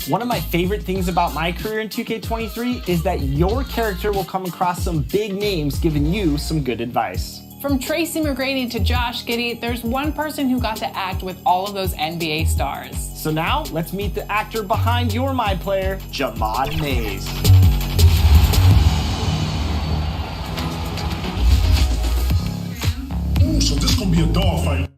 One of my favorite things about my career in 2K23 is that your character will come across some big names giving you some good advice. From Tracy McGrady to Josh Giddey, there's one person who got to act with all of those NBA stars. So now, let's meet the actor behind your My Player, Jamad Mays. So this gonna be a dogfight.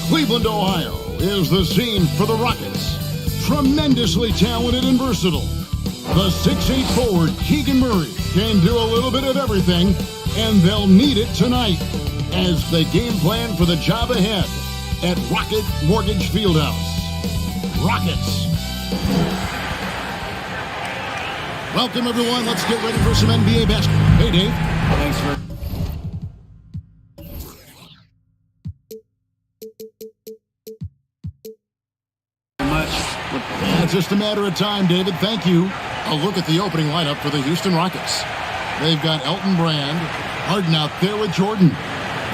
Cleveland, Ohio is the scene for the Rockets. Tremendously talented and versatile. The 6'8" forward, Keegan Murray, can do a little bit of everything, and they'll need it tonight as they game plan for the job ahead at Rocket Mortgage Fieldhouse. Rockets. Welcome, everyone. Let's get ready for some NBA basketball. Hey, Dave. Thanks for... It's just a matter of time, David. Thank you. A look at the opening lineup for the Houston Rockets. They've got Elton Brand, Harden out there with Jordan.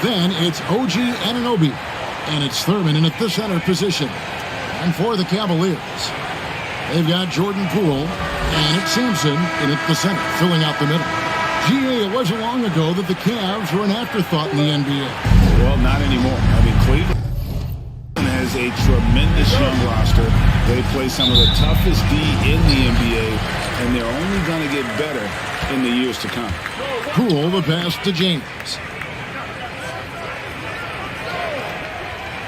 Then it's OG Anunoby, and it's Thurman in at the center position. And for the Cavaliers, they've got Jordan Poole and it's Sampson in at the center, filling out the middle. GA, it wasn't long ago that the Cavs were an afterthought in the NBA. Well, not anymore. I mean, Cleveland has a tremendous young roster. They play some of the toughest D in the NBA, and they're only going to get better in the years to come. Poole, the pass to James.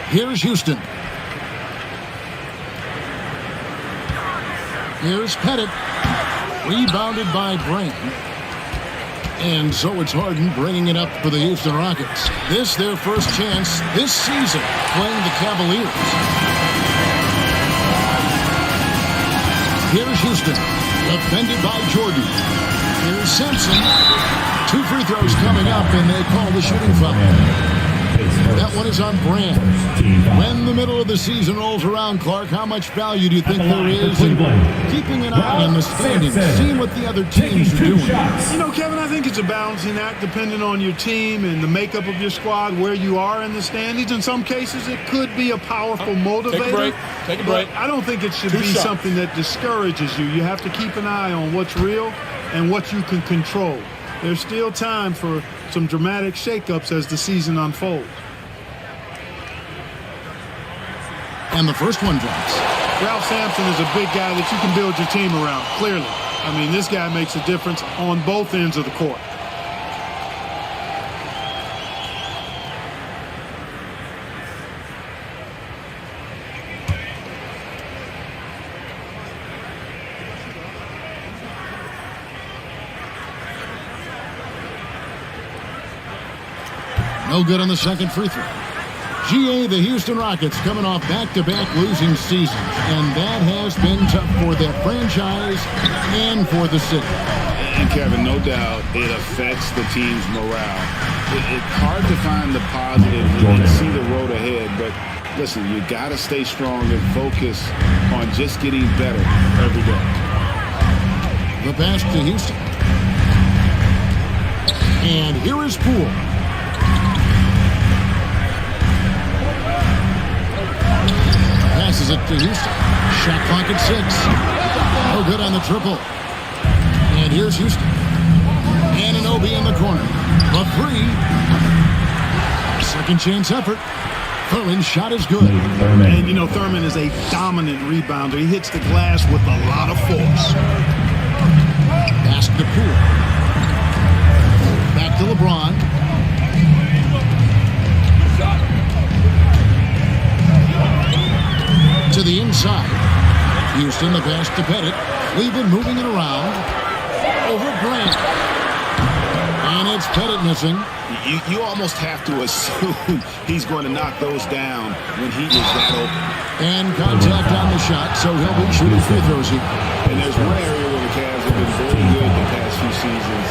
Here's Houston. Here's Pettit. Rebounded by Brand. And so it's Harden bringing it up for the Houston Rockets. This their first chance this season playing the Cavaliers. Here's Houston, defended by Jordan. Here's Sampson. 2 free throws coming up, and they call the shooting foul. That one is on Brand. When the middle of the season rolls around, Clark, how much value do you think there is in keeping an eye on the standings, seeing what the other teams are doing? You know, Kevin, I think it's a balancing act depending on your team and the makeup of your squad, where you are in the standings. In some cases, it could be a powerful motivator. Take a break. I don't think it should be something that discourages you. You have to keep an eye on what's real and what you can control. There's still time for some dramatic shakeups as the season unfolds. And the first one drops. Ralph Sampson is a big guy that you can build your team around, clearly. I mean, this guy makes a difference on both ends of the court. No good on the second free throw. GA, the Houston Rockets, coming off back-to-back losing seasons, and that has been tough for their franchise and for the city. And Kevin, no doubt it affects the team's morale. It's hard to find the positive and see the road ahead, but listen, you got to stay strong and focus on just getting better every day. The pass to Houston. And here is Poole. Passes it to Houston. Shot clock at 6. No good on the triple. And here's Houston. Anunoby in the corner. The 3. Second chance effort. Thurman's shot is good. And, you know, Thurman is a dominant rebounder. He hits the glass with a lot of force. Pass to Poole. Back to LeBron. To the inside. Houston, the pass to Pettit. Cleveland moving it around. Over Grant. And it's Pettit missing. You almost have to assume he's going to knock those down when he is that open. And contact on the shot, so he'll be shooting free throws here. And there's one area where the Cavs have been very good the past few seasons.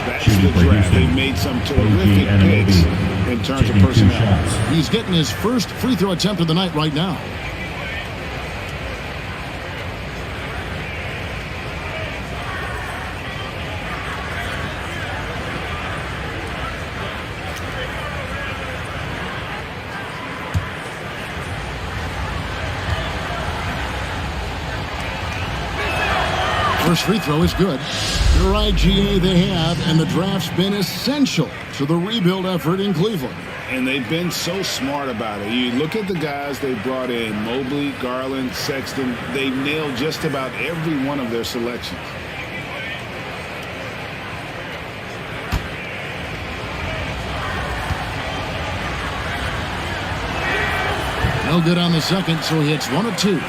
That's the draft. They made some terrific picks in terms of personnel. He's getting his first free throw attempt of the night right now. First free throw is good. You're right, GA, they have, and the draft's been essential to the rebuild effort in Cleveland. And they've been so smart about it. You look at the guys they brought in, Mobley, Garland, Sexton. They've nailed just about every one of their selections. No good on the second, so he hits 1 of 2.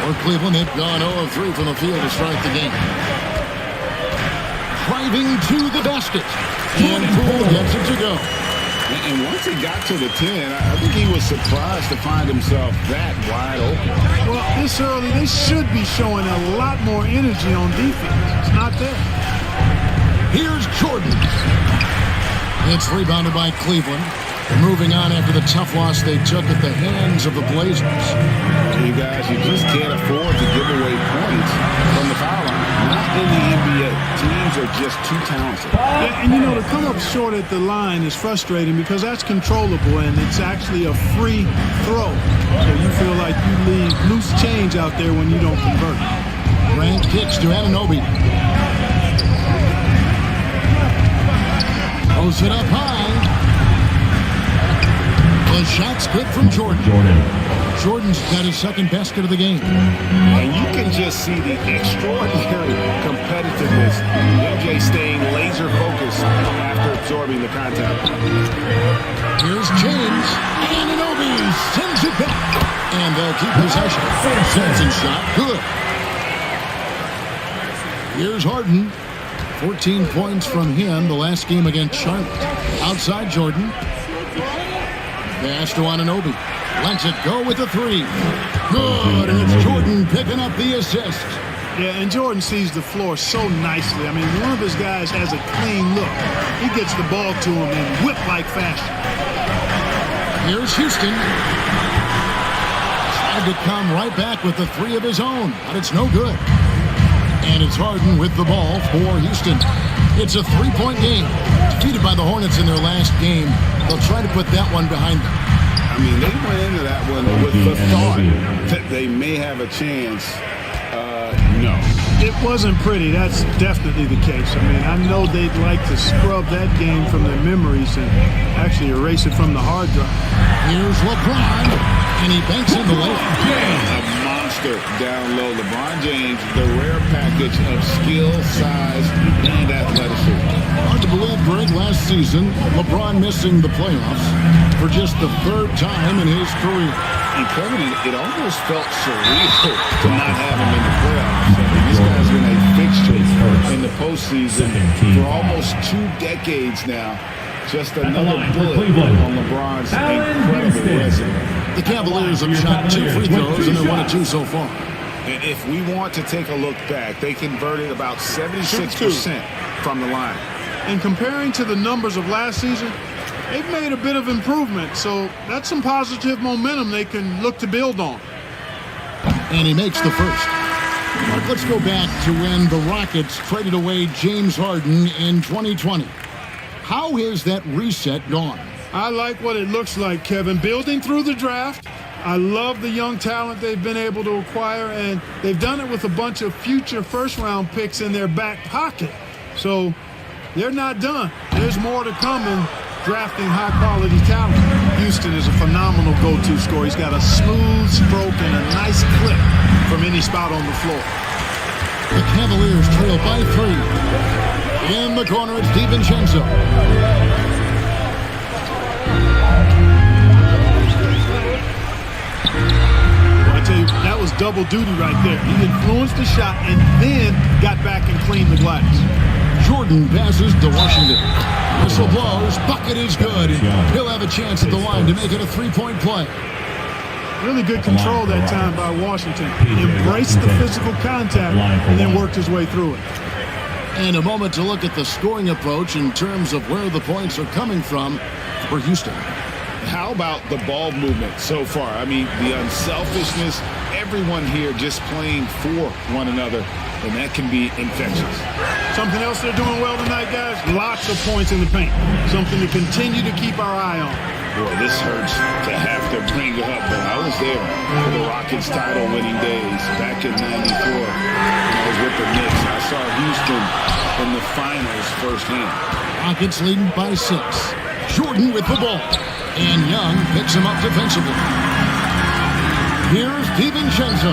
For Cleveland, they've gone 0 of 3 from the field to start the game. Driving to the basket. And Poole gets it to go. And once he got to the 10, I think he was surprised to find himself that wide open. Well, this early, they should be showing a lot more energy on defense. It's not there. Here's Jordan. It's rebounded by Cleveland. Moving on after the tough loss they took at the hands of the Blazers. You guys, you just can't afford to give away points from the foul line. Not in the NBA. Teams are just too talented. Yeah, and you know, to come up short at the line is frustrating because that's controllable and it's actually a free throw. So you feel like you leave loose change out there when you don't convert. Grant kicks to Anunoby. Throws it up high. The shot's good from Jordan. Jordan's got his second basket of the game. And you can just see the extraordinary competitiveness. MJ staying laser focused after absorbing the contact. Here's James. Anunoby sends it back. And they'll keep possession. Johnson shot. Good. Here's Harden. 14 points from him the last game against Charlotte. Outside Jordan. Pass to Anunoby. Lets it go with the 3. Good, and it's Jordan picking up the assist. Yeah, and Jordan sees the floor so nicely. I mean, one of his guys has a clean look. He gets the ball to him in whip-like fashion. Here's Houston. Tried to come right back with the 3 of his own, but it's no good. And it's Harden with the ball for Houston. It's a 3-point game. Defeated by the Hornets in their last game. They'll try to put that one behind them. I mean, they went into that one with the thought that they may have a chance. No. It wasn't pretty. That's definitely the case. I mean, I know they'd like to scrub that game from their memories and actually erase it from the hard drive. Here's LeBron, and he banks in the layup. A monster down low. LeBron James, the rare package of skill, size, and athleticism. Hard to believe, Greg, last season, LeBron missing the playoffs for just the 3rd time in his career. And Kevin, it almost felt surreal to not have him in the playoffs. I mean, this guy's been a fixture in the postseason for almost 2 decades now. Just another bullet on LeBron's incredible resume. The Cavaliers have shot 2 free throws, and they're 1 of 2 so far. And if we want to take a look back, they converted about 76% from the line. And comparing to the numbers of last season, they've made a bit of improvement. So that's some positive momentum they can look to build on. And he makes the first. Mark, let's go back to when the Rockets traded away James Harden in 2020. How has that reset gone? I like what it looks like, Kevin. Building through the draft. I love the young talent they've been able to acquire, and they've done it with a bunch of future first-round picks in their back pocket. So they're not done. There's more to come in drafting high-quality talent. Houston is a phenomenal go-to scorer. He's got a smooth stroke and a nice clip from any spot on the floor. The Cavaliers trail by 3. In the corner, it's DiVincenzo. I tell you, that was double duty right there. He influenced the shot and then got back and cleaned the glass. Jordan passes to Washington. Whistle blows. Bucket is good. He'll have a chance at the line to make it a 3-point play. Really good control that time by Washington. Embraced the physical contact and then worked his way through it. And a moment to look at the scoring approach in terms of where the points are coming from for Houston. How about the ball movement so far? I mean, the unselfishness, everyone here just playing for one another, and that can be infectious. Something else they're doing well tonight, guys, lots of points in the paint. Something to continue to keep our eye on. Boy, this hurts to have to bring up, but I was there for the Rockets title-winning days back in '94. I was with the Knicks. I saw Houston in the finals firsthand. Rockets leading by 6. Jordan with the ball. And Young picks him up defensively. Here's DiVincenzo.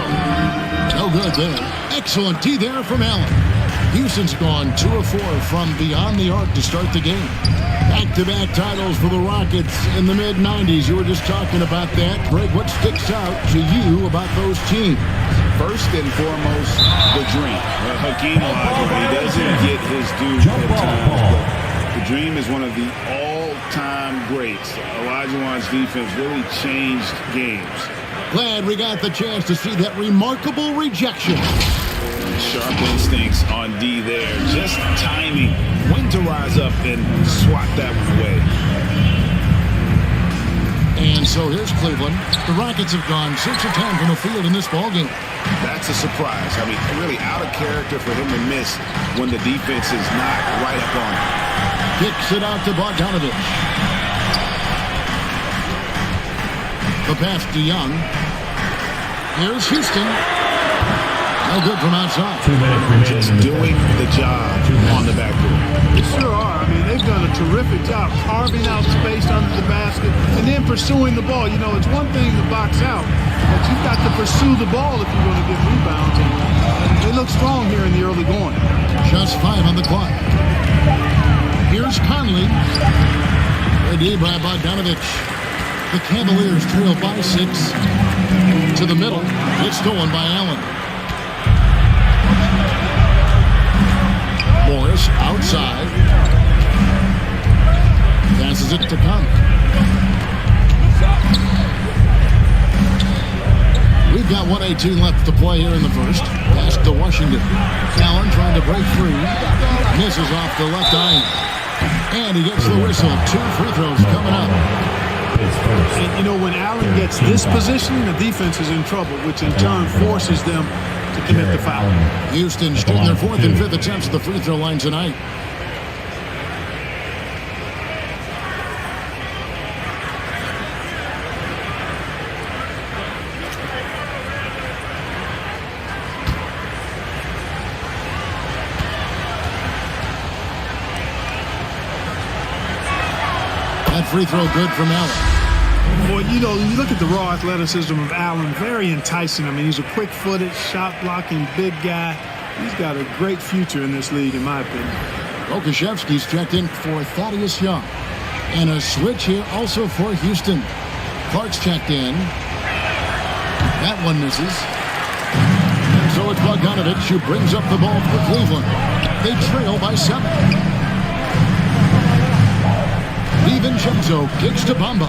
No good there. Excellent D there from Allen. Houston's gone 2 of 4 from beyond the arc to start the game. Back-to-back titles for the Rockets in the mid-90s. You were just talking about that. Greg, what sticks out to you about those teams? First and foremost, the dream. Hakeem Olajuwon, he doesn't get his due at times, but the dream is one of the all-time greats. Olajuwon's defense really changed games. Glad we got the chance to see that remarkable rejection. Sharp instincts on D there. Just timing when to rise up and swat that one away. And so here's Cleveland. The Rockets have gone 6 of 10 from the field in this ballgame. That's a surprise. I mean, really out of character for him to miss when the defense is not right up on him. Kicks it out to Bogdanovich. The pass to Young. Here's Houston. No good from outside. Just doing the job on the backboard. They sure are. I mean, they've done a terrific job carving out space under the basket and then pursuing the ball. You know, it's one thing to box out, but you've got to pursue the ball if you're going to get rebounds. And they look strong here in the early going. Just 5 on the clock. Here's Conley. Ready by Bogdanovich. The Cavaliers trail by 6. To the middle. It's stolen by Allen. Morris outside. Passes it to Conley. We've got 1:18 left to play here in the first. Pass to Washington. Allen trying to break free. Misses off the left eye. And he gets the whistle. 2 free throws coming up. And, you know, when Allen gets this position, the defense is in trouble, which in turn forces them to commit the foul. Houston shooting their 4th and 5th attempts at the free throw line tonight. That free throw good from Allen. Boy, you know, you look at the raw athleticism of Allen, very enticing. I mean, he's a quick-footed, shot-blocking big guy. He's got a great future in this league, in my opinion. Okashevsky's checked in for Thaddeus Young. And a switch here also for Houston. Clark's checked in. That one misses. And so it's Bogdanovich who brings up the ball for Cleveland. They trail by 7. DiVincenzo kicks to Bamba.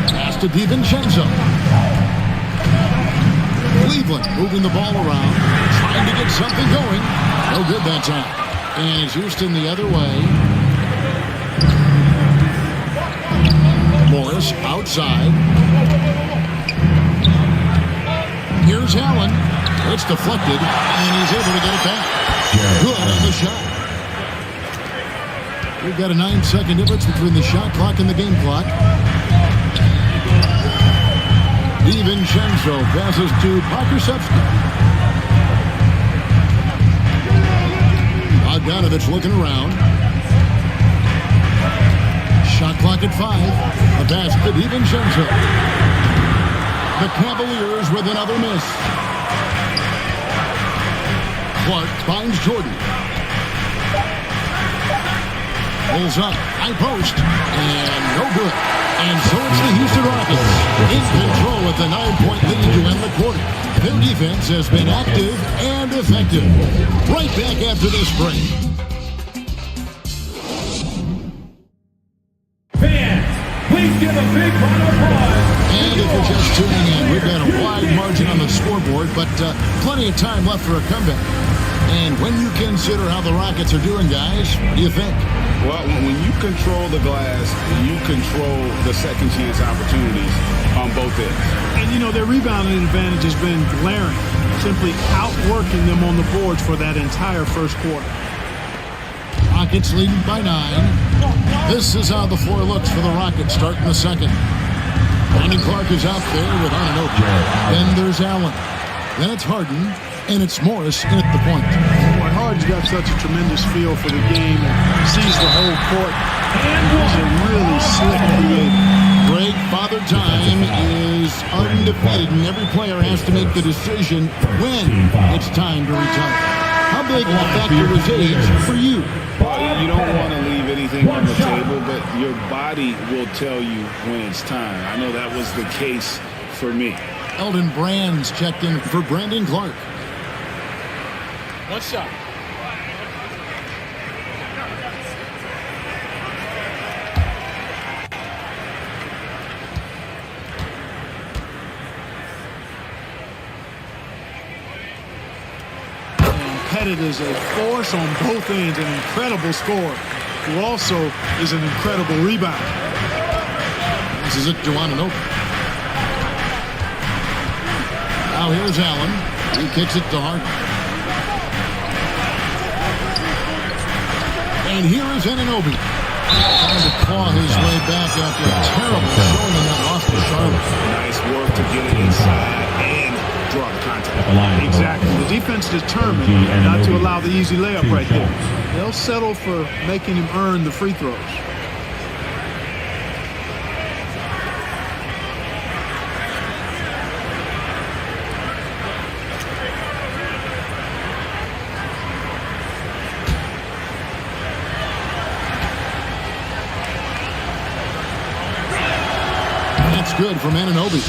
Pass to DiVincenzo. Cleveland moving the ball around, trying to get something going. No good that time. And it's Houston the other way. Morris outside. Here's Allen. It's deflected, and he's able to get it back. Good on the shot. We've got a 9-second difference between the shot clock and the game clock. DiVincenzo passes to Pokusevski. Bogdanovich looking around. Shot clock at 5. The pass to DiVincenzo. The Cavaliers with another miss. Clark finds Jordan. Pulls up, high post, and no good. And so it's the Houston Rockets in control with a 9-point lead to end the quarter. Their defense has been active and effective. Right back after this break. Fans, please give a big round of applause. And if you're just tuning in, we've got a wide margin on the scoreboard, but plenty of time left for a comeback. And when you consider how the Rockets are doing, guys, what do you think? Well, when you control the glass, you control the second chance opportunities on both ends. And, you know, their rebounding advantage has been glaring, simply outworking them on the boards for that entire first quarter. Rockets leading by 9. This is how the floor looks for the Rockets starting the second. Brandon Clark is out there with Anunoby. Then there's Allen. Then it's Harden. And it's Morris in at the point. Boy, Harden's got such a tremendous feel for the game and sees the whole court. And he's a really slick creator. Greg, Father Time is undefeated, and every player has to make the decision when it's time to retire. How big a factor is age for you? Well, you don't want to leave anything on the table, but your body will tell you when it's time. I know that was the case for me. Elton Brand's checked in for Brandon Clark. One shot. Pettit is a force on both ends, an incredible scorer, who also is an incredible rebounder. This is it to Anunoby. Now here's Allen. He kicks it to Harden. And here is Anunoby. Trying to claw his way back after a terrible showing in that loss to Charlotte. Nice work to get it inside and draw the contact. Exactly. The defense determined not to allow the easy layup right there. They'll settle for making him earn the free throws. Good from Anunoby.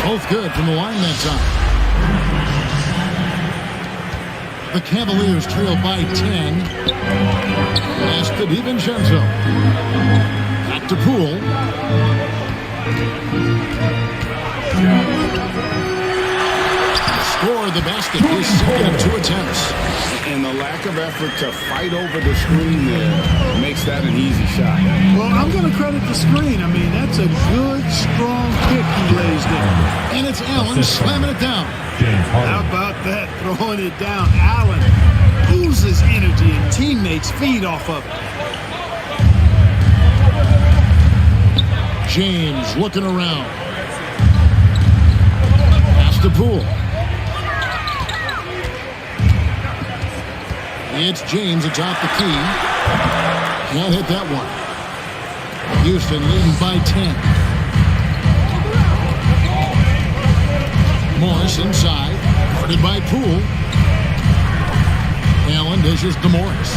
Both good from the line that time. The Cavaliers trail by 10. Pass to DiVincenzo. Back to Poole. Score the basket. His second of 2 attempts. And the lack of effort to fight over the screen there makes that an easy shot. Well, I'm going to credit the screen. I mean, that's a good, strong kick he lays there. And it's Allen slamming it down. How about that, throwing it down? Allen oozes energy and teammates feed off of it. James looking around. Pass to Poole. It's James atop the key. Can't hit that one. Houston leading by 10. Morris inside, guarded by Poole. Allen dishes to Morris.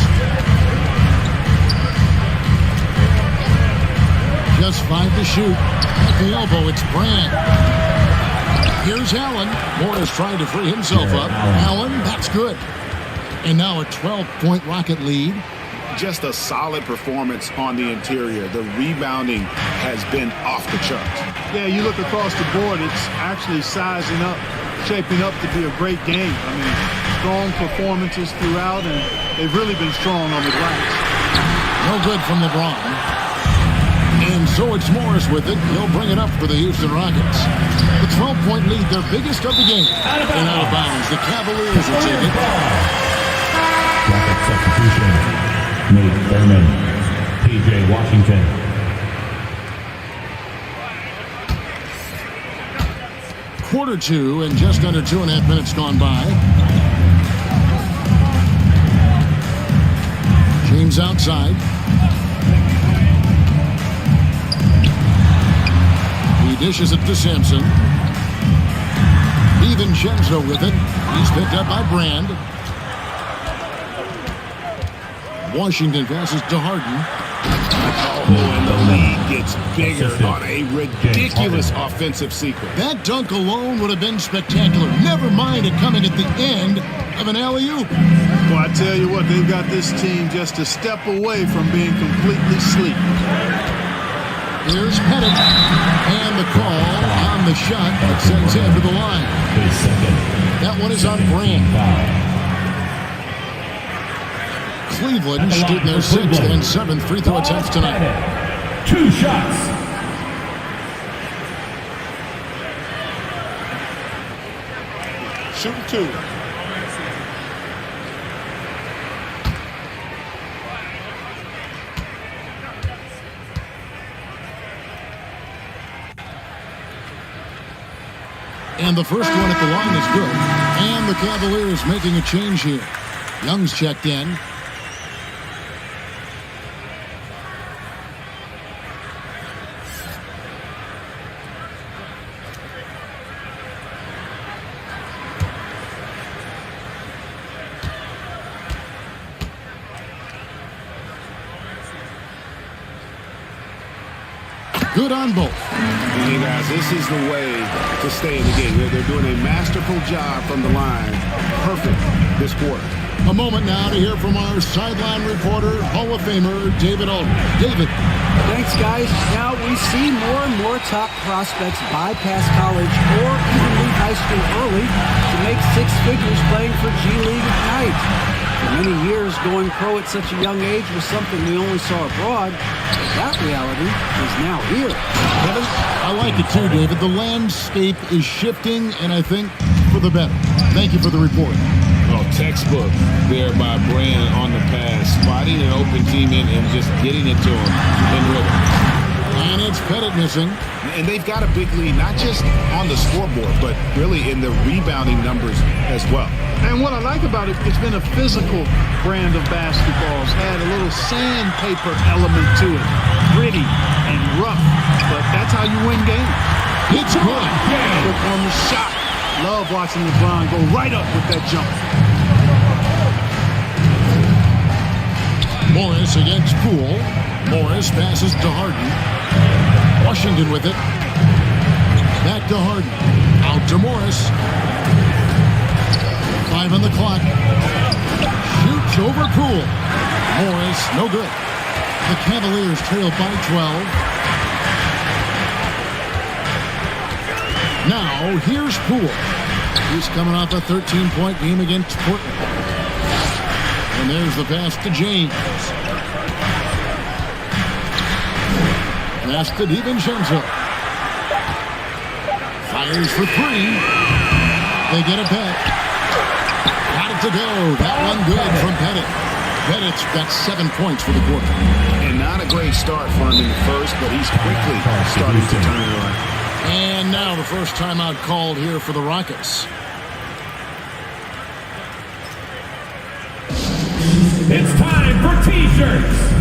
Just 5 to shoot. At the elbow, it's Brand. Here's Allen. Morris trying to free himself up. Allen, that's good. And now a 12-point Rocket lead. Just a solid performance on the interior. The rebounding has been off the charts. Yeah, you look across the board, it's actually sizing up, shaping up to be a great game. I mean, strong performances throughout, and they've really been strong on the glass. No good from LeBron. And so it's Morris with it. He'll bring it up for the Houston Rockets. The 5-point lead, their biggest of the game. And out of bounds, the Cavaliers will take it. Rocket substitution. Nate Thurman. P.J. Washington. Quarter two and just under 2.5 minutes gone by. James outside. He dishes it to Sampson. DiVincenzo with it. He's picked up by Brand. Washington passes to Harden. Oh, and the lead gets bigger on a ridiculous offensive sequence. That dunk alone would have been spectacular. Never mind it coming at the end of an alley-oop. Well, I tell you what, they've got this team just a step away from being completely asleep. Here's Pettit. And the call on the shot that sends him to the line. That one is on Brand. Cleveland shooting their 6th and 7th free throw attempts tonight. 2 shots. Shooting 2. And the first one at the line is good. And the Cavaliers making a change here. Young's checked in. Good on both. Hey guys, this is the way to stay in the game. They're doing a masterful job from the line. Perfect this quarter. A moment now to hear from our sideline reporter, Hall of Famer David Aldridge. David. Thanks, guys. Now we see more and more top prospects bypass college or even leave high school early to make 6 figures playing for G League Ignite. For many years, going pro at such a young age was something we only saw abroad. That reality is now here. Kevin? I like it too, David. The landscape is shifting, and I think for the better. Thank you for the report. Oh, textbook there by Brand on the pass, spotting an open teammate and just getting it to him in rhythm. And it's Pettit missing. And they've got a big lead, not just on the scoreboard, but really in the rebounding numbers as well. And what I like about it, it's been a physical brand of basketball. It's had a little sandpaper element to it. Gritty and rough, but that's how you win games. It's good. Good on the shot. Love watching LeBron go right up with that jump. Morris against Poole. Morris passes to Harden. Washington with it. Back to Harden. Out to Morris. 5 on the clock. Shoots over Poole. Morris, no good. The Cavaliers trail by 12. Now, here's Poole. He's coming off a 13-point game against Portland. And there's the pass to James. Pass to DiVincenzo. Fires for 3. They get it back. Got it to go. That one good from Pettit. Pettit's got 7 points for the quarter. And not a great start for him in the first, but he's quickly starting to turn it around. And now the first timeout called here for the Rockets. It's time for T-shirts.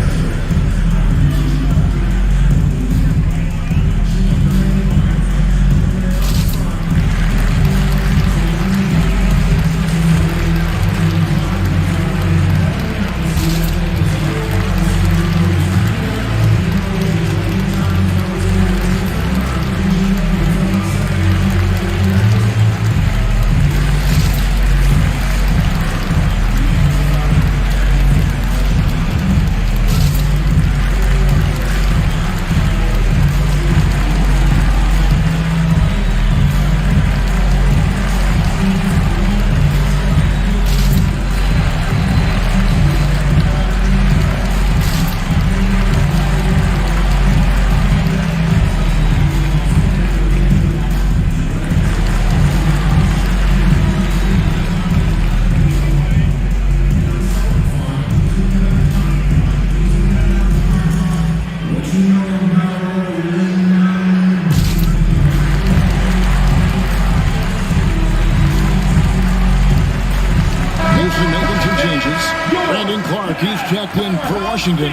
changes. Brandon Clark, he's checked in for Washington.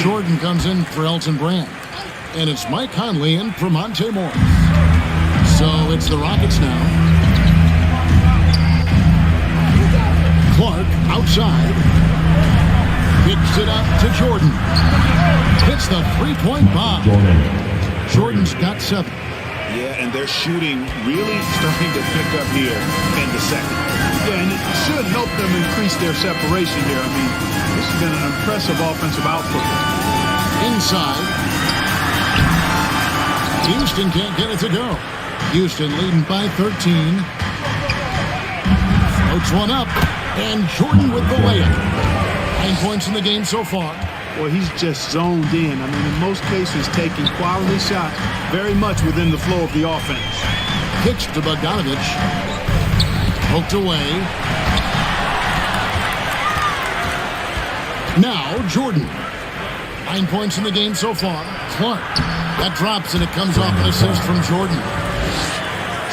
Jordan comes in for Elton Brand. And it's Mike Conley in for Monte Morris. So it's the Rockets now. Clark outside. Picks it up to Jordan. Hits the three-point bomb. Jordan's got 7. Yeah, and they're shooting really starting to pick up here in the second. Yeah, and it should help them increase their separation here. I mean, this has been an impressive offensive output. Inside. Houston can't get it to go. Houston leading by 13. Floats one up. And Jordan with the layup. 9 points in the game so far. Well, he's just zoned in. I mean, in most cases, taking quality shots very much within the flow of the offense. Pitch to Bogdanovich. Poked away. Now Jordan. 9 points in the game so far. Clark. That drops and it comes off an assist from Jordan.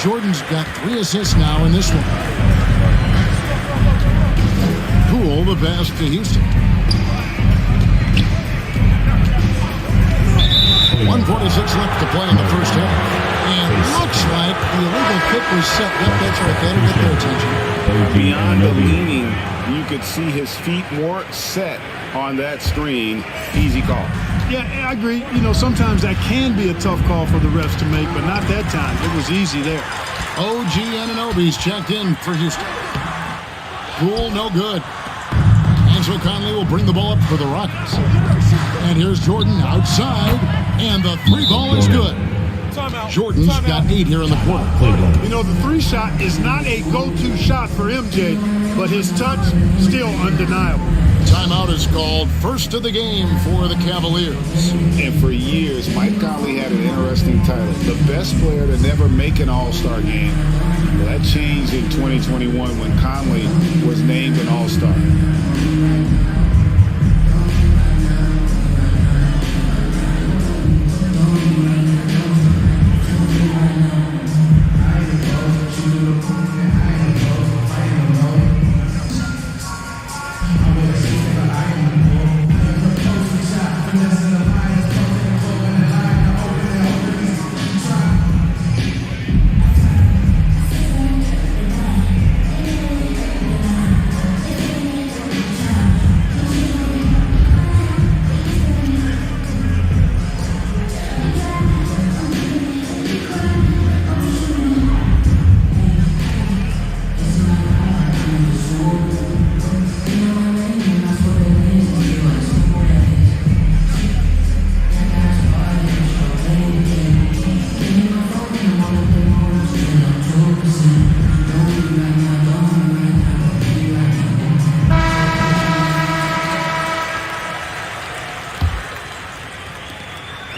Jordan's got 3 assists now in this one. Poole the pass to Houston. 1:46 left to play in the first half. And it looks like the illegal kick was set. Yep, that's right. That'll get their attention. Beyond the leaning, you could see his feet more set on that screen. Easy call. Yeah, I agree. You know, sometimes that can be a tough call for the refs to make, but not that time. It was easy there. OG Anunoby's checked in for Houston. Poole, no good. And so Conley will bring the ball up for the Rockets. And here's Jordan outside, and the 3 ball is good. Jordan's got 8 here in the quarter. You know, the 3 shot is not a go-to shot for MJ, but his touch, still undeniable. Timeout is called. First of the game for the Cavaliers. And for years, Mike Conley had an interesting title. The best player to never make an All-Star game. Well, that changed in 2021 when Conley was named an All-Star.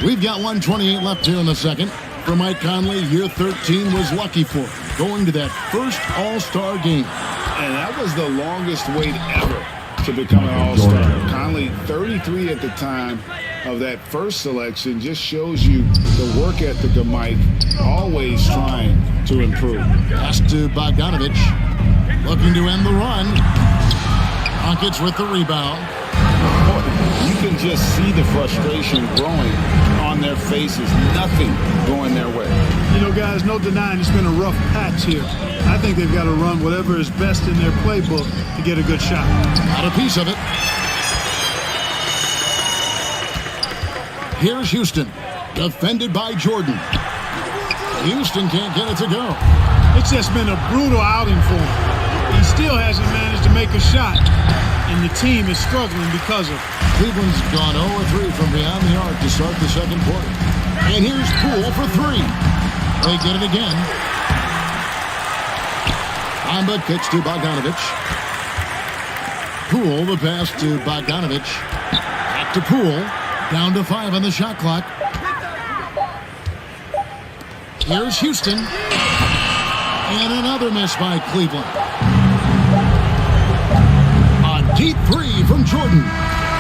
We've got 1:28 left here in the second. For Mike Conley, year 13 was lucky for him, going to that first All-Star game. And that was the longest wait ever to become an All-Star. Conley, 33 at the time of that first selection, just shows you the work ethic of Mike, always trying to improve. Pass to Bogdanovich, looking to end the run. Rockets with the rebound. You can just see the frustration growing on their faces. Nothing going their way. You know, guys, no denying it's been a rough patch here. I think they've got to run whatever is best in their playbook to get a good shot. Got a piece of it. Here's Houston, defended by Jordan. Houston can't get it to go. It's just been a brutal outing for him. He still hasn't managed to make a shot, and the team is struggling because of it. Cleveland's gone 0-3 from beyond the arc to start the second quarter. And here's Poole for 3. They get it again. Amba kicks to Bogdanovich. Poole, the pass to Bogdanovich. Back to Poole. Down to 5 on the shot clock. Here's Houston. And another miss by Cleveland. A deep 3 from Jordan.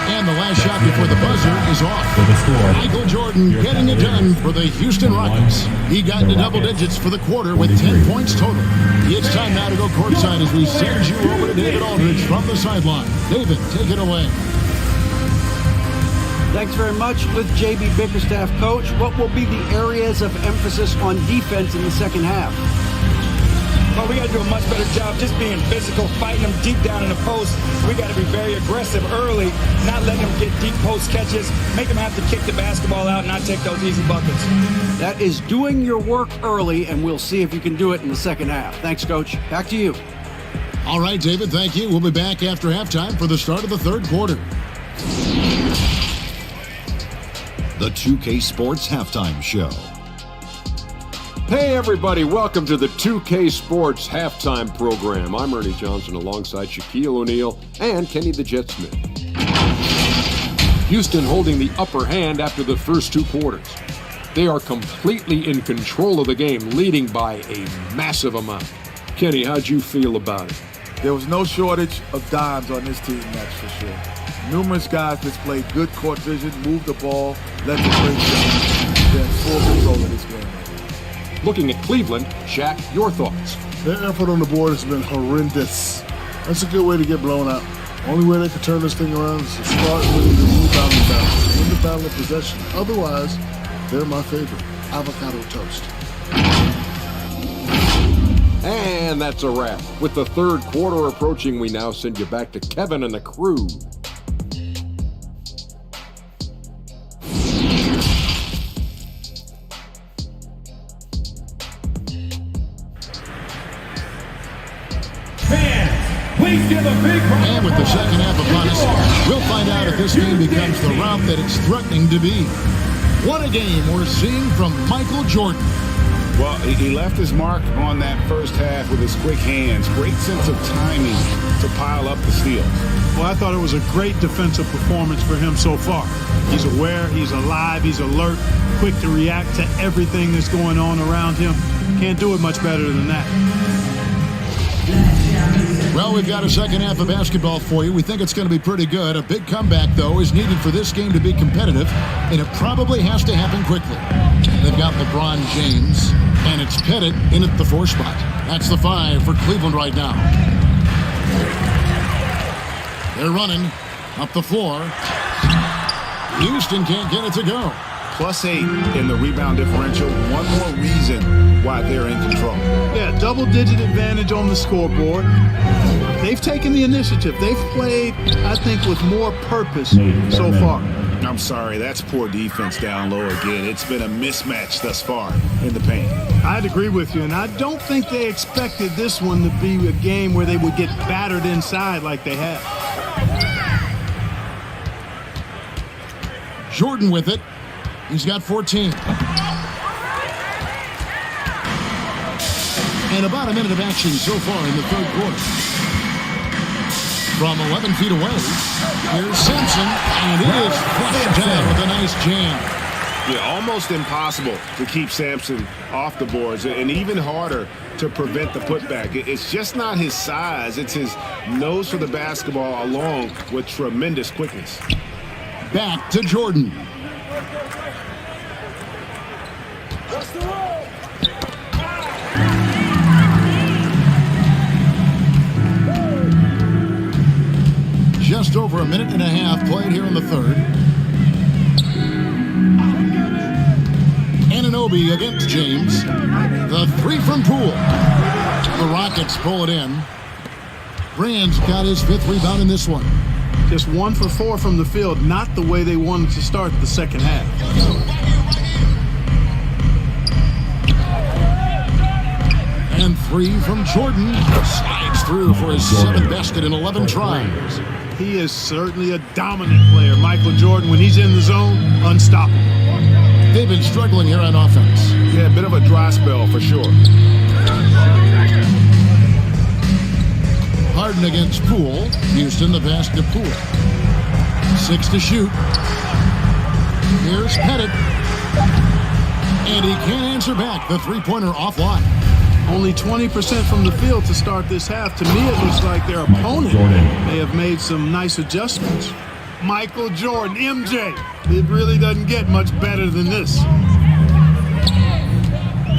And And the last shot before the buzzer is off. Michael Jordan getting it done for the Houston Rockets. He got into double digits for the quarter with 10 points total. It's time now to go courtside as we send you over to David Aldridge from the sideline. David, take it away. Thanks very much. With J.B. Bickerstaff, Coach, what will be the areas of emphasis on defense in the second half? Well, we got to do a much better job just being physical, fighting them deep down in the post. We got to be very aggressive early, not letting them get deep post catches, make them have to kick the basketball out and not take those easy buckets. That is doing your work early, and we'll see if you can do it in the second half. Thanks, Coach. Back to you. All right, David, thank you. We'll be back after halftime for the start of the third quarter. The 2K Sports Halftime Show. Hey everybody, welcome to the 2K Sports Halftime Program. I'm Ernie Johnson alongside Shaquille O'Neal and Kenny the Jet Smith. Houston holding the upper hand after the first two quarters. They are completely in control of the game, leading by a massive amount. Kenny, how'd you feel about it? There was no shortage of dimes on this team, that's for sure. Numerous guys displayed good court vision, moved the ball, led the great shot. They're in full control of this game. Looking at Cleveland, Shaq, your thoughts? Their effort on the board has been horrendous. That's a good way to get blown out. Only way they can turn this thing around is to start winning the rebounding battle, win the battle of possession. Otherwise, they're my favorite. Avocado toast. And that's a wrap. With the third quarter approaching, we now send you back to Kevin and the crew. And with the second half upon us, we'll find out if this game becomes the route that it's threatening to be. What a game we're seeing from Michael Jordan. Well, he left his mark on that first half with his quick hands. Great sense of timing to pile up the steals. Well, I thought it was a great defensive performance for him so far. He's aware, he's alive, he's alert, quick to react to everything that's going on around him. Can't do it much better than that. Well, we've got a second half of basketball for you. We think it's going to be pretty good. A big comeback, though, is needed for this game to be competitive, and it probably has to happen quickly. They've got LeBron James, and it's Pettit in at the 4 spot. That's the 5 for Cleveland right now. They're running up the floor. Houston can't get it to go. +8 in the rebound differential. One more reason why they're in control. Yeah, double-digit advantage on the scoreboard. They've taken the initiative. They've played, I think, with more purpose so far. I'm sorry, that's poor defense down low again. It's been a mismatch thus far in the paint. I'd agree with you, and I don't think they expected this one to be a game where they would get battered inside like they have. Jordan with it. He's got 14. And about a minute of action so far in the third quarter. From 11 feet away, here's Sampson, and it is flushed down with a nice jam. Yeah, almost impossible to keep Sampson off the boards, and even harder to prevent the putback. It's just not his size. It's his nose for the basketball along with tremendous quickness. Back to Jordan. Just over a minute and a half played here in the third. Anunoby against James. The 3 from Poole. The Rockets pull it in. Brand's got his 5th rebound in this one. Just 1 for 4 from the field, not the way they wanted to start the second half. And 3 from Jordan. Slides through for his 7th basket in 11 tries. He is certainly a dominant player. Michael Jordan, when he's in the zone, unstoppable. They've been struggling here on offense. Yeah, a bit of a dry spell for sure. Harden against Poole. Houston, the pass to Poole. 6 to shoot. Here's Pettit. And he can't answer back. The 3-pointer offline. Only 20% from the field to start this half. To me, it looks like their opponent may have made some nice adjustments. Michael Jordan, MJ. It really doesn't get much better than this.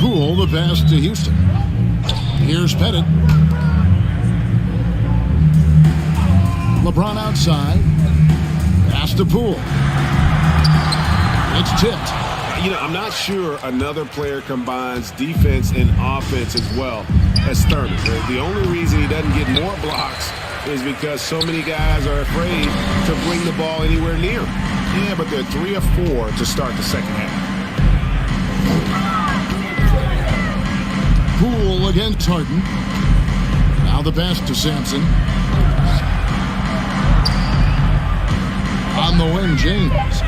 Poole, the pass to Houston. Here's Pettit. LeBron outside. Pass to Poole. It's tipped. You know, I'm not sure another player combines defense and offense as well as Thurman. The only reason he doesn't get more blocks is because so many guys are afraid to bring the ball anywhere near him. Yeah, but they're 3 of 4 to start the second half. Poole against Harden. Now the pass to Sampson. On the wing, James.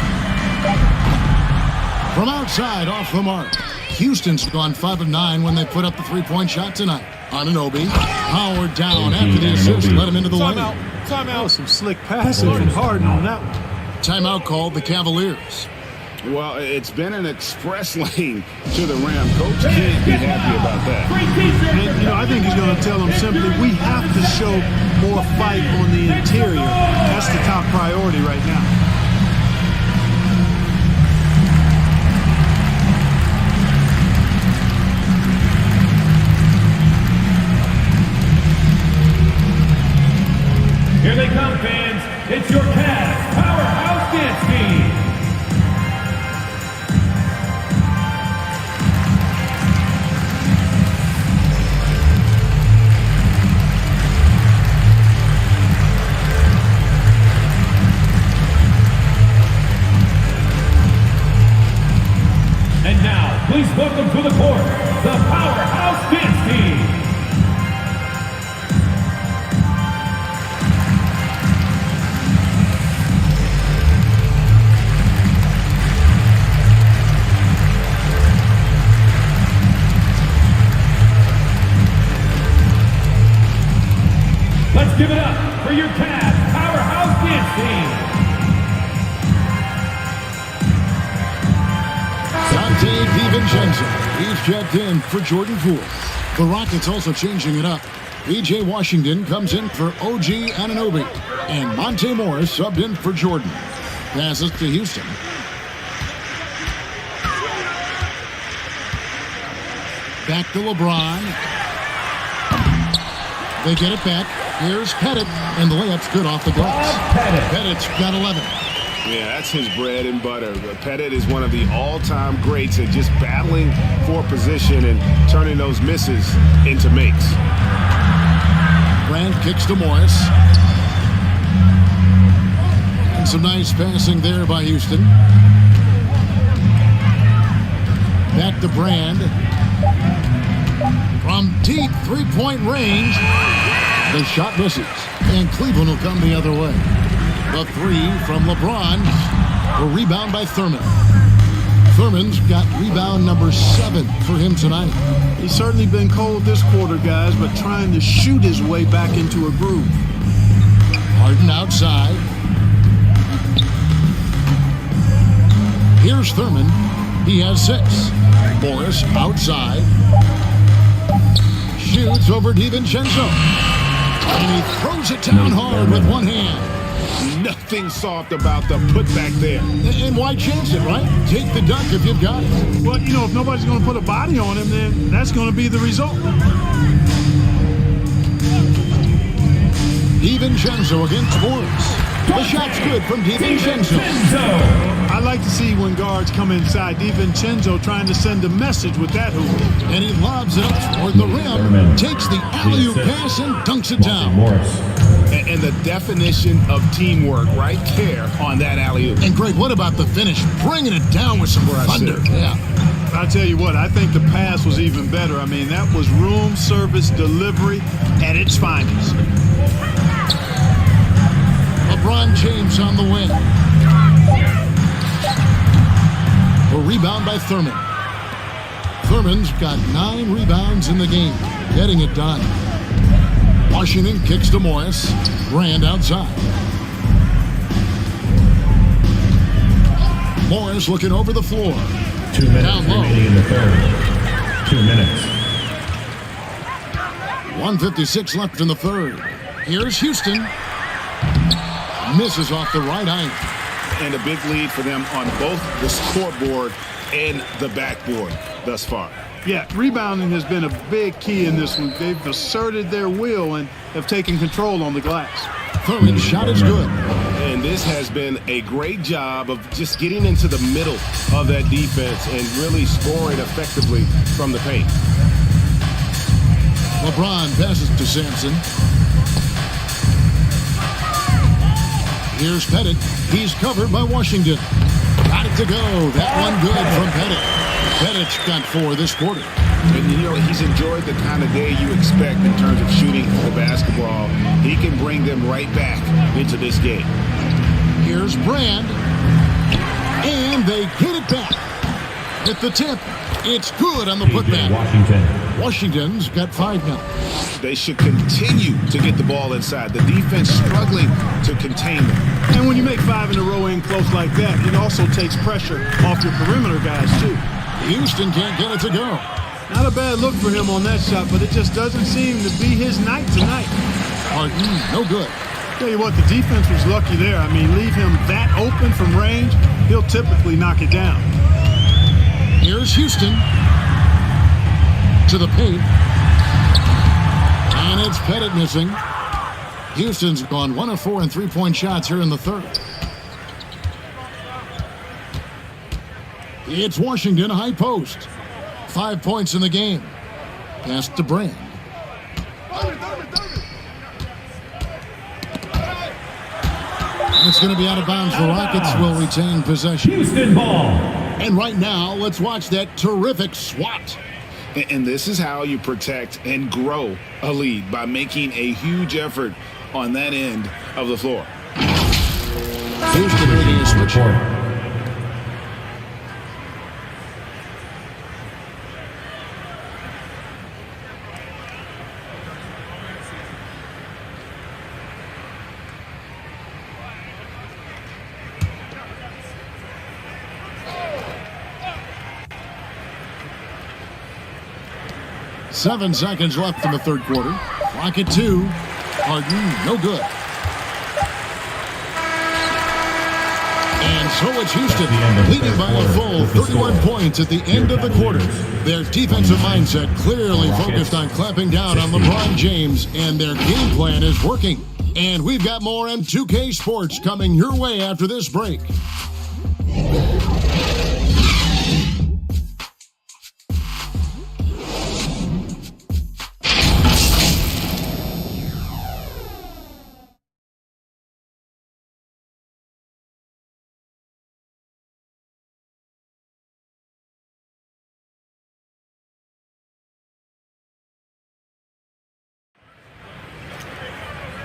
From outside, off the mark. Houston's gone 5 of 9 when they put up the three-point shot tonight. Anunoby. Howard down after the assist. Let him into the lane. Timeout. Some slick passing from Harden on that one. Timeout called the Cavaliers. Well, it's been an express lane to the rim. Coach can't be happy about that. And, you know, I think he's going to tell them simply, we have to show more fight on the interior. That's the top priority right now. Here they come, fans. It's your Cavs Powerhouse Dance Team. And now, please welcome to the court, the Powerhouse Dance Team. Let's give it up for your Cavs Powerhouse Dance Team. Dante DiVincenzo. He's checked in for Jordan Poole. The Rockets also changing it up. PJ Washington comes in for OG Anunoby. And Monte Morris subbed in for Jordan. Passes to Houston. Back to LeBron. They get it back. Here's Pettit, and the layup's good off the glass. Pettit's got 11. Yeah, that's his bread and butter. Pettit is one of the all-time greats at just battling for position and turning those misses into makes. Brand kicks to Morris. And some nice passing there by Houston. Back to Brand. From deep three-point range. The shot misses, and Cleveland will come the other way. The three from LeBron, a rebound by Thurman. Thurman's got rebound number 7 for him tonight. He's certainly been cold this quarter, guys, but trying to shoot his way back into a groove. Harden outside. Here's Thurman. He has 6. Morris outside. Shoots over DiVincenzo. And he throws it down hard with one hand. Nothing soft about the putback there. And why chance it, right? Take the dunk if you've got it. Well, you know, if nobody's going to put a body on him, then that's going to be the result. DiVincenzo against Morris. The shot's good from DiVincenzo. I like to see when guards come inside. DiVincenzo trying to send a message with that hoop. And he lobs it up toward the rim, takes the alley-oop pass and dunks it down. And the definition of teamwork right there on that alley-oop. And Greg, what about the finish? Bringing it down with some thunder. Yeah. I'll tell you what, I think the pass was even better. I mean, that was room service delivery at its finest. LeBron James on the wing. A rebound by Thurman. Thurman's got 9 rebounds in the game, getting it done. Washington kicks to Morris. Brand outside. Morris looking over the floor. 2 minutes remaining in the third. 2 minutes. 1:56 left in the third. Here's Houston. misses off the right iron. And a big lead for them on both the scoreboard and the backboard thus far. Yeah, rebounding has been a big key in this one. They've asserted their will and have taken control on the glass. Third shot is good. And this has been a great job of just getting into the middle of that defense and really scoring effectively from the paint. LeBron passes to Sampson. Here's Pettit. He's covered by Washington. Got it to go. That one good from Pettit. Pettit's got 4 this quarter. And, you know, he's enjoyed the kind of day you expect in terms of shooting the basketball. He can bring them right back into this game. Here's Brand. And they get it back. At the tip, it's good on the putback. Washington's got 5 now. They should continue to get the ball inside. The defense struggling to contain them. And when you make 5 in a row in close like that, it also takes pressure off your perimeter guys, too. Houston can't get it to go. Not a bad look for him on that shot, but it just doesn't seem to be his night tonight. Harden, no good. Tell you what, the defense was lucky there. I mean, leave him that open from range, he'll typically knock it down. Here's Houston to the paint. And it's Pettit missing. Houston's gone 1 of 4 in three-point shots here in the third. It's Washington, high post. 5 points in the game. Pass to Brand. And it's going to be out of bounds. The Rockets will retain possession. Houston ball. And right now, let's watch that terrific swat. And this is how you protect and grow a lead, by making a huge effort on that end of the floor. Houston making a switch. Seven seconds left in the third quarter. Clock at 2. Harden, no good. And so it's Houston, leading by a full 31 points at the end of the quarter. Their defensive mindset clearly focused on clamping down on LeBron James, and their game plan is working. And we've got more M2K Sports coming your way after this break.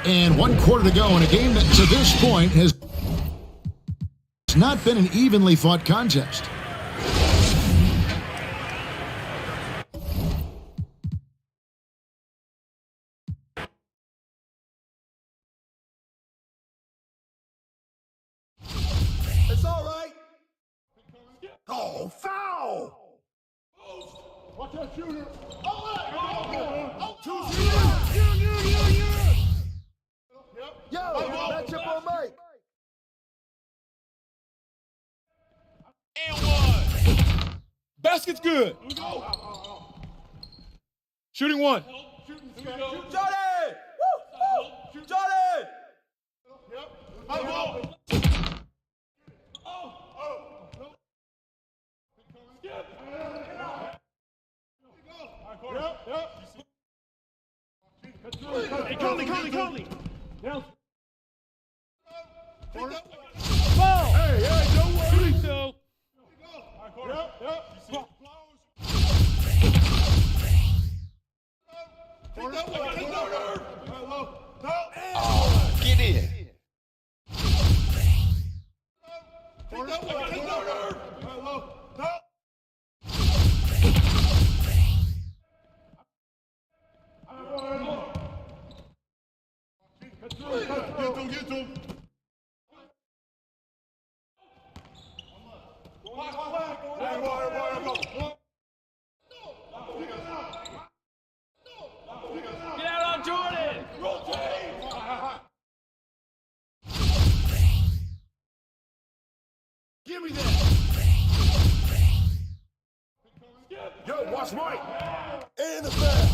And 1 quarter to go in a game that to this point has not been an evenly fought contest. It's all right. Oh, foul! Watch that shooter. Yo, matchup on Mike. And 1. Basket's good. Shooting 1. Shoot, Jordan! Woo! Shoot, Jordan! Hey, Conley. Now. Ball! Hey, don't worry. So. Get in. Get to him. Get out on Jordan. Give me that. Yo, watch Mike. And the foul.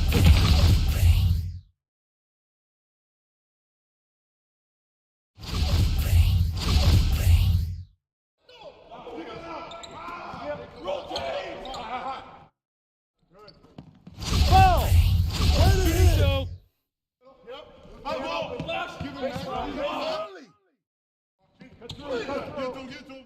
Foul! Wait a minute. So, I will. Give him that. Early. Get to him.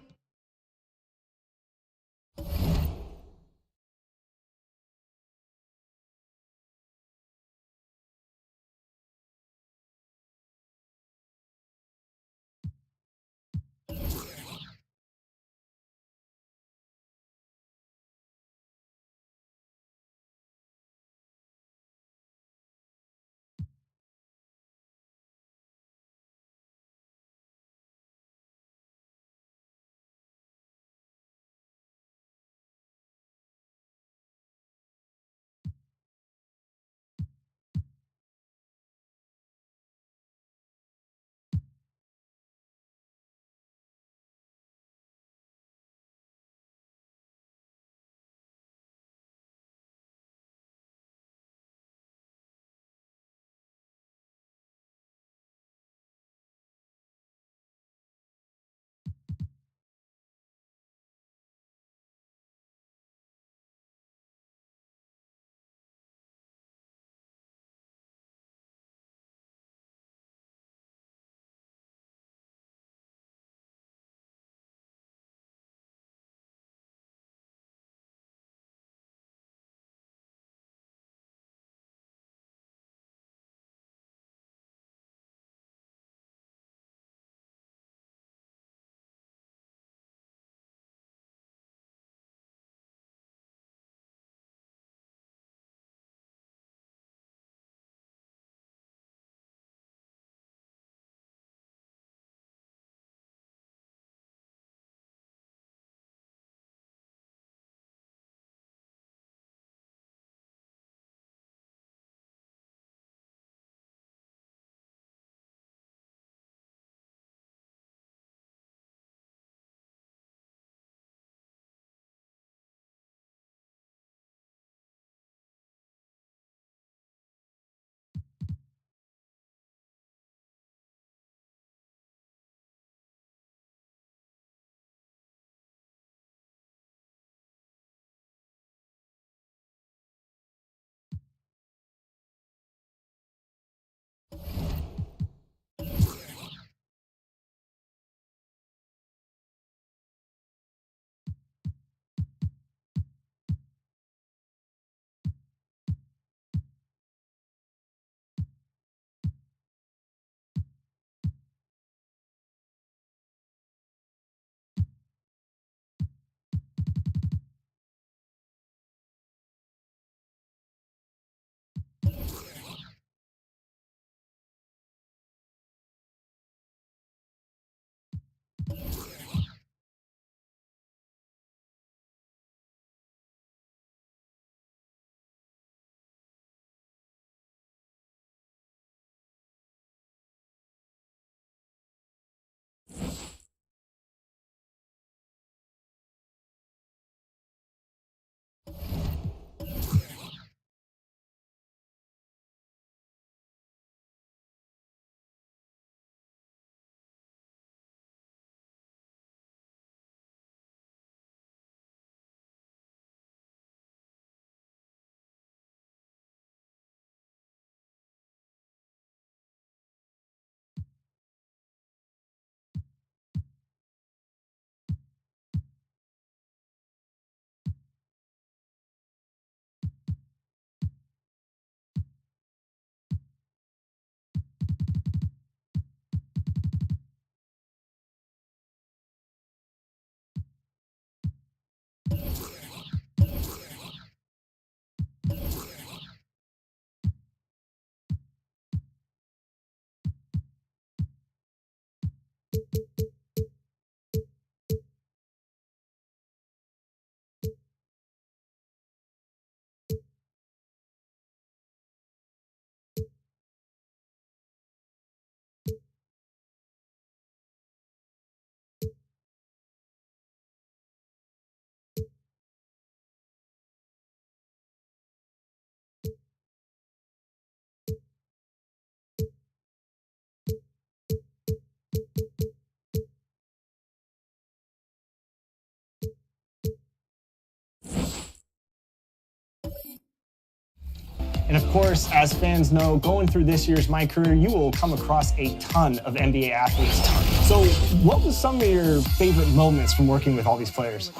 And of course, as fans know, going through this year's My Career, you will come across a ton of NBA athletes. So what was some of your favorite moments from working with all these players?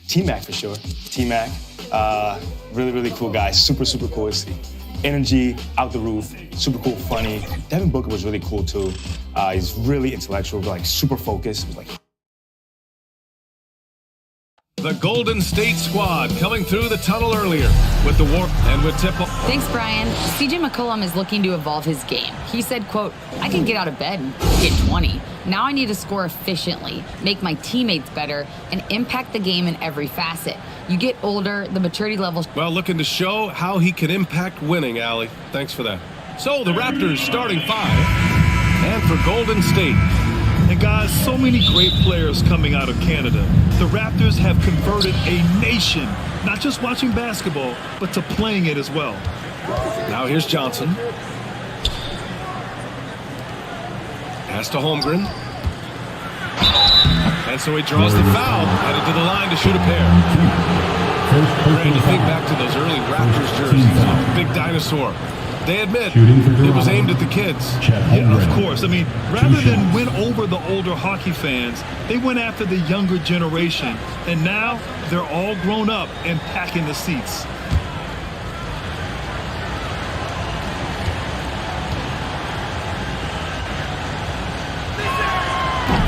T-Mac for sure. T-Mac, really, really cool guy. Super, super cool. His energy out the roof, super cool, funny. Devin Booker was really cool too. He's really intellectual, like super focused. Like, the Golden State squad coming through the tunnel earlier with the warp and with tip-off. Thanks, Brian. CJ McCollum is looking to evolve his game. He said, quote, I can get out of bed and get 20. Now I need to score efficiently, make my teammates better, and impact the game in every facet. You get older, the maturity levels. Well, looking to show how he can impact winning, Allie. Thanks for that. So the Raptors starting 5. And for Golden State. And guys, so many great players coming out of Canada. The Raptors have converted a nation, not just watching basketball, but to playing it as well. Now here's Johnson. Pass to Holmgren. And so he draws the foul, headed to the line to shoot a pair. Brand, you think back to those early Raptors jerseys, big dinosaur. They admit it was aimed at the kids. Yeah, of course. I mean, rather than win over the older hockey fans, they went after the younger generation. And now they're all grown up and packing the seats.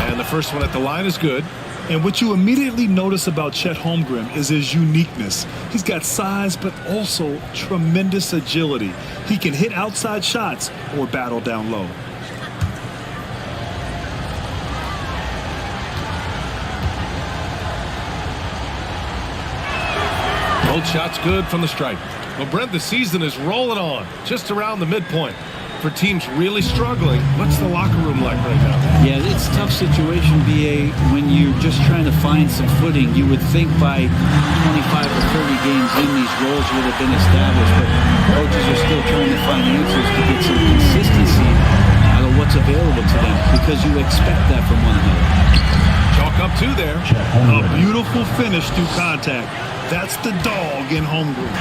And the first one at the line is good. And what you immediately notice about Chet Holmgren is his uniqueness. He's got size, but also tremendous agility. He can hit outside shots or battle down low. Both shots good from the stripe. Well, Brent, the season is rolling on just around the midpoint. For teams really struggling, what's the locker room like right now? Yeah, it's a tough situation, BA, when you're just trying to find some footing. You would think by 25 or 30 games in, these roles would have been established, but coaches are still trying to find answers to get some consistency out of what's available to them, because you expect that from one another. Chalk up 2 there. A beautiful finish through contact. That's the dog in Holmgren.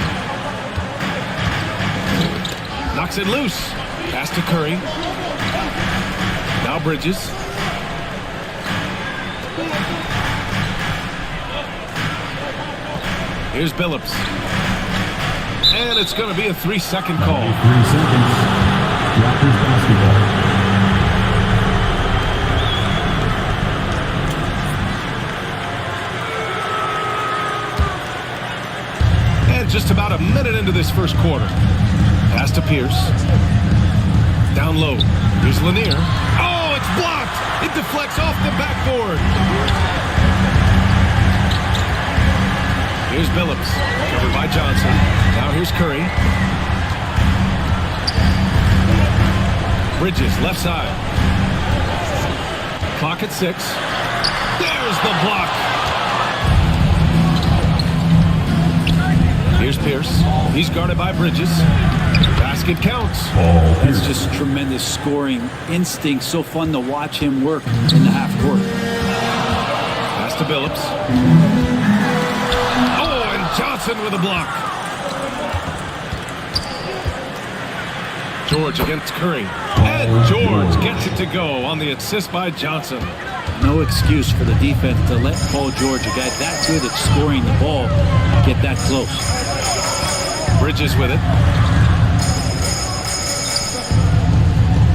Knocks it loose. Pass to Curry. Now Bridges. Here's Billups. And it's going to be a 3-second call. 3 seconds. Raptors basketball. And just about a minute into this first quarter. Pass to Pierce. Down low. Here's Lanier. Oh, it's blocked. It deflects off the backboard. Here's Billups. Covered by Johnson. Now here's Curry. Bridges, left side. Clock at 6. There's the block. Here's Pierce. He's guarded by Bridges. Basket counts. That's just tremendous scoring instinct. So fun to watch him work in the half court. Pass to Billups. Oh, and Johnson with a block. George against Curry. And George gets it to go on the assist by Johnson. No excuse for the defense to let Paul George, a guy that good at scoring the ball, get that close. Bridges with it.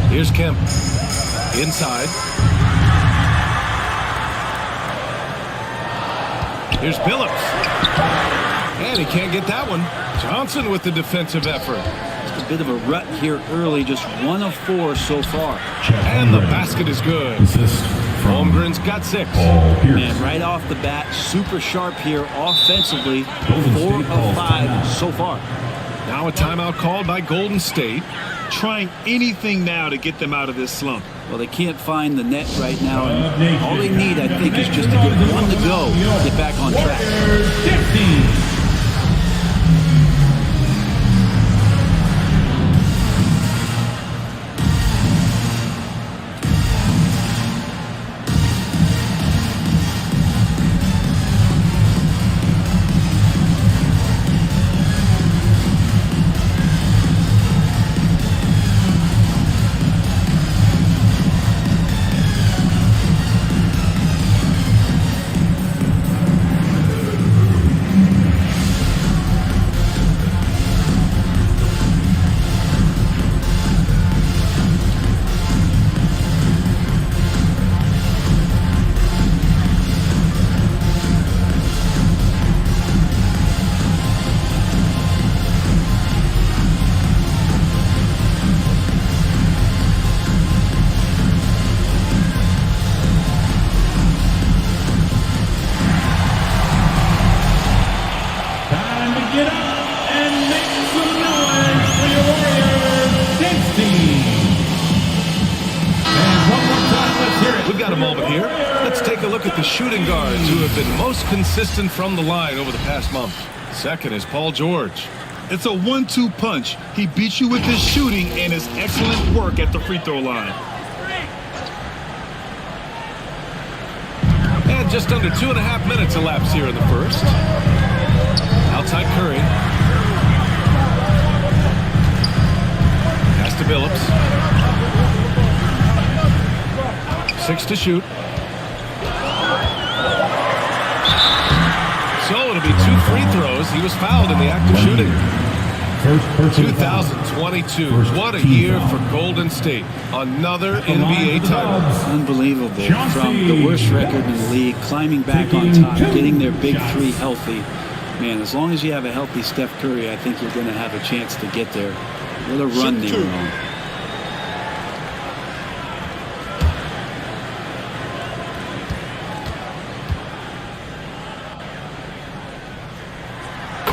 Here's Kemp. Inside. Here's Billups. And he can't get that one. Johnson with the defensive effort. Just a bit of a rut here early, just 1 of 4 so far. And the basket is good. Holmgren's got 6. Man, right off the bat, super sharp here offensively. 4 of 5 so far. Now a timeout called by Golden State. Trying anything now to get them out of this slump. Well, they can't find the net right now, and all they need, I think, is just to get 1 to go, get back on track. a moment here. Let's take a look at the shooting guards who have been most consistent from the line over the past month. Second is Paul George. It's a 1-2 punch. He beats you with his shooting and his excellent work at the free throw line. And just under 2.5 minutes elapsed here in the first. Outside Curry. Pass to Billups. 6 to shoot. So it'll be 2 free throws. He was fouled in the act of shooting. 2022. What a year for Golden State. Another NBA title. Unbelievable. From the worst record in the league, climbing back on top, getting their big three healthy. Man, as long as you have a healthy Steph Curry, I think you're going to have a chance to get there. What a run they were on.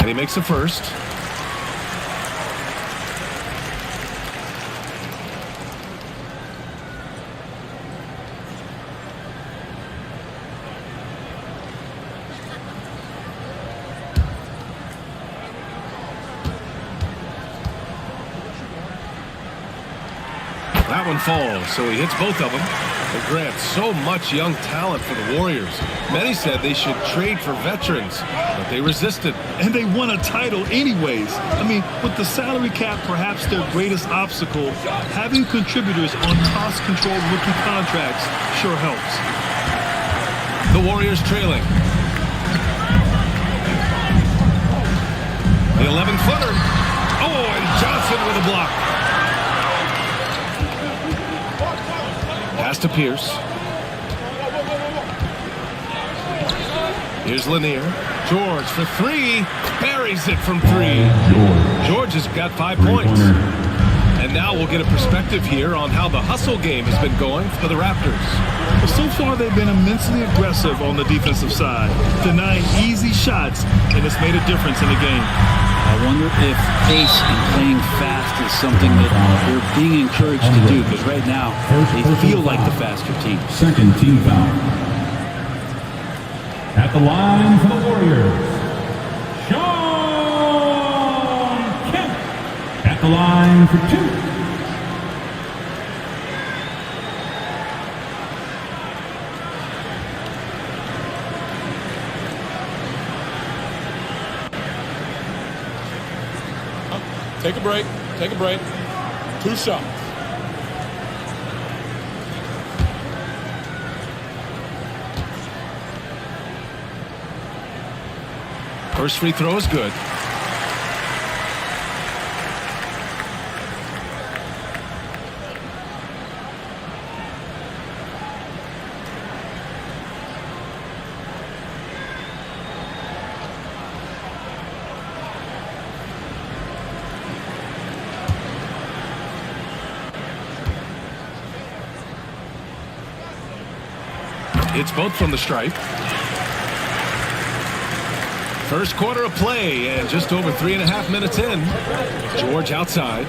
And he makes the first. That one falls, so he hits both of them. But Grant, so much young talent for the Warriors. Many said they should trade for veterans, but they resisted. And they won a title anyways. I mean, with the salary cap perhaps their greatest obstacle, having contributors on cost-controlled rookie contracts sure helps. The Warriors trailing. The 11-footer. Oh, and Johnson with a block. Pass to Pierce. Here's Lanier. George for 3. Buries it from 3. George has got 5 points. And now we'll get a perspective here on how the hustle game has been going for the Raptors. But so far, they've been immensely aggressive on the defensive side, denying easy shots, and it's made a difference in the game. I wonder if pace and playing fast is something that they're being encouraged to do, because right now they feel like the faster team. Second team foul. At the line for the Warriors, Shawn Kemp. At the line for 2. Take a break. Take a break. 2 shots. First free throw is good. It's both from the stripe. First quarter of play, and just over 3.5 minutes in. George outside.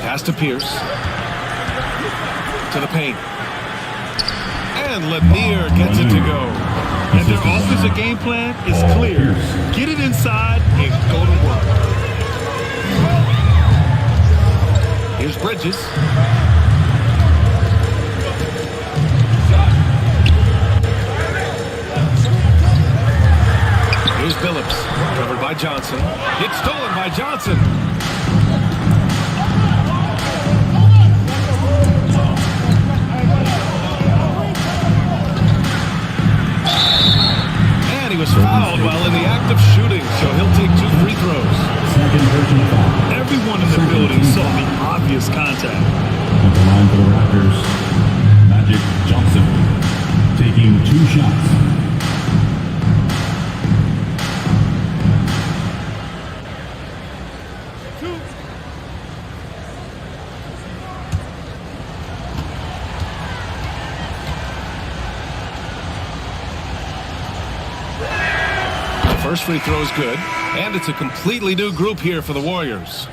Pass to Pierce. To the paint. And Lanier gets it to go. And their offensive game plan is clear. Get it inside and go to work. Here's Bridges. Here's Billups, covered by Johnson. It's stolen by Johnson. And he was fouled while in the act of shooting, so he'll take 2 free throws. Everyone in the building saw the obvious contact. At the line for the Raptors, Magic Johnson, taking 2 shots. First free throw is good, and it's a completely new group here for the Warriors.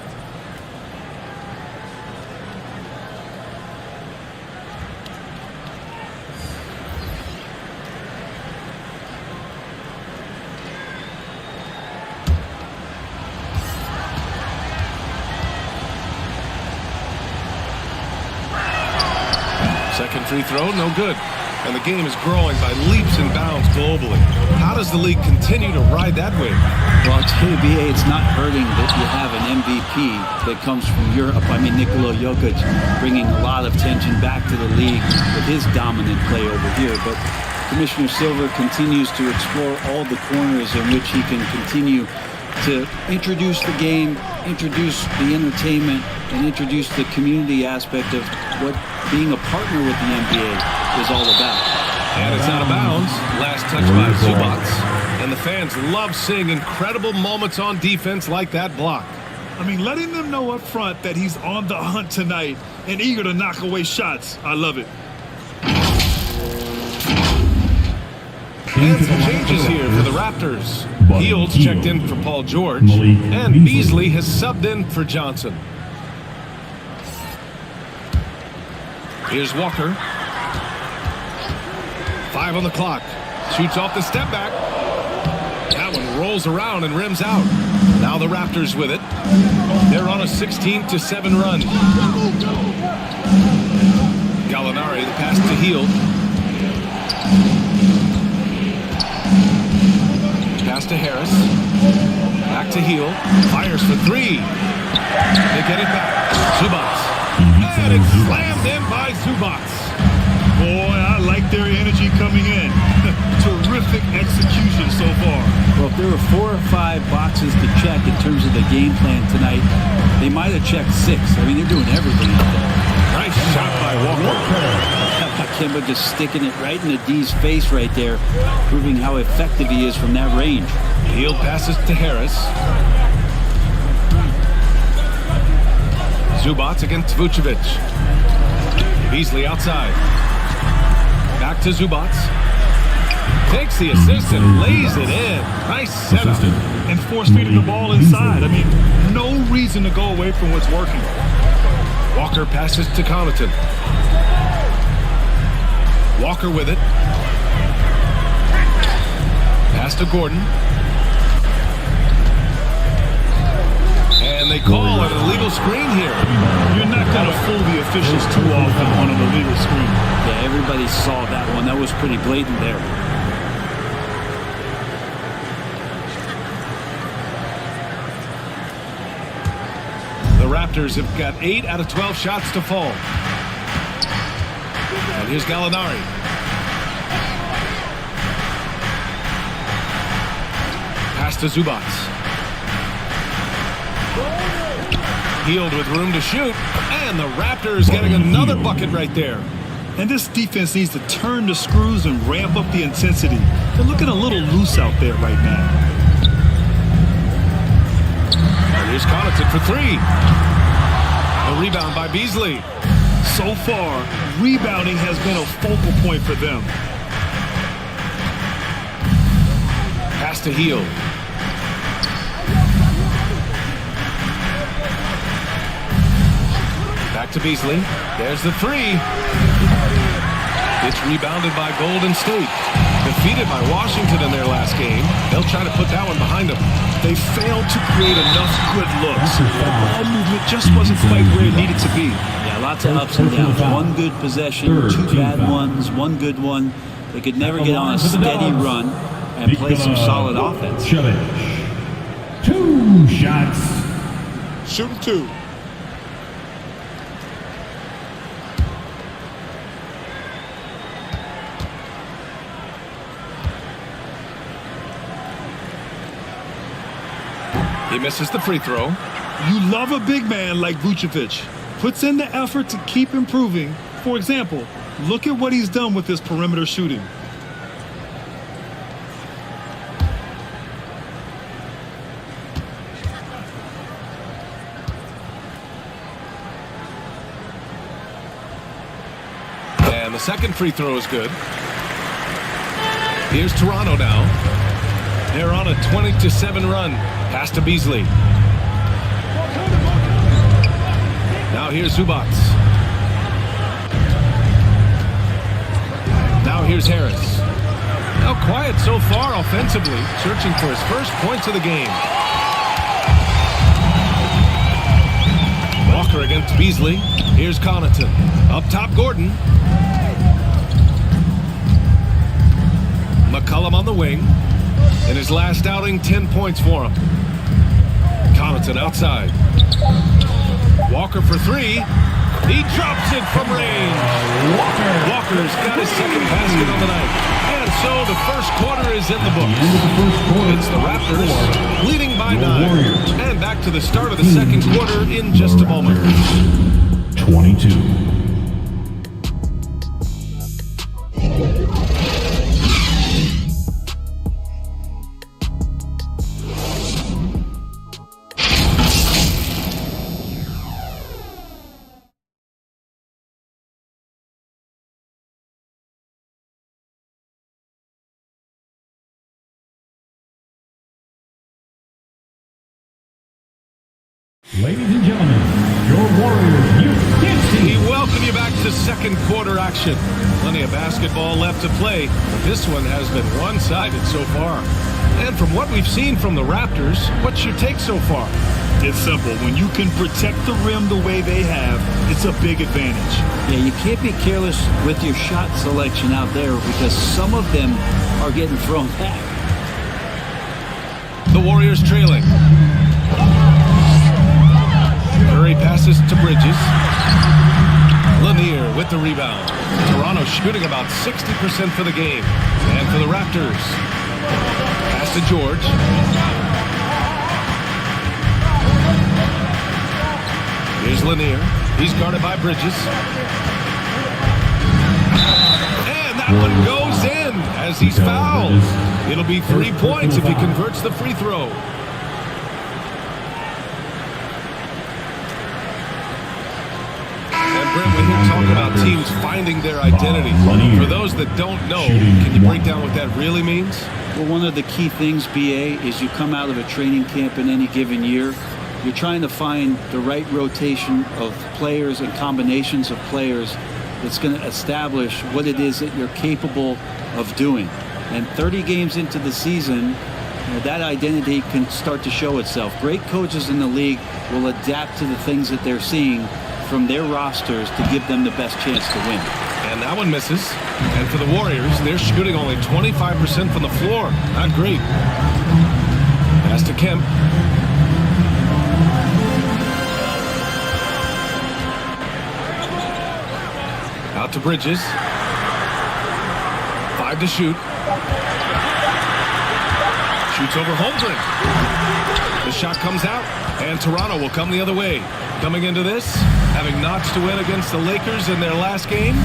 Second free throw, no good. And the game is growing by leaps and bounds globally. How does the league continue to ride that wave? Well, I'll tell you, BA, it's not hurting that you have an MVP that comes from Europe. I mean, Nikola Jokic bringing a lot of tension back to the league with his dominant play over here. But Commissioner Silver continues to explore all the corners in which he can continue to introduce the game, introduce the entertainment, and introduce the community aspect of what being a partner with the NBA is all about. And it's out of bounds. Last touch by Zubac. And the fans love seeing incredible moments on defense like that block. I mean, letting them know up front that he's on the hunt tonight and eager to knock away shots. I love it. And some changes here for the Raptors. Hield checked in for Paul George. And Beasley has subbed in for Johnson. Here's Walker. 5 on the clock. Shoots off the step back. That one rolls around and rims out. Now the Raptors with it. They're on a 16-7 run. Gallinari, the pass to Hield. Pass to Harris. Back to Hield. Fires for 3. They get it back. Zubac. And it's slammed in by Zubac. Boy, I like their energy coming in. Terrific execution so far. Well, if there were 4 or 5 boxes to check in terms of the game plan tonight, they might have checked 6. I mean, they're doing everything out there. Nice shot by Walker. Kemba just sticking it right in the D's face right there, proving how effective he is from that range. Hield passes to Harris. Zubac against Vucevic. Beasley outside. Back to Zubac. Takes the assist and lays it in. Nice setup. And force feeding the ball inside. I mean, no reason to go away from what's working. Walker passes to Connaughton. Walker with it. Pass to Gordon. And they call an illegal screen here. You're not going to fool the officials too often on an illegal screen. Yeah, everybody saw that one. That was pretty blatant there. The Raptors have got 8 out of 12 shots to fall. And here's Gallinari. Pass to Zubac. Hield with room to shoot. And the Raptors getting another bucket right there. And this defense needs to turn the screws and ramp up the intensity. They're looking a little loose out there right now. And here's Connaughton for 3. A rebound by Beasley. So far, rebounding has been a focal point for them. Pass to Hield. Back to Beasley. There's the 3. It's rebounded by Golden State. Defeated by Washington in their last game. They'll try to put that one behind them. They failed to create enough good looks. The ball movement just wasn't quite where it needed to be. Yeah, lots of ups and downs. One good possession, 2 bad ones, 1 good one. They could never get on a steady run and play some solid offense. 2 shots. Shooting 2. He misses the free throw. You love a big man like Vucevic. Puts in the effort to keep improving. For example, look at what he's done with his perimeter shooting. And the second free throw is good. Here's Toronto now. They're on a 20-7 run. Pass to Beasley. Now here's Zubac. Now here's Harris. Now quiet so far offensively, searching for his first points of the game. Walker against Beasley. Here's Connaughton. Up top, Gordon. McCollum on the wing. In his last outing, 10 points for him. Connaughton outside. Walker for three. He drops it from range. Walker's got his second basket on the night. And so the first quarter is in the books. It's the Raptors leading by 9. And back to the start of the second quarter in just a moment. 22. Ladies and gentlemen, your Warriors youth dance team. We welcome you back to second quarter action. Plenty of basketball left to play, but this one has been one-sided so far. And from what we've seen from the Raptors, what's your take so far? It's simple. When you can protect the rim the way they have, it's a big advantage. Yeah, you can't be careless with your shot selection out there because some of them are getting thrown back. The Warriors trailing. Curry passes to Bridges. Lanier with the rebound. Toronto shooting about 60% for the game. And for the Raptors. Pass to George. Here's Lanier. He's guarded by Bridges. And that one goes in as he's fouled. It'll be 3 points if he converts the free throw. Brent, when you talk about teams finding their identity, for those that don't know, can you break down what that really means? Well, one of the key things, BA, is you come out of a training camp in any given year. You're trying to find the right rotation of players and combinations of players that's going to establish what it is that you're capable of doing. And 30 games into the season, that identity can start to show itself. Great coaches in the league will adapt to the things that they're seeing from their rosters to give them the best chance to win. And that one misses. And for the Warriors, they're shooting only 25% from the floor. Not great. Pass to Kemp. Out to Bridges. 5 to shoot. Shoots over Holmgren. The shot comes out, and Toronto will come the other way. Coming into this, having notched to win against the Lakers in their last game.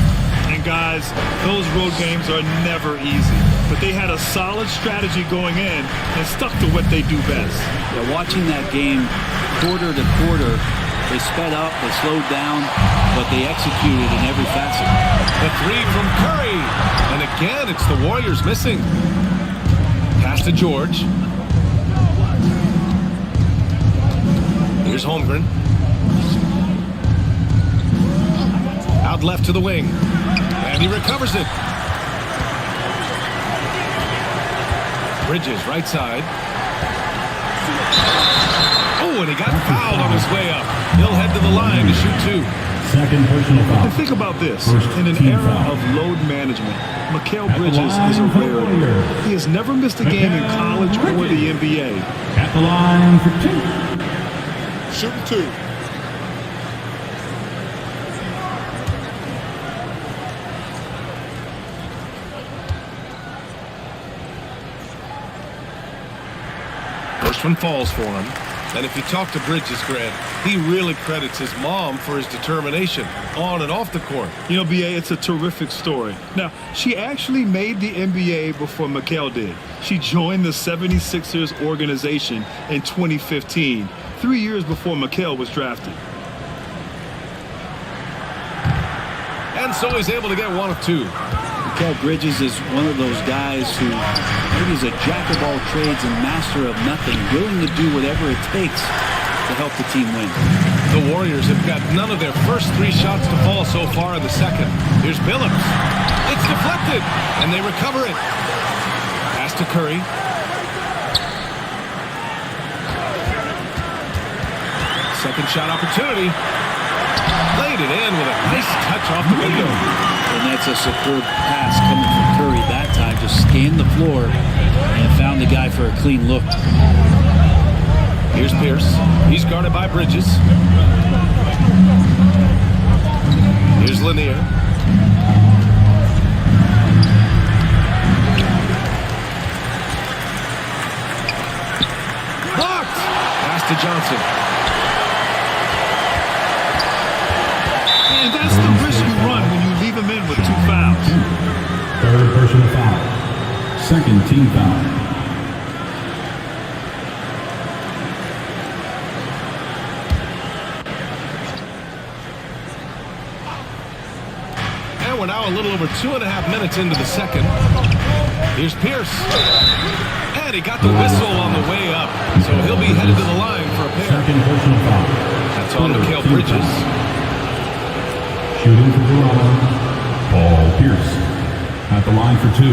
And guys, those road games are never easy. But they had a solid strategy going in and stuck to what they do best. Yeah, watching that game quarter to quarter, they sped up, they slowed down, but they executed in every facet. The three from Curry. And again, it's the Warriors missing. Pass to George. Here's Holmgren. Out left to the wing. And he recovers it. Bridges, right side. Oh, and he got fouled on his way up. He'll head to the line to shoot 2. Second personal foul. And think about this. In an era of load management, Mikal Bridges is a rarity. He has never missed a game in college or the NBA. At the line for 2. Shooting 2. First one falls for him. And if you talk to Bridges, Grant, he really credits his mom for his determination on and off the court. You know, BA, it's a terrific story. Now, she actually made the NBA before Mikal did. She joined the 76ers organization in 2015, 3 years before Mikal was drafted. And so he's able to get one of 2. Mikal Bridges is one of those guys who maybe is a jack of all trades and master of nothing, willing to do whatever it takes to help the team win. The Warriors have got none of their first 3 shots to fall so far in the second. Here's Billups. It's deflected, and they recover it. Pass to Curry. Second shot opportunity. Laid it in with a nice touch off the window. And that's a superb pass coming from Curry that time. just scanned the floor and found the guy for a clean look. Here's Pierce. He's guarded by Bridges. Here's Lanier. Blocked! Pass to Johnson. And that's the risk you run when you leave him in with 2 fouls. Third personal foul. Second team foul. And we're now a little over 2.5 minutes into the second. Here's Pierce. And he got the whistle on the way up. So he'll be headed to the line for a pair. Second personal foul. That's on Mikal Bridges. Shooting for Toronto, Paul Pierce. At the line for 2.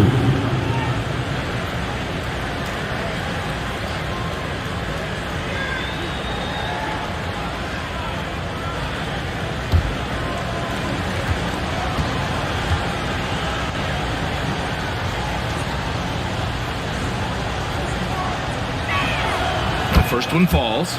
The first one falls.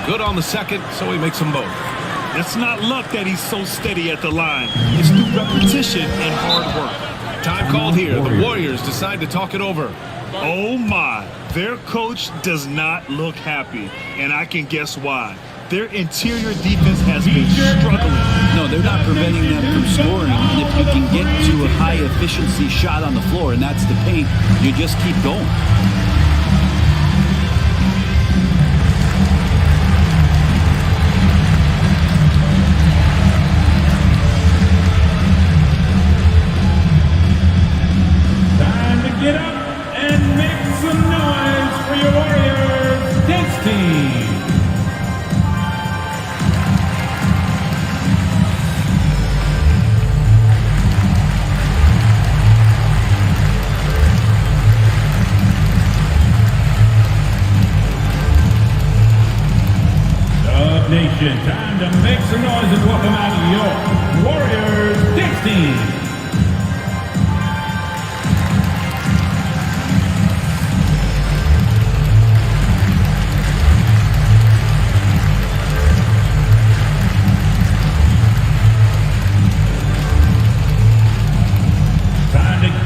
Good on the second, so he makes them both. It's not luck that he's so steady at the line. It's through repetition and hard work. Time called here. The Warriors decide to talk it over. Oh my, their coach does not look happy, and I can guess why. Their interior defense has been struggling. No, they're not preventing them from scoring. And if you can get to a high efficiency shot on the floor, and that's the paint, you just keep going. Get up and make some noise for your Warriors dance team. Dub Nation, time to make some noise and welcome out your Warriors dance team.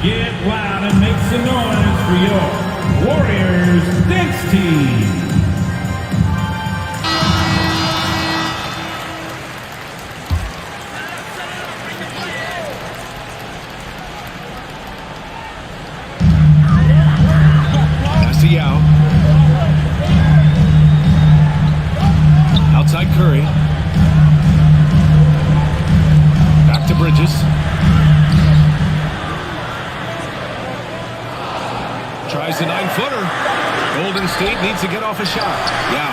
Get loud and make some noise for your Warriors dance team. Pass to Yao. Outside Curry. Back to Bridges. Tries a 9-footer. Golden State needs to get off a shot. Yao.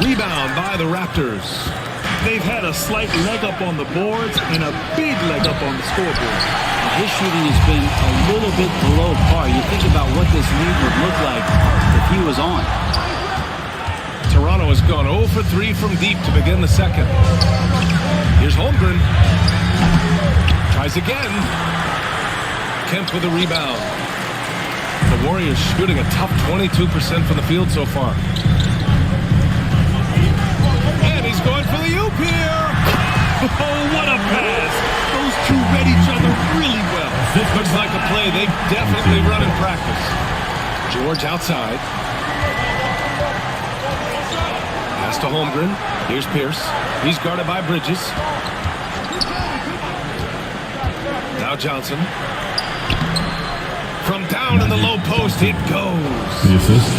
Rebound by the Raptors. They've had a slight leg up on the boards and a big leg up on the scoreboard. His shooting has been a little bit below par. You think about what this lead would look like if he was on. Toronto has gone 0 for 3 from deep to begin the second. Here's Holmgren. Tries again. Kemp with a rebound. The Warriors shooting a tough 22% from the field so far. And he's going for the oop here. Oh, what a pass. Those two read each other really well. This looks like a play they've definitely run in practice. George outside. Pass to Holmgren. Here's Pierce. He's guarded by Bridges. Now Johnson. From down in the low post, it goes.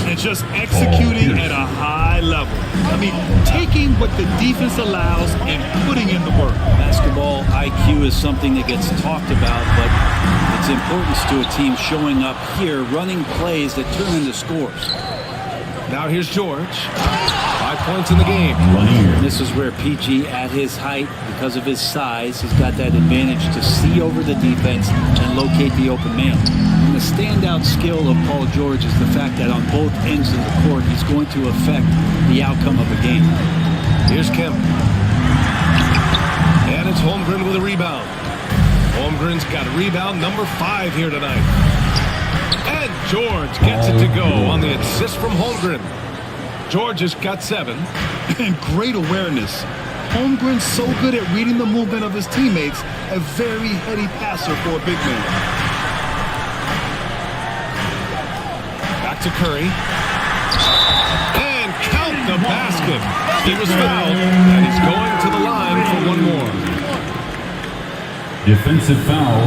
And just executing at a high level. I mean, taking what the defense allows and putting in the work. Basketball IQ is something that gets talked about, but its importance to a team showing up here, running plays that turn into scores. Now here's George. 5 points in the game. And this is where PG, at his height, because of his size, he's got that advantage to see over the defense and locate the open man. And the standout skill of Paul George is the fact that on both ends of the court, he's going to affect the outcome of a game. Here's Kemp. And it's Holmgren with a rebound. Holmgren's got rebound number 5 here tonight. And George gets it to go on the assist from Holmgren. George has got 7. And great awareness. Holmgren's so good at reading the movement of his teammates, a very heady passer for a big man. Back to Curry. And count the basket. He was fouled, and he's going to the line for one more. Defensive foul,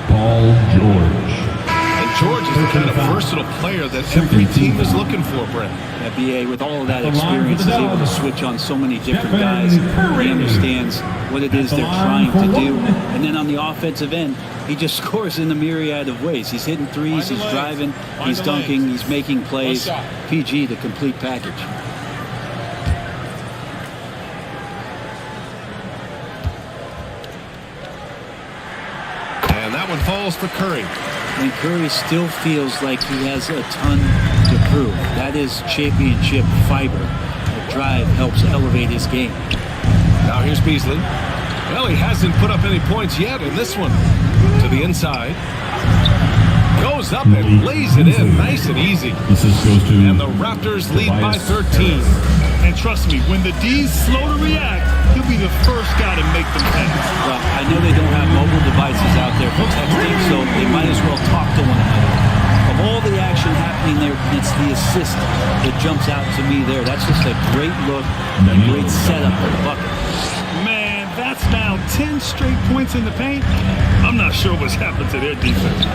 Paul George. And George is the kind of versatile player that every team is looking for, Brent. That BA, with all of that experience, is able to switch on so many different guys. He understands what it is they're trying to do. And then on the offensive end, he just scores in a myriad of ways. He's hitting threes, he's driving, he's dunking, he's making plays. PG, the complete package. And that one falls for Curry. And Curry still feels like he has a ton to prove. That is championship fiber. The drive helps elevate his game. Now here's Beasley. Well, he hasn't put up any points yet in this one. To the inside. Goes up and lays it in nice and easy. And the Raptors lead by 13. And trust me, when the D's slow to react, he'll be the first guy to make them pass. Well, I know they don't have mobile devices out there for texting, so they might as well talk to one another. Of all the action happening there, it's the assist that jumps out to me there. That's just a great look, a great setup for the bucket. Man, that's now 10 straight points in the paint. I'm not sure what's happened to their defense.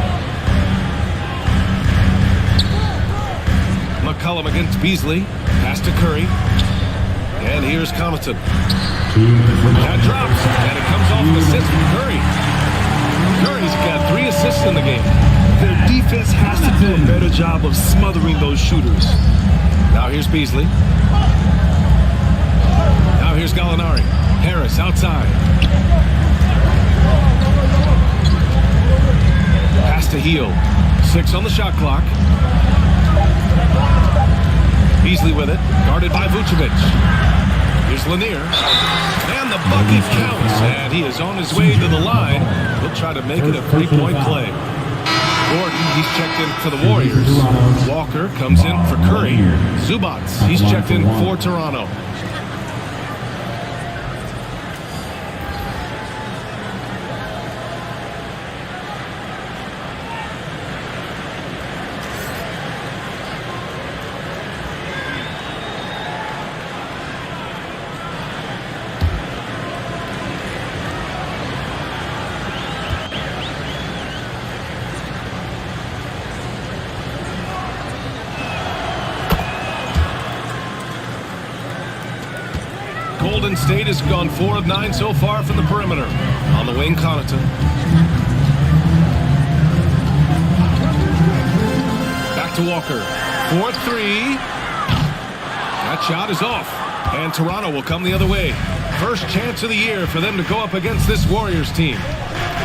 McCollum against Beasley. Pass to Curry. And here's Connaughton. That drops, and it comes off an assist from Curry. Curry's got 3 assists in the game. Their defense has to do a better job of smothering those shooters. Now here's Beasley. Now here's Gallinari. Harris outside. Pass to Hield. 6 on the shot clock. Beasley with it, guarded by Vucevic. Here's Lanier, and the bucket counts, and he is on his way to the line. He'll try to make it a 3-point play. Gordon, he's checked in for the Warriors. Walker comes in for Curry. Zubac, he's checked in for Toronto. Golden State has gone 4 of 9 so far from the perimeter. On the wing, Connaughton. Back to Walker. 4-3. That shot is off. And Toronto will come the other way. First chance of the year for them to go up against this Warriors team.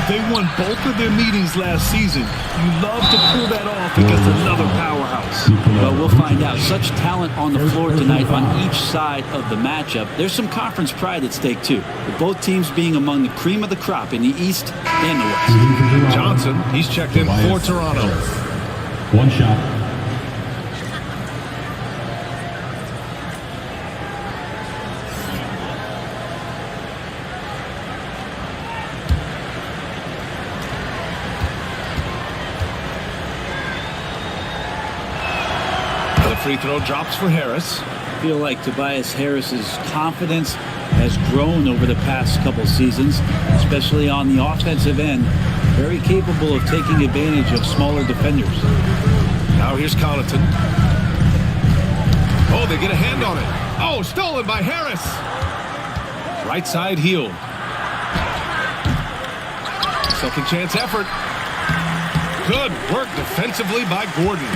They won both of their meetings last season. You love to pull that off against another powerhouse. Well, we'll find out. Such talent on the floor tonight on each side of the matchup. There's some conference pride at stake, too, with both teams being among the cream of the crop in the East and the West. Johnson, he's checked in for Toronto. 1 shot. Free throw drops for Harris. I feel like Tobias Harris's confidence has grown over the past couple seasons, especially on the offensive end. Very capable of taking advantage of smaller defenders. Now here's Connaughton. Oh, they get a hand on it. Oh, stolen by Harris. Right side Hield. Second chance effort. Good work defensively by Gordon.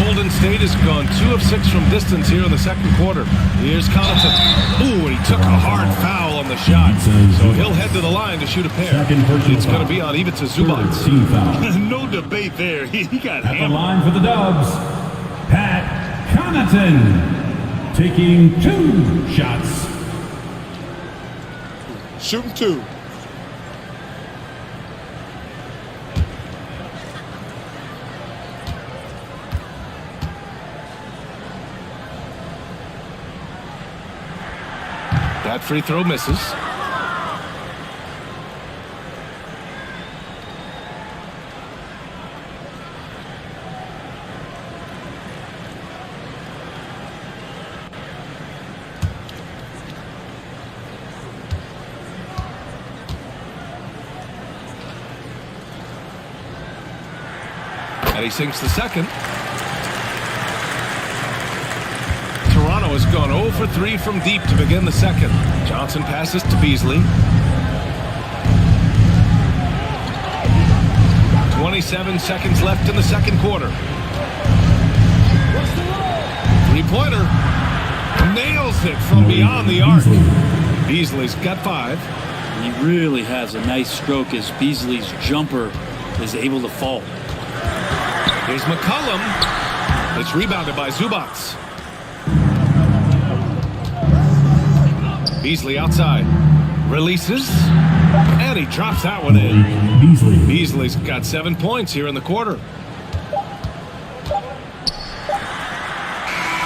Golden State has gone 2 of 6 from distance here in the second quarter. Here's Connaughton. Ooh, and he took a hard foul on the shot. So he'll head to the line to shoot a pair. It's going to be on Ivica Zubac. No debate there. He got At the hammered. line for the Dubs, Pat Connaughton, taking 2 shots. Shooting 2. That free throw misses. And he sinks the second. Toronto has gone 0 for 3 from deep to begin the second. Johnson passes to Beasley. 27 seconds left in the second quarter. Three-pointer. Nails it from beyond the arc. Beasley's got 5. He really has a nice stroke as Beasley's jumper is able to fall. Here's McCollum. It's rebounded by Zubac. Beasley outside. Releases. And he drops that one in. Beasley's got 7 points here in the quarter.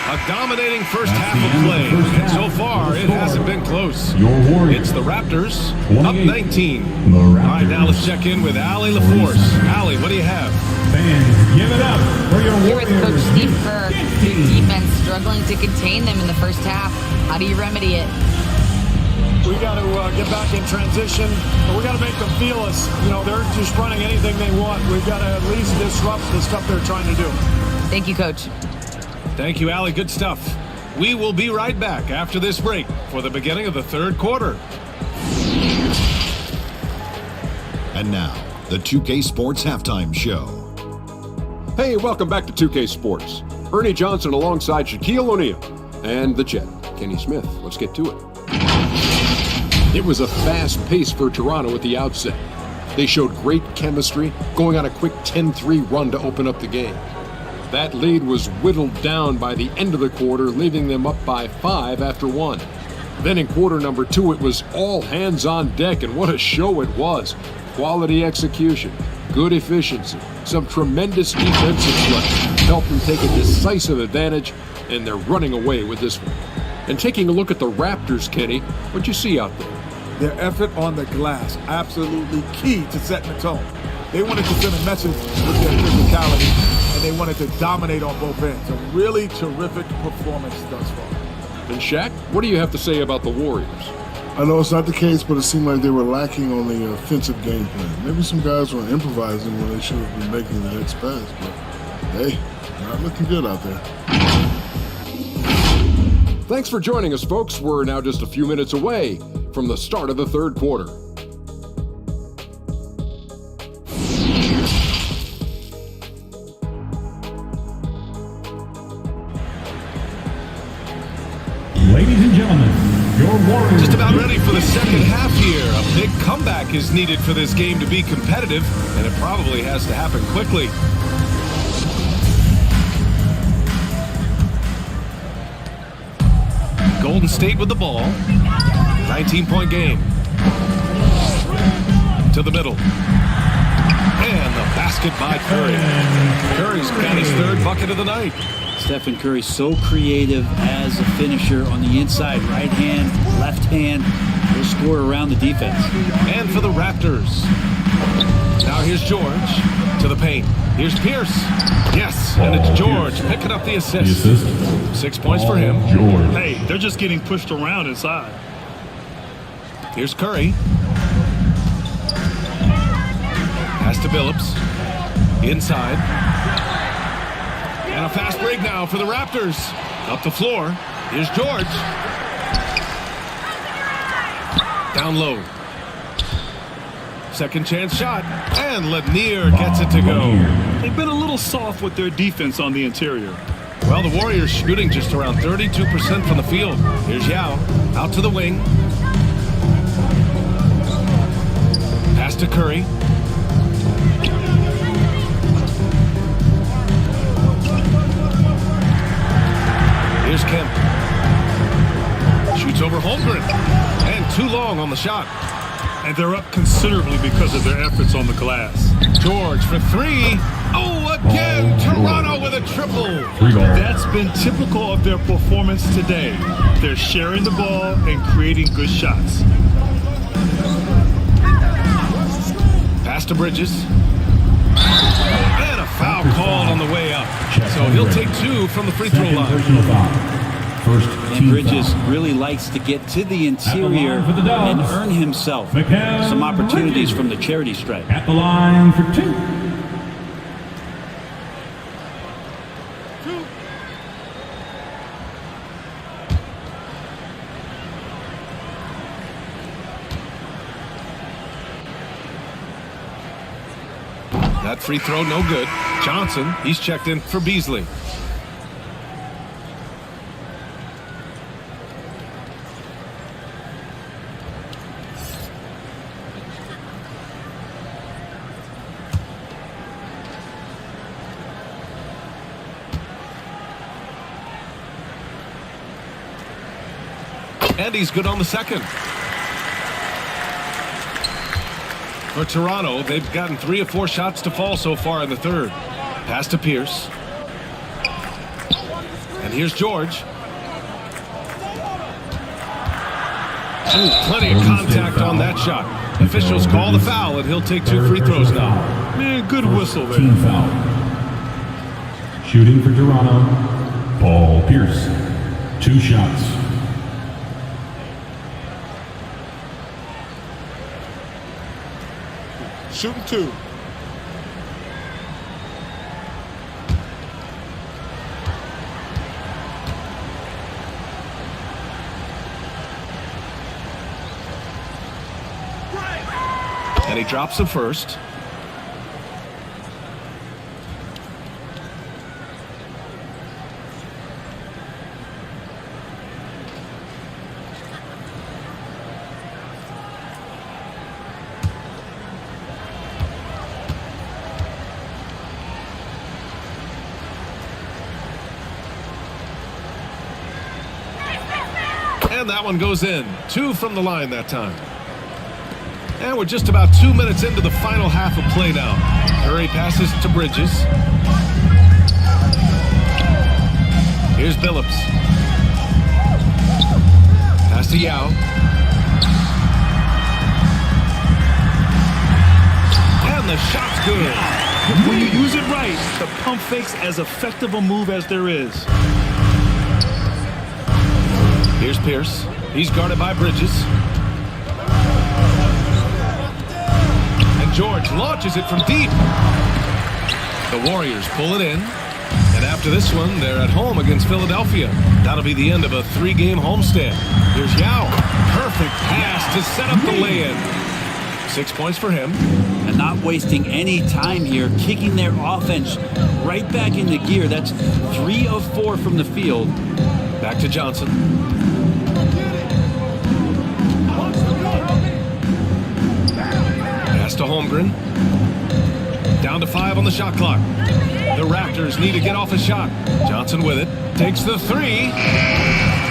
A dominating first half of play. And so far, it hasn't been close. It's the Raptors up 19. All right, now let's check in with Allie LaForce. Allie, what do you have? Fans, give it up for your Here with Warriors. Coach Steve Kerr. Your defense struggling to contain them in the first half. How do you remedy it? We got to get back in transition. We got to make them feel us. You know, they're just running anything they want. We've got to at least disrupt the stuff they're trying to do. Thank you, Coach. Thank you, Allie. Good stuff. We will be right back after this break for the beginning of the third quarter. And now, the 2K Sports Halftime Show. Hey, welcome back to 2K Sports. Ernie Johnson alongside Shaquille O'Neal and the Jet, Kenny Smith. Let's get to it. It was a fast pace for Toronto at the outset. They showed great chemistry, going on a quick 10-3 run to open up the game. That lead was whittled down by the end of the quarter, leaving them up by 5 after 1. Then in quarter number 2, it was all hands on deck, and what a show it was. Quality execution, good efficiency, some tremendous defensive play helped them take a decisive advantage, and they're running away with this one. And taking a look at the Raptors, Kenny, what'd you see out there? Their effort on the glass, absolutely key to setting the tone. They wanted to send a message with their physicality, and they wanted to dominate on both ends. A really terrific performance thus far. And Shaq, what do you have to say about the Warriors? I know it's not the case, but it seemed like they were lacking on the offensive game plan. Maybe some guys were improvising when they should have been making the next pass, but hey, not looking good out there. Thanks for joining us, folks. We're now just a few minutes away from the start of the third quarter. Ladies and gentlemen, your Warriors. Just about ready for the second half here. A big comeback is needed for this game to be competitive, and it probably has to happen quickly. Golden State with the ball. 19-point game. To the middle. And the basket by Curry. Curry's got his third bucket of the night. Stephen Curry so creative as a finisher on the inside. Right hand, left hand. He'll score around the defense. And for the Raptors. Now here's George to the paint. Here's Pierce. Yes, and it's George picking up the assist. 6 points for him. Hey, they're just getting pushed around inside. Here's Curry. Pass to Billups. Inside. And a fast break now for the Raptors. Up the floor. Here's George. Down low. Second chance shot, and Lanier gets it to go. They've been a little soft with their defense on the interior. Well, the Warriors shooting just around 32% from the field. Here's Yao, out to the wing. Pass to Curry. Here's Kemp. Shoots over Holmgren. And too long on the shot. And they're up considerably because of their efforts on the glass. George for three. Oh, again, Toronto with a triple. That's been typical of their performance today. They're sharing the ball and creating good shots. Pass to Bridges. And a foul called on the way up. So he'll take two from the free throw line. And Bridges really likes to get to the interior and earn himself some opportunities from the charity stripe. At the line for two. That free throw, no good. Johnson, he's checked in for Beasley. And he's good on the second. For Toronto, they've gotten 3 of 4 shots to fall so far in the third. Pass to Pierce. And here's George. Ooh, plenty of contact on that shot. Officials call the foul, and he'll take 2 free throws now. Man, good whistle there. Team foul. Shooting for Toronto, Paul Pierce. 2 shots. Shooting 2. And he drops the first. And that one goes in. 2 from the line that time. And we're just about 2 minutes into the final half of play now. Curry passes to Bridges. Here's Billups. Pass to Yao. And the shot's good. When you use it right, the pump fake's as effective a move as there is. Here's Pierce. He's guarded by Bridges. And George launches it from deep. The Warriors pull it in. And after this one, they're at home against Philadelphia. That'll be the end of a 3-game homestand. Here's Yao. Perfect pass to set up the lay-in. 6 points for him. And not wasting any time here, kicking their offense right back into gear. That's 3 of 4 from the field. Back to Johnson. Pass to Holmgren. Down to 5 on the shot clock. The Raptors need to get off a shot. Johnson with it. Takes the 3.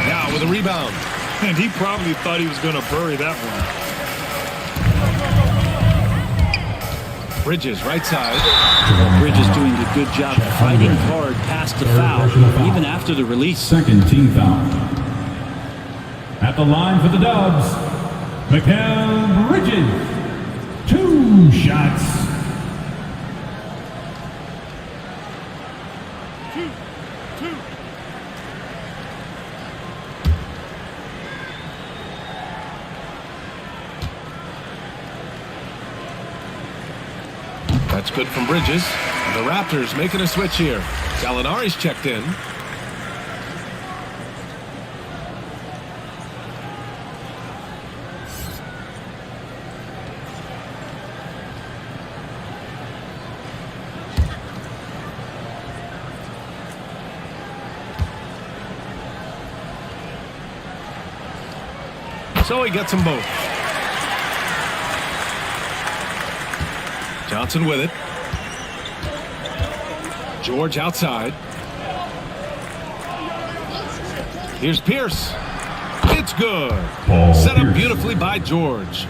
Now with a rebound. And he probably thought he was going to bury that one. Bridges, right side. Bridges doing a good job fighting hard past the foul, even after the release. Second team foul. At the line for the Dubs, Mikal Bridges. 2 shots. That's good from Bridges. The Raptors making a switch here. Gallinari's checked in. So he gets them both. Johnson with it. George outside. Here's Pierce. It's good. Set up beautifully by George.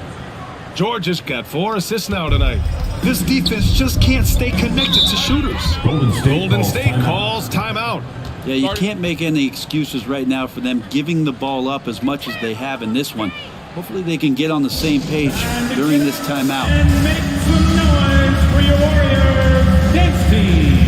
George has got 4 assists now tonight. This defense just can't stay connected to shooters. Golden State calls timeout. Yeah, you can't make any excuses right now for them giving the ball up as much as they have in this one. Hopefully they can get on the same page during this timeout. And make some noise for your Warriors dance team.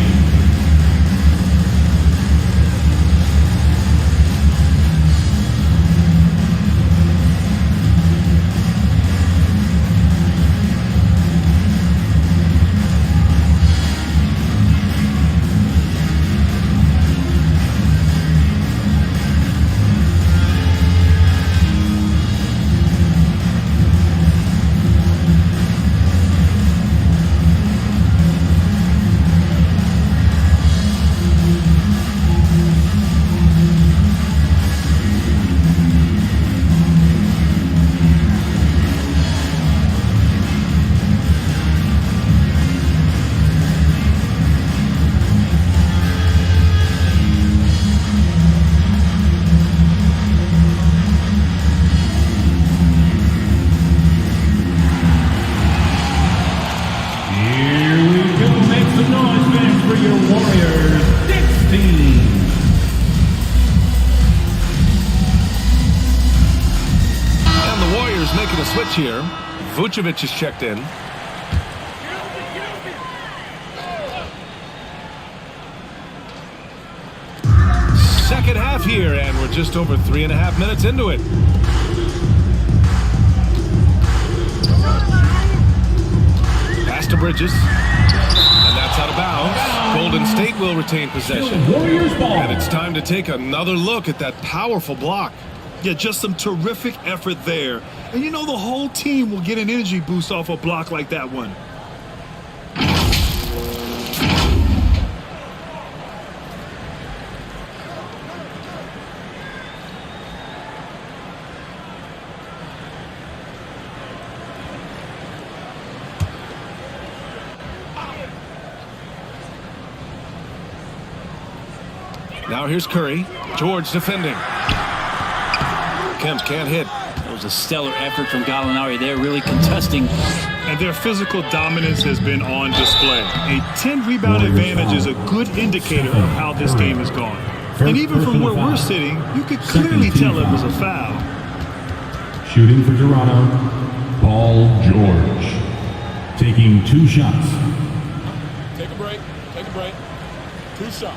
Here, Vucevic is checked in. Second half here, and we're just over 3.5 minutes into it. Pass to Bridges, and that's out of bounds. Golden State will retain possession. Warriors ball. And it's time to take another look at that powerful block. Yeah, just some terrific effort there. And you know the whole team will get an energy boost off a block like that one. Now here's Curry. George defending. Kemp can't hit. That was a stellar effort from Gallinari there, really contesting. And their physical dominance has been on display. A 10-rebound advantage is a good indicator of how this game has gone. And even from where we're sitting, you could clearly tell it was a foul. Shooting for Toronto, Paul George. Taking 2 shots. Take a break. Take a break. 2 shots.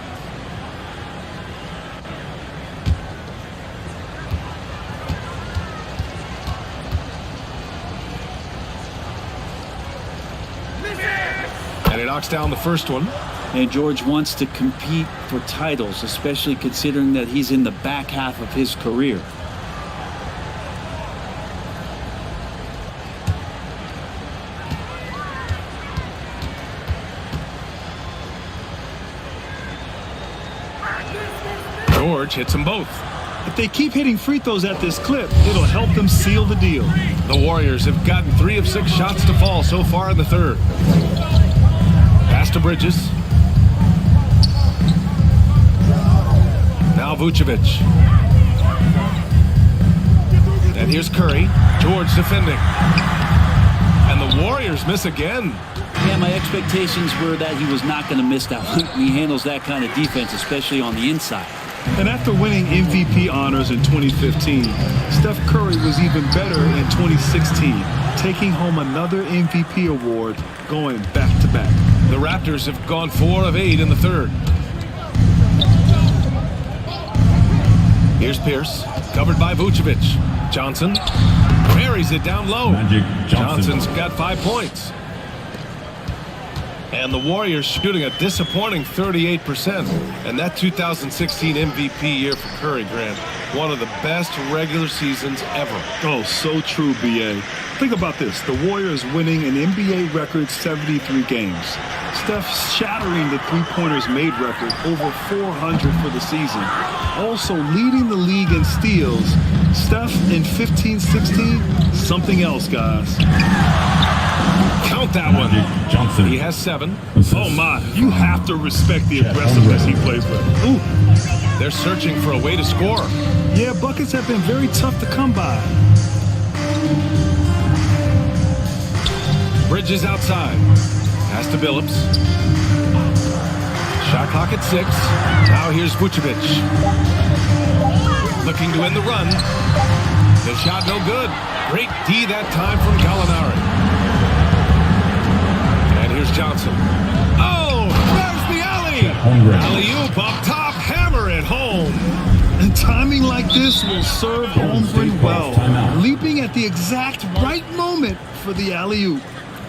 And he knocks down the first one. And George wants to compete for titles, especially considering that he's in the back half of his career. George hits them both. If they keep hitting free throws at this clip, it'll help them seal the deal. The Warriors have gotten 3 of 6 shots to fall so far in the third. Pass to Bridges. Now Vucevic. And here's Curry. George defending. And the Warriors miss again. Yeah, my expectations were that he was not going to miss that one. He handles that kind of defense, especially on the inside. And after winning MVP honors in 2015, Steph Curry was even better in 2016, taking home another MVP award, going back-to-back. The Raptors have gone 4 of 8 in the third. Here's Pierce, covered by Vucevic. Johnson buries it down low. Magic Johnson. Johnson's got 5 points. And the Warriors shooting a disappointing 38%. And that 2016 MVP year for Curry, Grant, one of the best regular seasons ever. Oh, so true, B.A. Think about this. The Warriors winning an NBA record 73 games. Steph shattering the three-pointers made record, over 400 for the season. Also leading the league in steals. Steph in 15-16, something else, guys. Count that one. Johnson. He has 7. Oh, my. You have to respect the aggressiveness he plays with. Ooh. They're searching for a way to score. Yeah, buckets have been very tough to come by. Bridges outside. Pass to Billups. Shot clock at 6. Now here's Vucevic. Looking to end the run. The shot no good. Great D that time from Gallinari. And here's Johnson. Oh, there's the alley. Alley-oop up top. Hammer it home. And timing like this will serve Holmgren well. Leaping at the exact right moment for the alley-oop.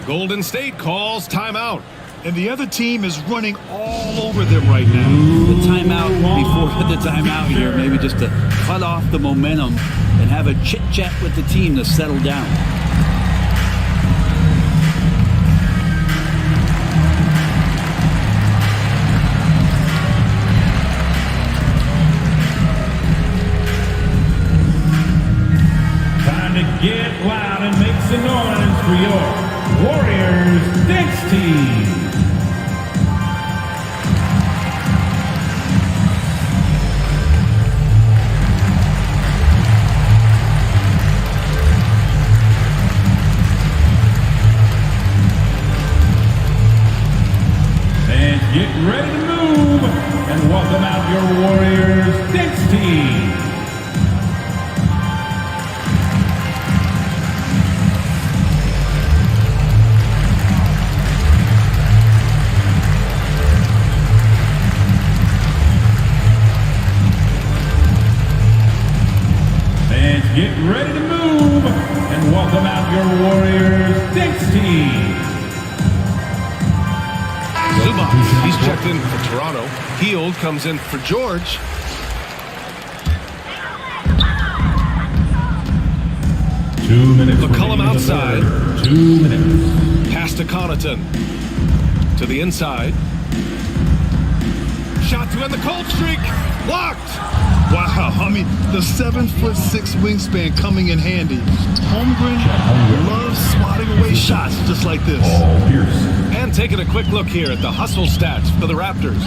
Golden State calls timeout. And the other team is running all over them right now. The timeout before the timeout here, maybe just to cut off the momentum and have a chit-chat with the team to settle down. Time to get loud and make some noise for your Warriors dance team. And get ready to move and welcome out your Warriors dance team. Get ready to move and welcome out your Warriors dance team. Zubac, he's checked in for Toronto. Hield comes in for George. McCollum outside. 2 minutes. Pass to Connaughton. To the inside. Shot to end the cold streak. Blocked. Wow, I mean, the 7'6" wingspan coming in handy. Holmgren loves swatting away shots just like this. And taking a quick look here at the hustle stats for the Raptors.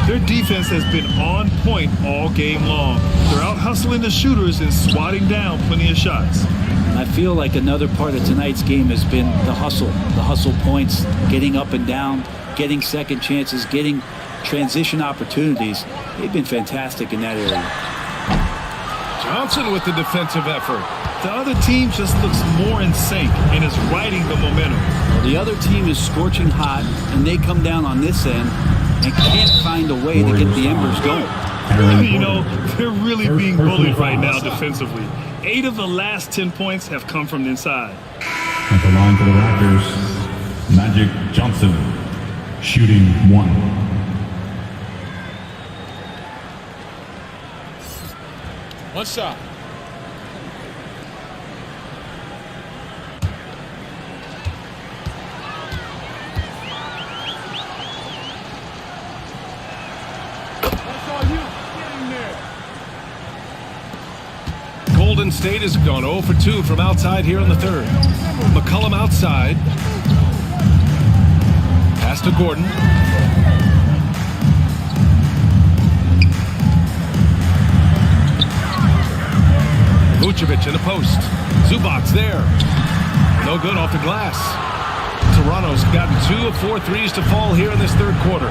Their defense has been on point all game long. They're out hustling the shooters and swatting down plenty of shots. I feel like another part of tonight's game has been the hustle points, getting up and down, getting second chances, getting transition opportunities. They've been fantastic in that area. Johnson with the defensive effort. The other team just looks more in sync and is riding the momentum. Well, the other team is scorching hot, and they come down on this end and can't find a way to get the embers going. You know, they're really being bullied right now defensively. 8 of the last 10 points have come from inside. At the line for the Raptors, Magic Johnson, shooting 1. One shot. Golden State has gone 0 for 2 from outside here in the third. McCollum outside. Pass to Gordon. Vucevic in the post. Zubac there. No good off the glass. Toronto's gotten 2 of 4 threes to fall here in this third quarter.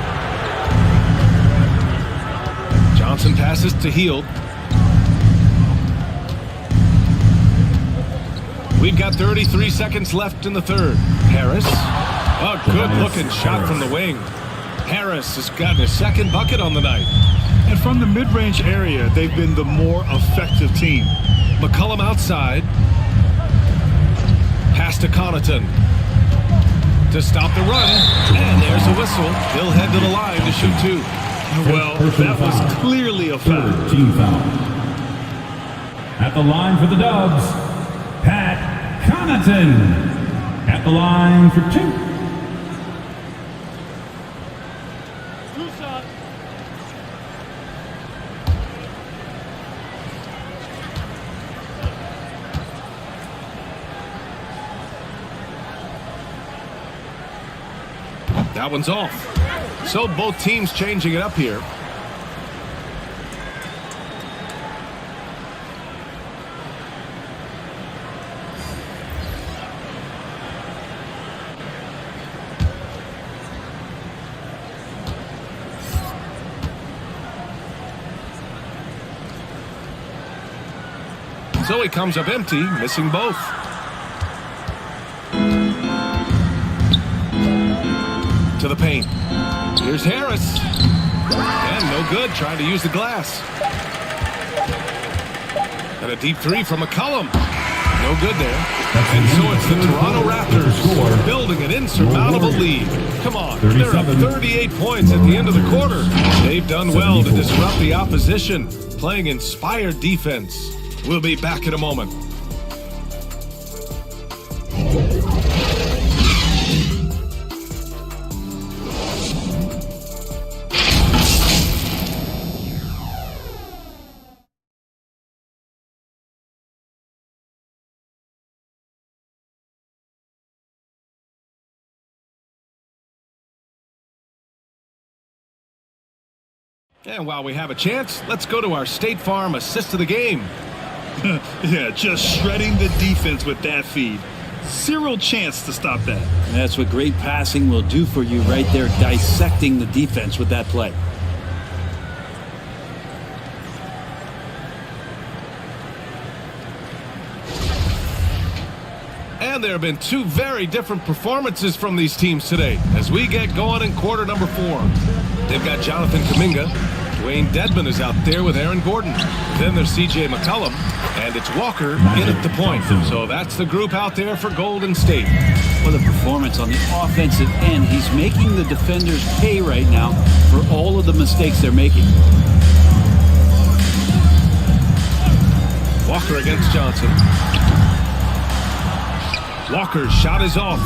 Johnson passes to Hield. We've got 33 seconds left in the third. Harris. A good-looking shot from the wing. Harris has gotten his second bucket on the night. And from the mid-range area, they've been the more effective team. McCollum outside. Pass to Connaughton. to stop the run. And there's a whistle. He'll head to the line to shoot 2. Well, that was clearly a foul. Team foul. At the line for the Dubs, Pat Connaughton. At the line for 2. That one's off. So both teams changing it up here. So he comes up empty, missing both. To the paint. Here's Harris. And no good, trying to use the glass. And a deep 3 from McCollum. No good there. And so it's the Toronto Raptors building an insurmountable lead. Come on, they're up 38 points at the end of the quarter. They've done well to disrupt the opposition, playing inspired defense. We'll be back in a moment. And while we have a chance, let's go to our State Farm assist of the game. Yeah, just shredding the defense with that feed. Zero chance to stop that. That's what great passing will do for you right there, dissecting the defense with that play. And there have been 2 very different performances from these teams today as we get going in quarter number 4. They've got Jonathan Kuminga. Dwayne Dedmon is out there with Aaron Gordon. Then there's C.J. McCollum. And it's Walker in at the point. So that's the group out there for Golden State. What a performance on the offensive end. He's making the defenders pay right now for all of the mistakes they're making. Walker against Johnson. Walker's shot is off.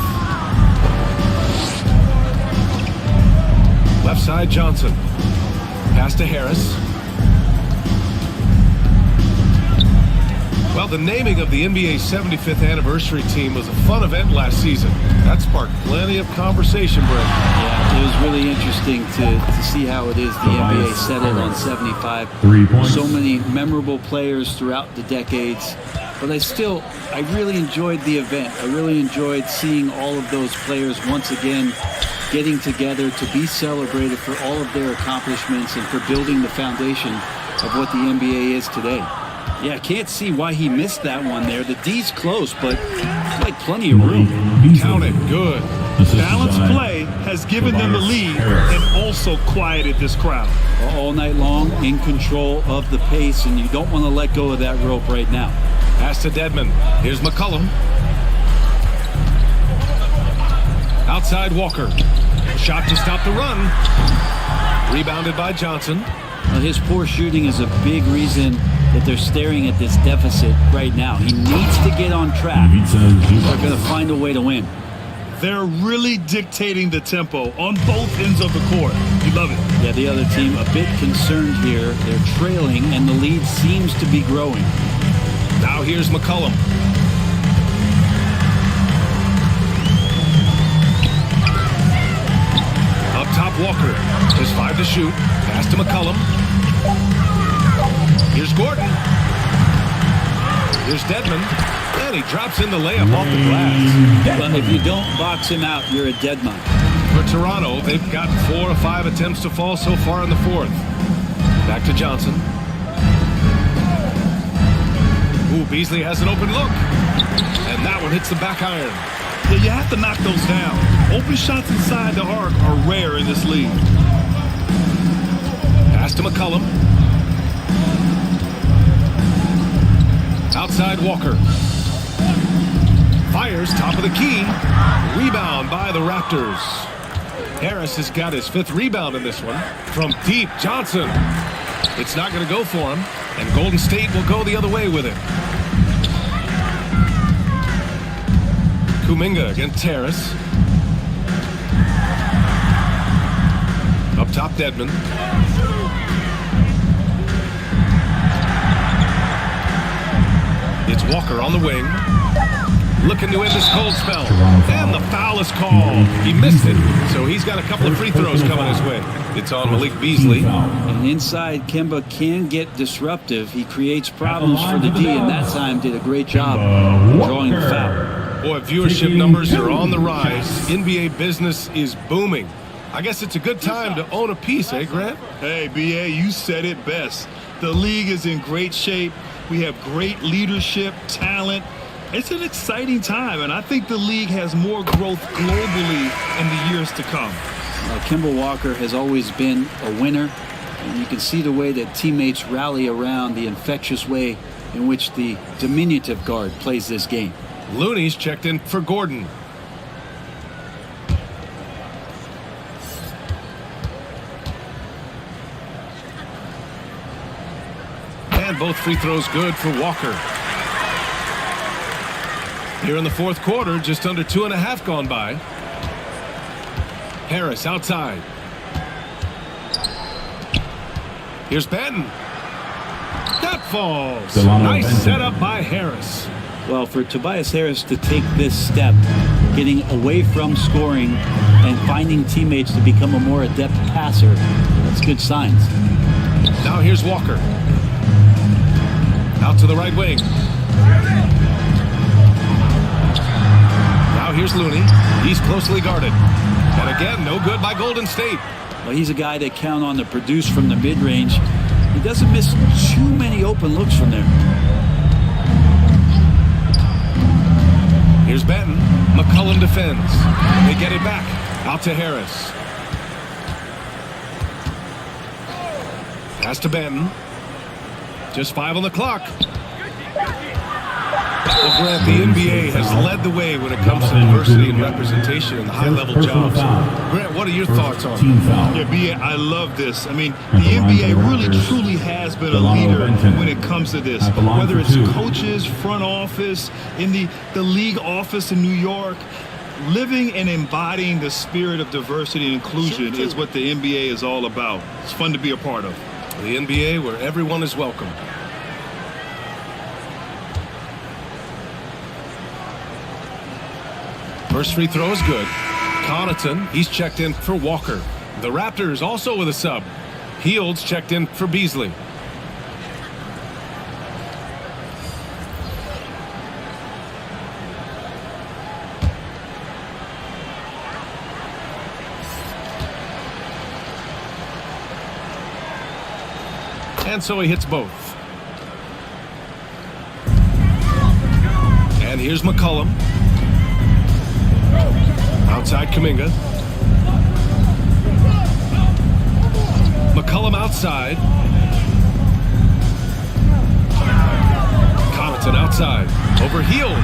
Left side, Johnson. Pass to Harris. Well, the naming of the NBA's 75th anniversary team was a fun event last season. That sparked plenty of conversation, Brent. Yeah, it was really interesting to see how it is the NBA settled on 75. So many memorable players throughout the decades. But I really enjoyed the event. I really enjoyed seeing all of those players once again getting together to be celebrated for all of their accomplishments and for building the foundation of what the NBA is today. Yeah, I can't see why he missed that one there. The D's close, but like plenty of room. Count it. Good. Balanced play has given them the lead and also quieted this crowd. All night long, in control of the pace, and you don't want to let go of that rope right now. Pass to Dedmon. Here's McCollum. Outside Walker. Shot to stop the run. Rebounded by Johnson. Well, his poor shooting is a big reason that they're staring at this deficit right now. He needs to get on track. They're going to find a way to win. They're really dictating the tempo on both ends of the court. You love it. Yeah, the other team a bit concerned here. They're trailing, and the lead seems to be growing. Now here's McCollum. Up top, Walker. Just 5 to shoot. Pass to McCollum. Here's Gordon. Here's Dedmon. And he drops in the layup off the glass. Well, if you don't box him out, you're a dead man. For Toronto, they've got 4 or 5 attempts to fall so far in the 4th. Back to Johnson. Ooh, Beasley has an open look. And that one hits the back iron. Yeah, you have to knock those down. Open shots inside the arc are rare in this league. Pass to McCollum. Outside Walker. fires, top of the key. Rebound by the Raptors. Harris has got his 5th rebound in this one. From deep, Johnson. It's not going to go for him, and Golden State will go the other way with it. Kuminga against Harris. Up top, Dedmon. It's Walker on the wing. Looking to end this cold spell. And the foul is called. He missed it, so he's got a couple of free throws coming his way. It's on Malik Beasley. And inside, Kemba can get disruptive. He creates problems for the D, and that time did a great job drawing the foul. Boy, viewership numbers are on the rise. NBA business is booming. I guess it's a good time to own a piece, eh, Grant? Hey, B.A., you said it best. The league is in great shape. We have great leadership, talent. It's an exciting time, and I think the league has more growth globally in the years to come. Kemba Walker has always been a winner, and you can see the way that teammates rally around, the infectious way in which the diminutive guard plays this game. Looney's checked in for Gordon. And both free throws good for Walker. Here in the 4th quarter, just under 2.5 gone by. Harris outside. Here's Benton. That falls. Nice setup by Harris. Well, for Tobias Harris to take this step, getting away from scoring and finding teammates to become a more adept passer, that's good signs. Now here's Walker. Out to the right wing. Now here's Looney. He's closely guarded. And again, no good by Golden State. Well, he's a guy that count on to produce from the mid-range. He doesn't miss too many open looks from there. Here's Benton. McCollum defends. They get it back. Out to Harris. Pass to Benton. Just 5 on the clock. Well, Grant, the NBA has led the way when it comes to diversity and representation in the high-level jobs. Grant, what are your thoughts on it? Yeah, B.A., I love this. I mean, the NBA really, truly has been a leader when it comes to this. Whether it's coaches, front office, in the league office in New York, living and embodying the spirit of diversity and inclusion is what the NBA is all about. It's fun to be a part of. The NBA where everyone is welcome. First free throw is good. Connaughton, he's checked in for Walker. The Raptors also with a sub. Fields checked in for Beasley. And so he hits both. And here's McCollum. Outside Kuminga. McCollum outside. Connaughton outside. Over Hield.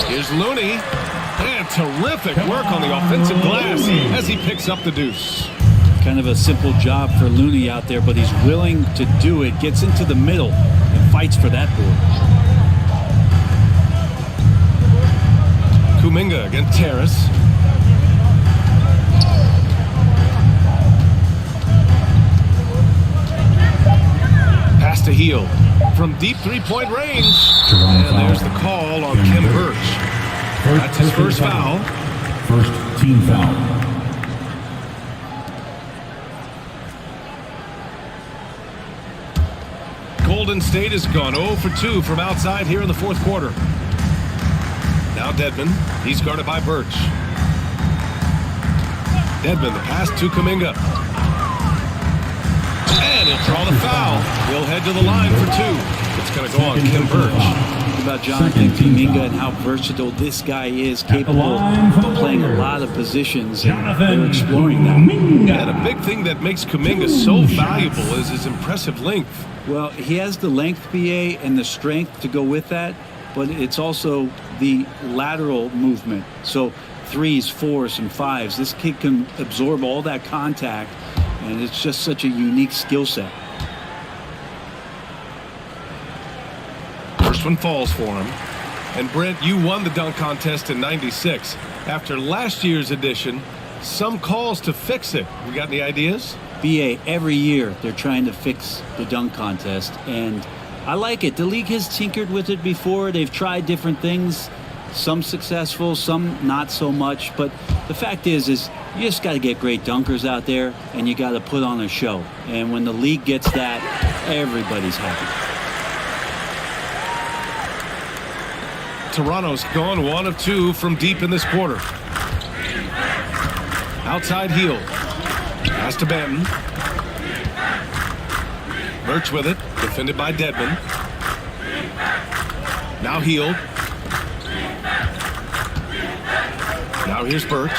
Here's Looney. And terrific work on the offensive glass as he picks up the deuce. Kind of a simple job for Looney out there, but he's willing to do it. Gets into the middle and fights for that board. Kuminga against Harris. Pass to Hield from deep three-point range. And there's the call on Khem Birch. That's his first foul. First team foul. Golden State has gone 0 for 2 from outside here in the 4th quarter. Now Dedmon, he's guarded by Birch. Dedmon, the pass to Kuminga. And he'll draw the foul. He'll head to the line for 2. It's going to go on Khem Birch. Think about Jonathan Kuminga and how versatile this guy is, capable of playing a lot of positions, and they're exploring that. And a big thing that makes Kuminga so valuable is his impressive length. Well, he has the length, BA, and the strength to go with that, but it's also the lateral movement. So 3s, 4s, and 5s. This kid can absorb all that contact, and it's just such a unique skill set. First one falls for him. And Brent, you won the dunk contest in '96. After last year's edition, some calls to fix it. You got any ideas? BA, every year they're trying to fix the dunk contest, and I like it. The league has tinkered with it before. They've tried different things, some successful, some not so much. But the fact is you just got to get great dunkers out there, and you got to put on a show. And when the league gets that, everybody's happy. Toronto's gone 1 of 2 from deep in this quarter. Outside heel. Pass to Banton. Birch with it. Defended by Dedmon. Now Hield. Now here's Birch.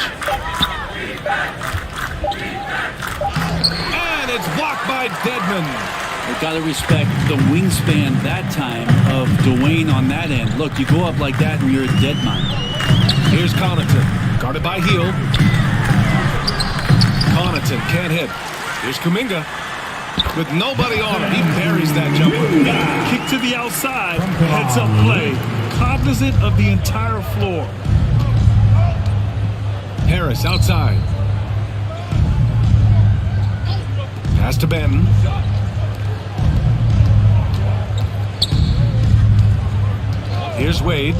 And it's blocked by Dedmon. We've got to respect the wingspan that time of Dwayne on that end. Look, you go up like that and you're a dead man. Here's Connaughton, guarded by Hield. Connaughton can't hit. Here's Kuminga with nobody on him. He buries that jumper. Kick to the outside, heads up play, cognizant of the entire floor. Harris outside. Pass to Banton. Here's Wade.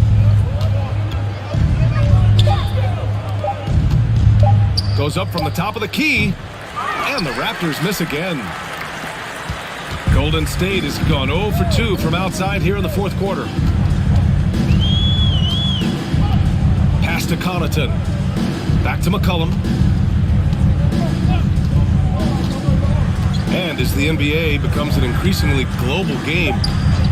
Goes up from the top of the key, and the Raptors miss again. Golden State has gone 0 for 2 from outside here in the fourth quarter. Pass to Connaughton. Back to McCollum. And as the NBA becomes an increasingly global game,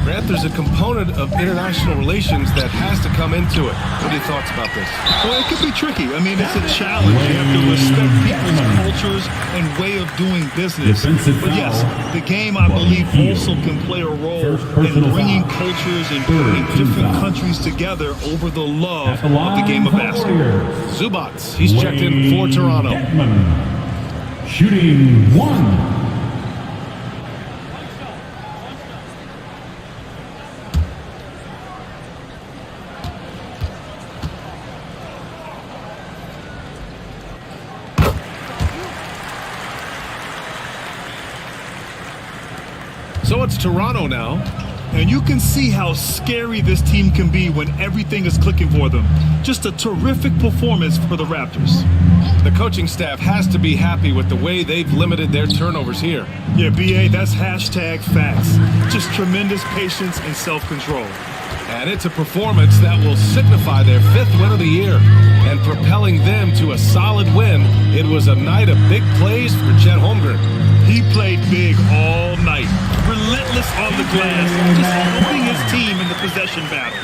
Grant, there's a component of international relations that has to come into it. What are your thoughts about this? Well, it could be tricky. I mean, it's a challenge. You have to respect people's cultures and way of doing business. But yes, the game, I believe, also can play a role in bringing cultures and different countries together over the love of the game of basketball. Zubac, he's checked in for Toronto. Shooting 1. So it's Toronto now. And you can see how scary this team can be when everything is clicking for them. Just a terrific performance for the Raptors. The coaching staff has to be happy with the way they've limited their turnovers here. Yeah, BA, that's hashtag facts. Just tremendous patience and self-control. And it's a performance that will signify their 5th win of the year and propelling them to a solid win. It was a night of big plays for Chet Holmgren. He played big all night, relentless on the glass, just helping his team in the possession battle.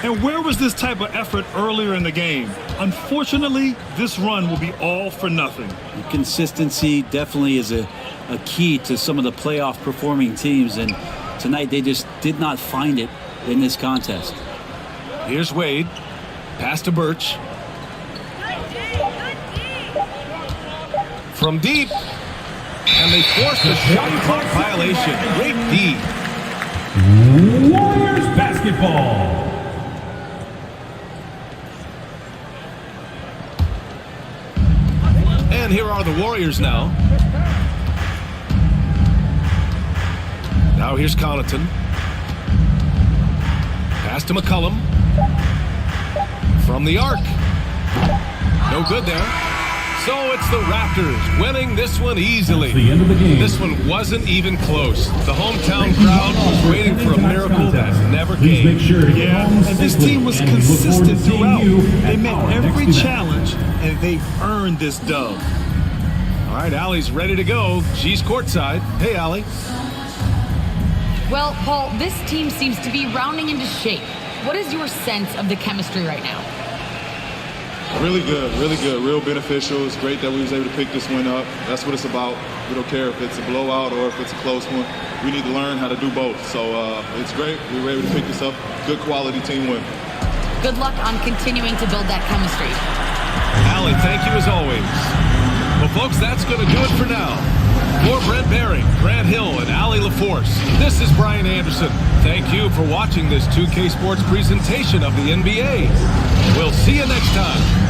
And where was this type of effort earlier in the game? Unfortunately, this run will be all for nothing. The consistency definitely is a key to some of the playoff performing teams, and tonight they just did not find it in this contest. Here's Wade. Pass to Birch. From deep. And they forced a shot clock violation. Great D. Warriors basketball. And here are the Warriors now. Now here's Connaughton. Pass to McCollum. From the arc. No good there. So it's the Raptors winning this one easily. The end of the game. This one wasn't even close. The hometown crowd was waiting for a miracle that never came. Make sure yeah, and this team was consistent throughout. They met every challenge, and they earned this dub. All right, Allie's ready to go. She's courtside. Hey, Allie. Well, Paul, this team seems to be rounding into shape. What is your sense of the chemistry right now? Really good, real beneficial. It's great that we was able to pick this one up. That's what it's about. We don't care if it's a blowout or if it's a close one. We need to learn how to do both. So it's great. We were able to pick this up. Good quality team win. Good luck on continuing to build that chemistry. Allie, thank you as always. Well, folks, that's going to do it for now. For Brent Behring, Grant Hill, and Allie LaForce, this is Brian Anderson. Thank you for watching this 2K Sports presentation of the NBA. We'll see you next time.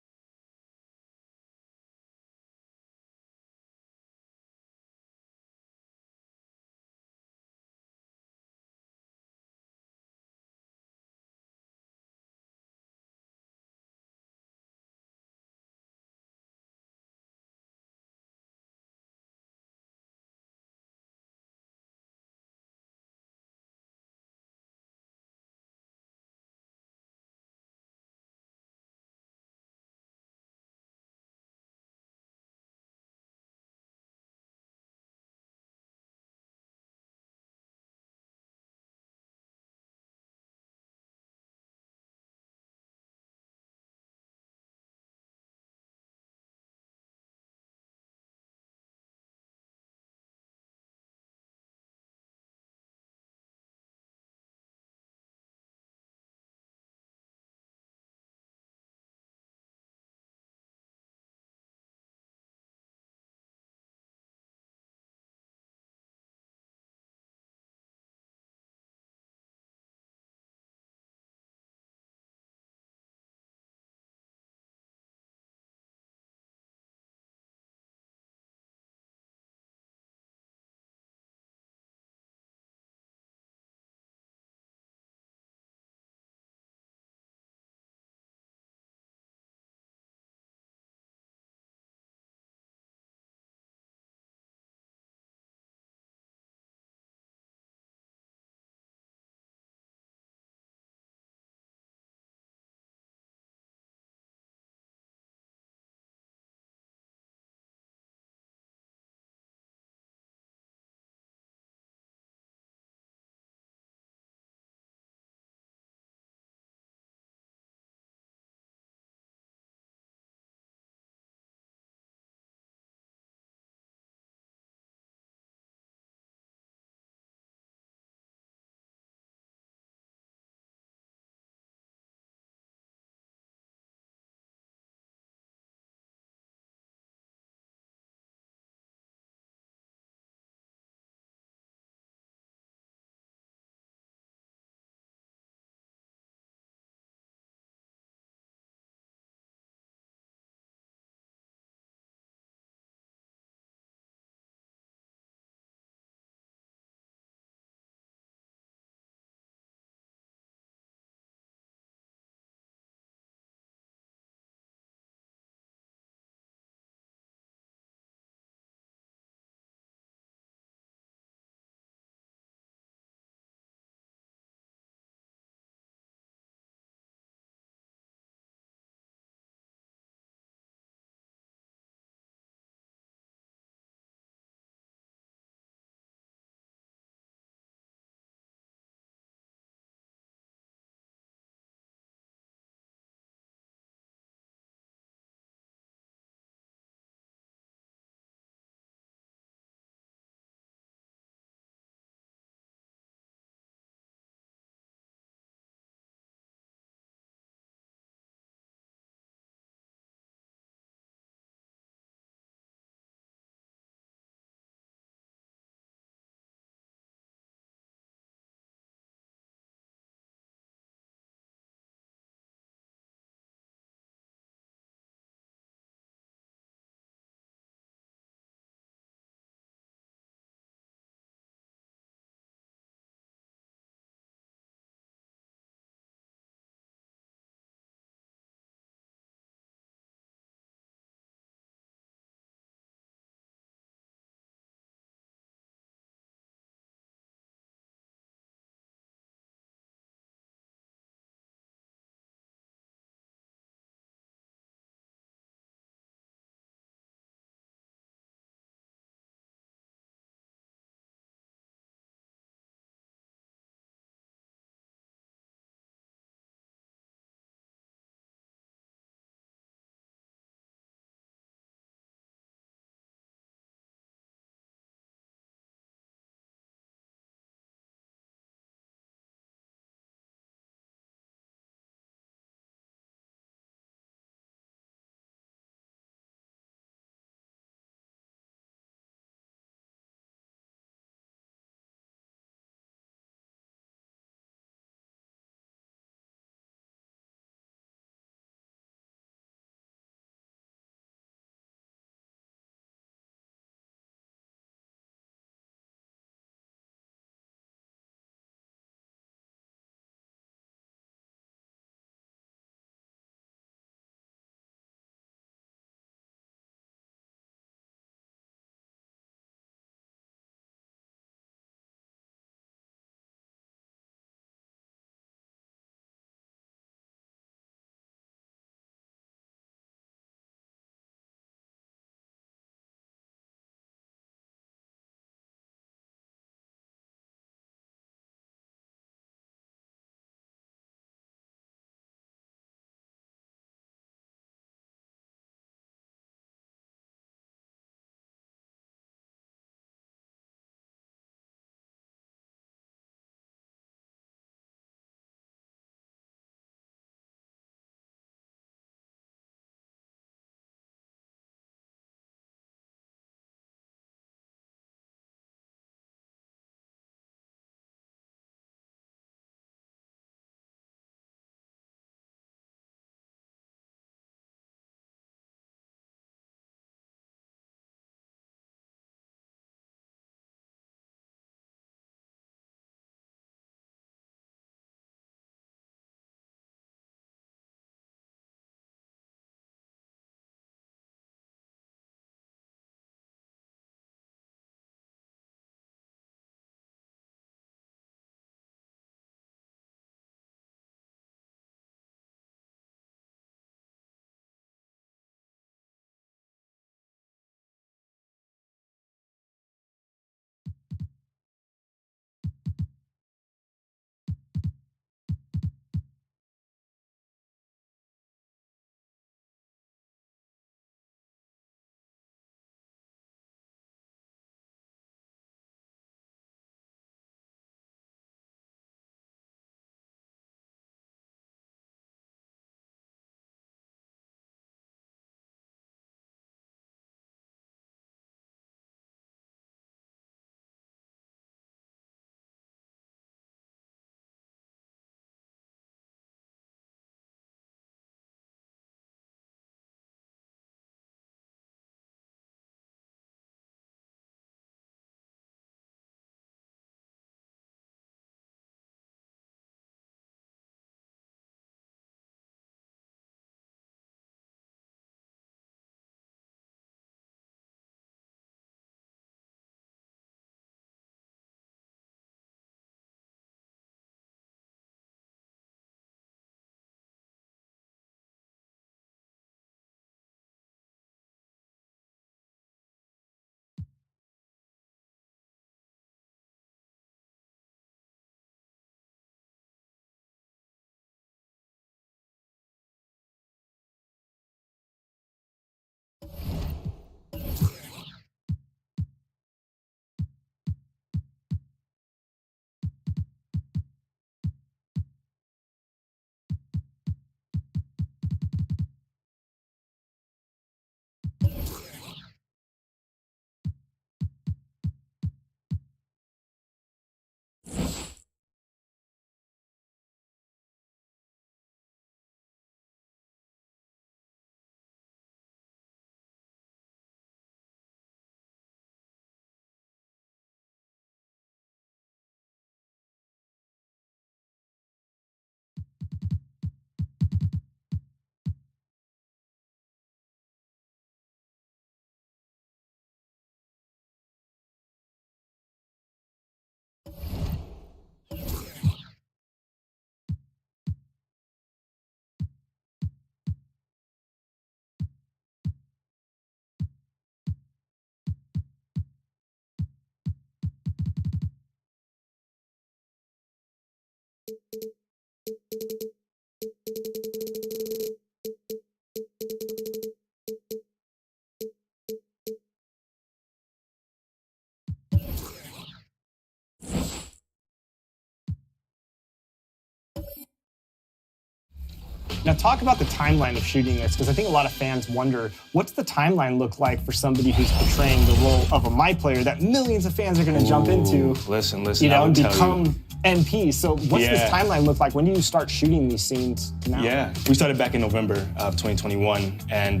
Now talk about the timeline of shooting this, because I think a lot of fans wonder, what's the timeline look like for somebody who's portraying the role of a My Player that millions of fans are going to jump into, Listen, and become MP. So what's this timeline look like? When do you start shooting these scenes now? Yeah, we started back in November of 2021, and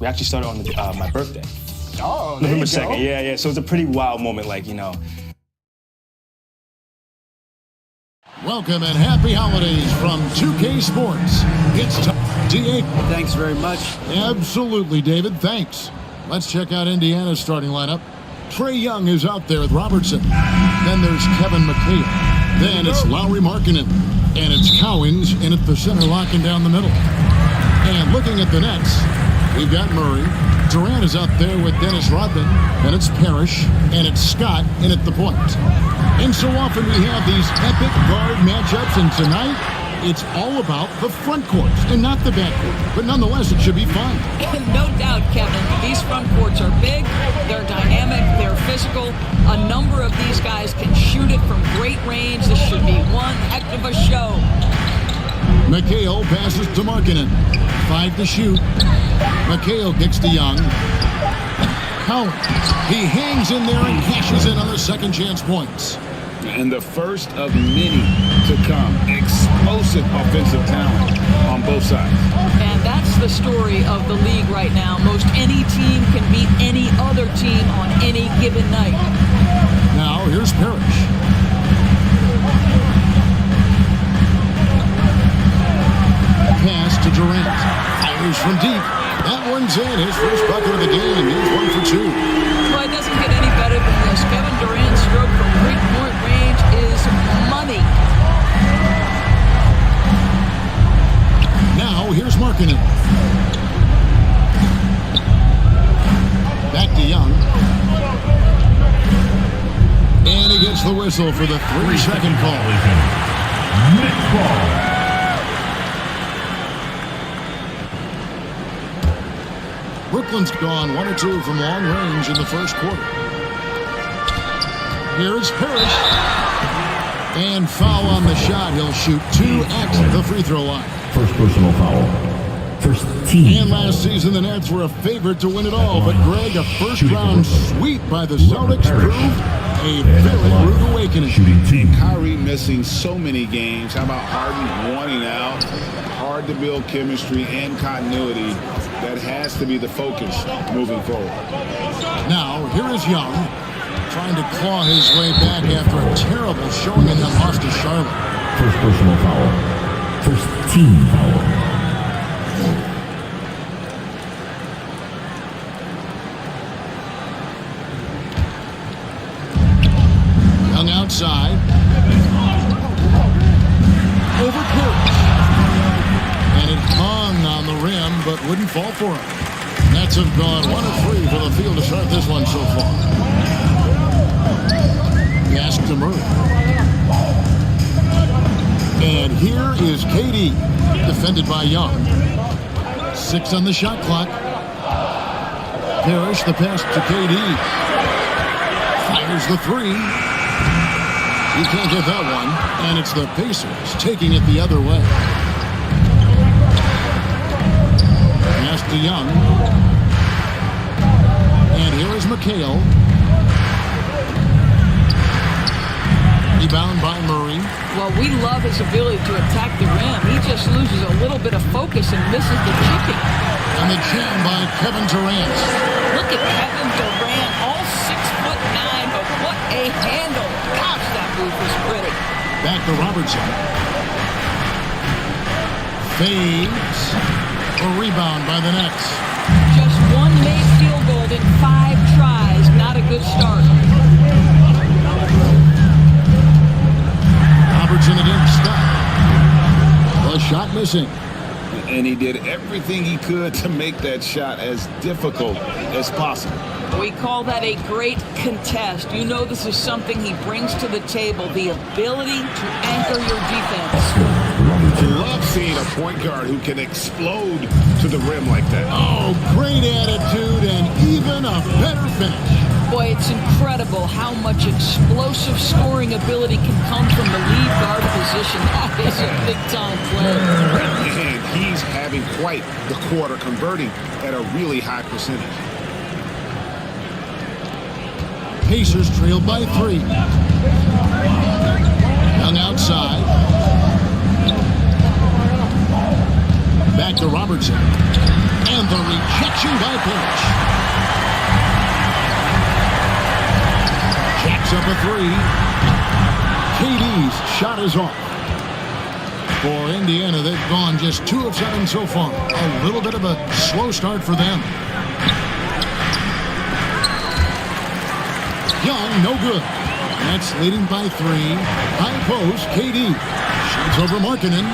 we actually started on my birthday. Oh, November 2nd, yeah. So it's a pretty wild moment, Welcome and happy holidays from 2K Sports. It's DA. Thanks very much. Absolutely, David. Thanks. Let's check out Indiana's starting lineup. Trae Young is out there with Robertson. Then there's Kevin McHale. Then it's Lauri Markkanen. And it's Cowens in at the center, locking down the middle. And looking at the Nets, we've got Murray. Durant is out there with Dennis Rodman. Then it's Parrish. And it's Scott in at the point. And so often we have these epic guard matchups, and tonight it's all about the front courts and not the back court. But nonetheless, it should be fun. No doubt, Kevin. These front courts are big, they're dynamic, they're physical. A number of these guys can shoot it from great range. This should be one heck of a show. McHale passes to Markkanen. 5 to shoot. McHale kicks to Young. Cowens. He hangs in there and cashes in on the second chance points. And the first of many to come. Explosive offensive talent on both sides. And that's the story of the league right now. Most any team can beat any other team on any given night. Now here's Parrish. Pass to Durant. Fires from deep. That one's in. His first bucket of the game. He's 1 for 2. Well, it doesn't get any better than this. Kevin Durant's stroke from three-point range is money. Now here's Markkanen. Back to Young. And he gets the whistle for the 3-second call. Next ball. Brooklyn's gone 1 or 2 from long range in the first quarter. Here's Parrish. And foul on the shot. He'll shoot 2 at the free throw line. First personal foul. First team. And last season, the Nets were a favorite to win it all. But Greg, a first-round sweep by the Celtics proved a very rude awakening. Kyrie missing so many games. How about Harden wanting out? Hard to build chemistry and continuity. That has to be the focus moving forward. Now, here is Young, trying to claw his way back after a terrible showing in the loss to Charlotte. First personal foul. First team foul. Young outside. Over Parrish. And it hung on the rim, but wouldn't fall for him. Nets have gone 1 of 3 for the field to start this one so far. Pass to Murray. And here is KD, defended by Young. 6 on the shot clock. Parrish, the pass to KD. Fires the 3. He can't get that one. And it's the Pacers taking it the other way. Pass to Young. And here is McHale. Rebound by Murray. Well, we love his ability to attack the rim. He just loses a little bit of focus and misses the chipping. And the jam by Kevin Durant. Look at Kevin Durant, all 6'9", but what a handle. Gosh, that move was pretty. Back to Robertson. Fades. A rebound by the Nets. Just one made field goal in 5 tries. Not a good start. Robertson again stopped. The shot missing. And he did everything he could to make that shot as difficult as possible. We call that a great contest. You know this is something he brings to the table, the ability to anchor your defense. I love seeing a point guard who can explode to the rim like that. Oh, great attitude and even a better finish. Boy, It's incredible how much explosive scoring ability can come from the lead guard position. That is a big-time play. And he's having quite the quarter, converting at a really high percentage. Pacers trailed by 3. Young outside. Back to Robertson. And the rejection by Parrish. Jacks up a 3. KD's shot is off. For Indiana, they've gone just 2 of 7 so far. A little bit of a slow start for them. Young, no good. Nets leading by 3. High post, KD. Shoots over Markkanen.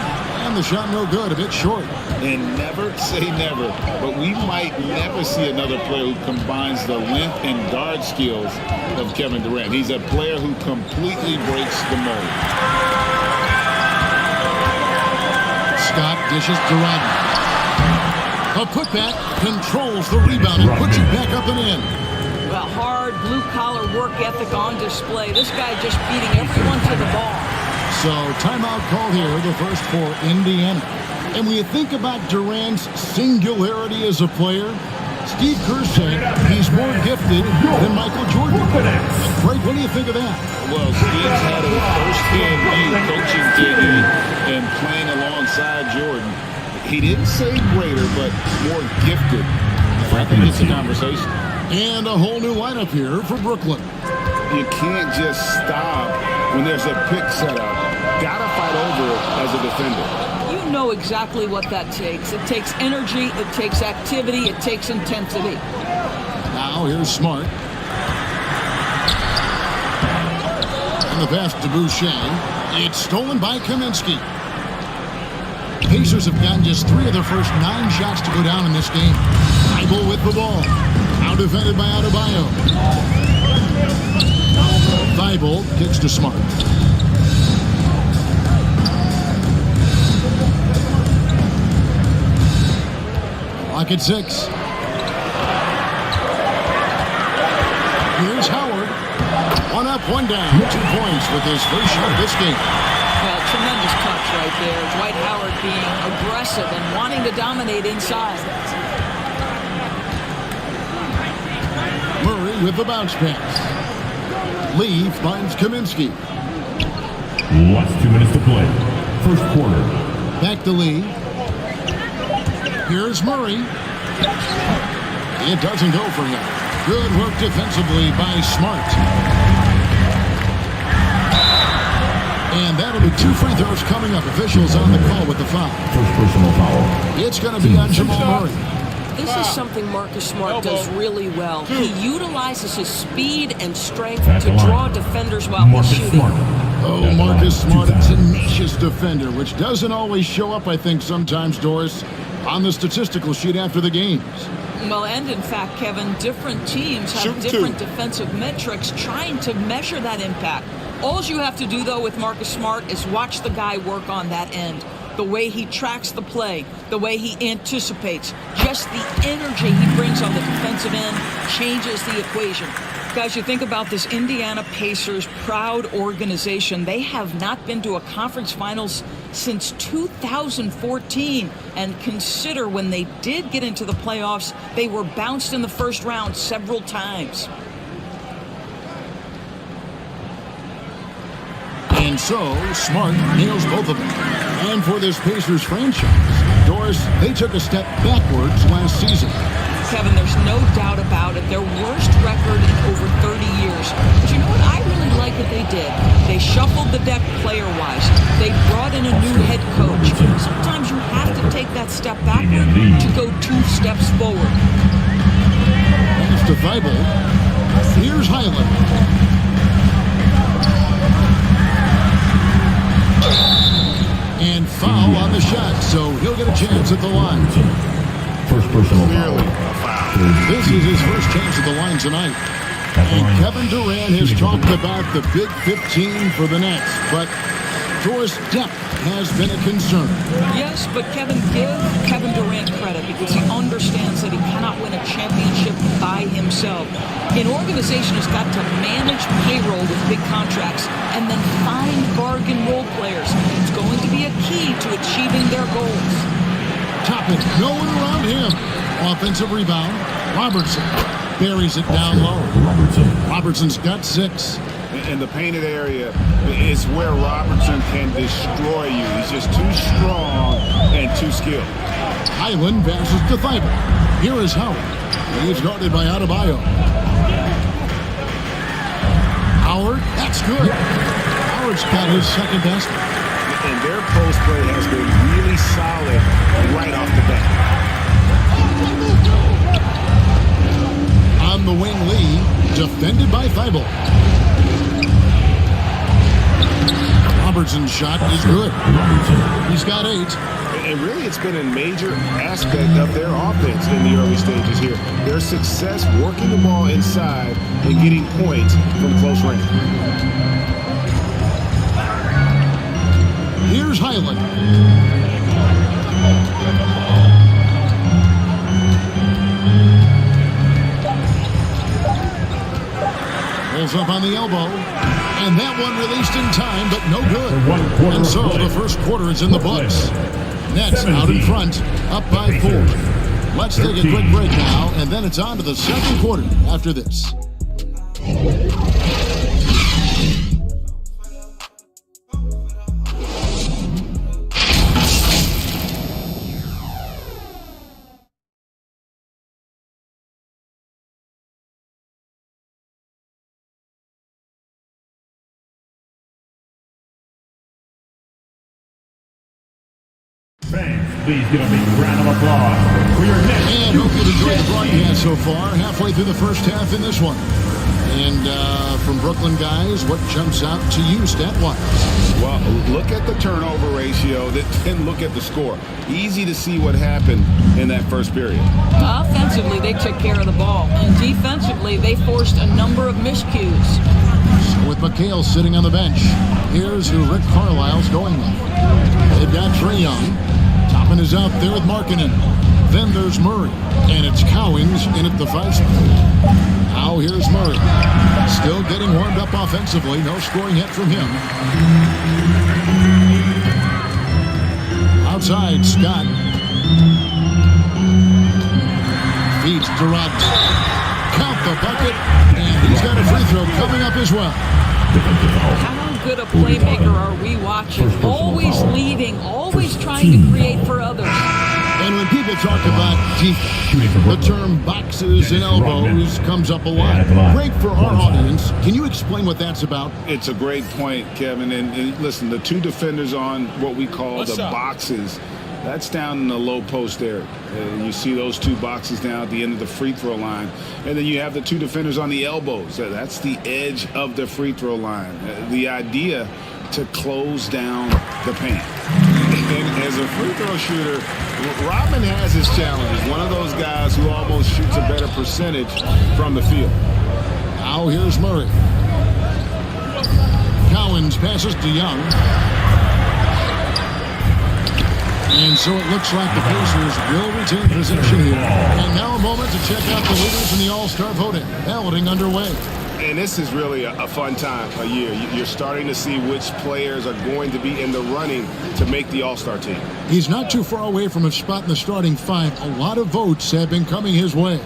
And the shot no good, a bit short. And never say never, but we might never see another player who combines the length and guard skills of Kevin Durant. He's a player who completely breaks the mold. Scott dishes to Rodman. A putback controls the rebound and puts it back up and in. Well, hard blue-collar work ethic on display. This guy just beating everyone to the ball. So timeout call here, the first for Indiana. And when you think about Durant's singularity as a player, Steve Kerr said he's more gifted than Michael Jordan. Frank, what do you think of that? Well, Steve's had a first-hand view coaching JD and playing alongside Jordan. He didn't say greater, but more gifted. I think it's a conversation. And a whole new lineup here for Brooklyn. You can't just stop when there's a pick set up. Gotta fight over it as a defender. You know exactly what that takes. It takes energy, it takes activity, it takes intensity. Now here's Smart. And the pass to Boucher. It's stolen by Kaminsky. Pacers have gotten just 3 of their first 9 shots to go down in this game. Thibault with the ball. Now defended by Adebayo. Thibault kicks to Smart. Clock at 6. Here's Howard. 1 up, 1 down. 2 points with his first shot of this game. Well, tremendous touch right there. Dwight Howard being aggressive and wanting to dominate inside. Murray with the bounce pass. Lee finds Kaminsky. Last 2 minutes to play. First quarter. Back to Lee. Here's Murray. It doesn't go for him. Good work defensively by Smart. And that'll be 2 free throws coming up. Officials on the call with the foul. First personal foul. It's going to be on Jamal Murray. This is something Marcus Smart does really well. He utilizes his speed and strength to draw defenders while he's shooting. Oh, Marcus Smart, a tenacious defender, which doesn't always show up, I think, sometimes, Doris, on the statistical sheet after the games. Well, and in fact, Kevin, different teams have different defensive metrics trying to measure that impact. All you have to do, though, with Marcus Smart is watch the guy work on that end. The way he tracks the play, the way he anticipates, just the energy he brings on the defensive end changes the equation. Guys, you think about this Indiana Pacers proud organization. They have not been to a conference finals since 2014. And consider when they did get into the playoffs, they were bounced in the first round several times. And so, Smart nails both of them. And for this Pacers franchise, Doris, they took a step backwards last season. Kevin, there's no doubt about it. Their worst record in over 30 years. But you know what? I really like what they did. They shuffled the deck player-wise. They brought in a new head coach. Sometimes you have to take that step backward to go 2 steps forward. Pass to Thibault. Here's Highland. And foul on the shot, so he'll get a chance at the line. First personal foul. This is his first chance at the line tonight. And Kevin Durant has talked about the Big 15 for the Nets, but backdoor's depth has been a concern. Yes, but Kevin, give Kevin Durant credit because he understands that he cannot win a championship by himself. An organization has got to manage payroll with big contracts and then find bargain role players. It's going to be a key to achieving their goals. Toppin, no one around him. Offensive rebound. Robertson buries it down low. Robertson's got 6. In the painted area is where Robertson can destroy you. He's just too strong and too skilled. Highland passes to Thibault. Here is Howard. He's guarded by Adebayo. Howard, that's good. Howard's got his second basket. And their post play has been really solid right off the bat. On the wing, Lee, defended by Thibault. Robertson's shot is good. He's got 8. And really, it's been a major aspect of their offense in the early stages here. Their success working the ball inside and getting points from close range. Here's Highland. Pulls up on the elbow. And that one released in time, but no good. And so the first quarter is in the books. Nets out in front, up by 4. Let's take a quick break now, and then it's on to the second quarter after this. Fans, please give a big round of applause for your next. And hope you've enjoyed the broadcast so far. Halfway through the first half in this one. And from Brooklyn guys, what jumps out to you stat-wise? Well, look at the turnover ratio, then look at the score. Easy to see what happened in that first period. Offensively, they took care of the ball. And defensively, they forced a number of miscues. So with McHale sitting on the bench, here's who Rick Carlisle's going with. They've got Trae Young. Toppin is out there with Markkanen. Then there's Murray. And it's Cowings in at the 5 spot. Now here's Murray. Still getting warmed up offensively. No scoring yet from him. Outside, Scott. Feeds to Rodman. Count the bucket. And he's got a free throw coming up as well. How good a playmaker are we watching? Always leading, always trying to create for others. And when people talk about defense, the term boxes and elbows comes up a lot. Great for our audience. Can you explain what that's about? It's a great point, Kevin. And listen, the 2 defenders on what we call the boxes, that's down in the low post area. You see those 2 boxes down at the end of the free throw line. And then you have the 2 defenders on the elbows. That's the edge of the free throw line. The idea to close down the paint. And as a free throw shooter, Rodman has his challenges. One of those guys who almost shoots a better percentage from the field. Now here's Murray. Cowens passes to Young. And so it looks like the Pacers will retain possession here. And now a moment to check out the leaders in the All-Star voting. Balloting underway. And this is really a fun time of year. You're starting to see which players are going to be in the running to make the All-Star team. He's not too far away from a spot in the starting 5. A lot of votes have been coming his way.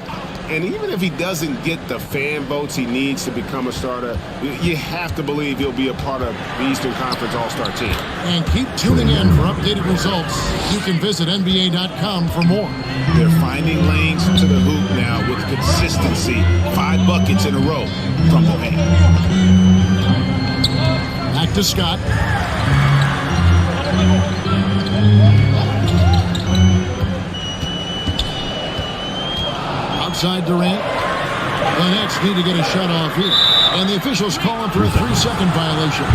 And even if he doesn't get the fan votes he needs to become a starter, you have to believe he'll be a part of the Eastern Conference All-Star team. And keep tuning in for updated results. You can visit NBA.com for more. They're finding lanes to the hoop now with consistency. 5 buckets in a row from the paint. Back to Scott. Outside Durant. The Nets need to get a shot off here. And the officials call him for a 3-second violation.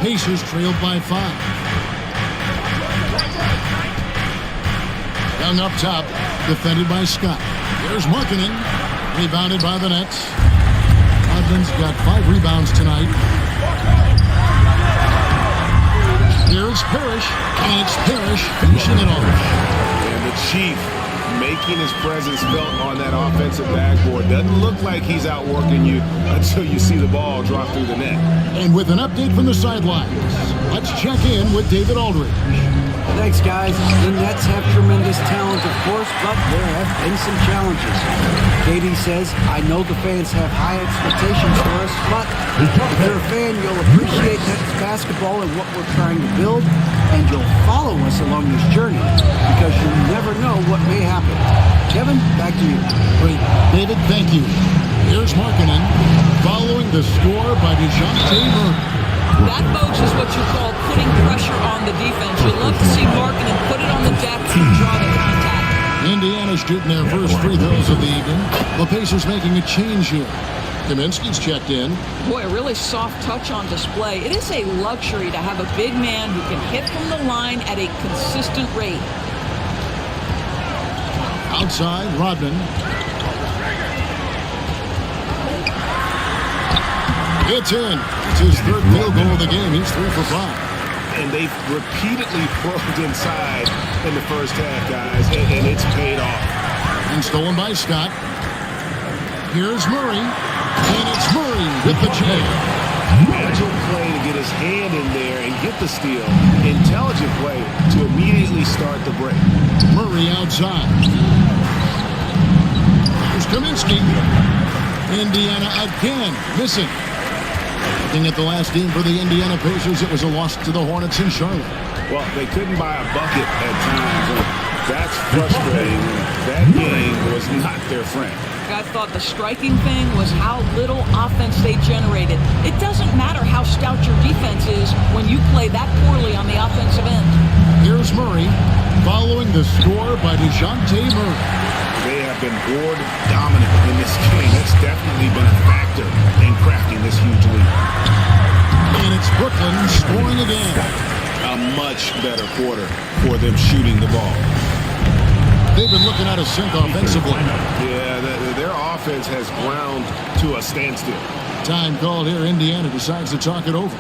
Pacers trailed by 5. Young up top, defended by Scott. There's Markkanen. Rebounded by the Nets. Rodman's got 5 rebounds tonight. Here's Parrish, and it's Parrish finishing it off. And the Chief making his presence felt on that offensive backboard. Doesn't look like he's outworking you until you see the ball drop through the net. And with an update from the sidelines, let's check in with David Aldridge. Thanks, guys. The Nets have tremendous talent, of course, but there have been some challenges. KD says, I know the fans have high expectations for us, but if you're a fan, you'll appreciate Nets basketball and what we're trying to build, and you'll follow us along this journey because you never know what may happen. Kevin, back to you. Great. David, thank you. Here's Markkanen following the score by DeJounte Murray. That, folks, is what you call putting pressure on the defense. You love to see Markkanen put it on the deck and draw the contact. Indiana shooting their first free throws of the evening. The Pacers making a change here. Kaminsky's checked in. Boy, a really soft touch on display. It is a luxury to have a big man who can hit from the line at a consistent rate. Outside, Rodman. It's in. It's his third field goal of the game. He's 3 for 5. And they've repeatedly probed inside in the first half, guys, and it's paid off. And stolen by Scott. Here's Murray. And it's Murray with the jam. Agile play to get his hand in there and get the steal. Intelligent play to immediately start the break. Murray outside. Here's Kaminsky. Indiana again missing. Looking at the last game for the Indiana Pacers, it was a loss to the Hornets in Charlotte. Well, they couldn't buy a bucket at times. And that's frustrating. That game was not their friend. I thought the striking thing was how little offense they generated. It doesn't matter how stout your defense is when you play that poorly on the offensive end. Here's Murray following the score by DeJounte Murray. They have been board dominant in this game. That's definitely been a factor in crafting this huge lead. And it's Brooklyn scoring again. A much better quarter for them shooting the ball. They've been looking at a sink offensively. Yeah, their offense has ground to a standstill. Time called here. Indiana decides to talk it over.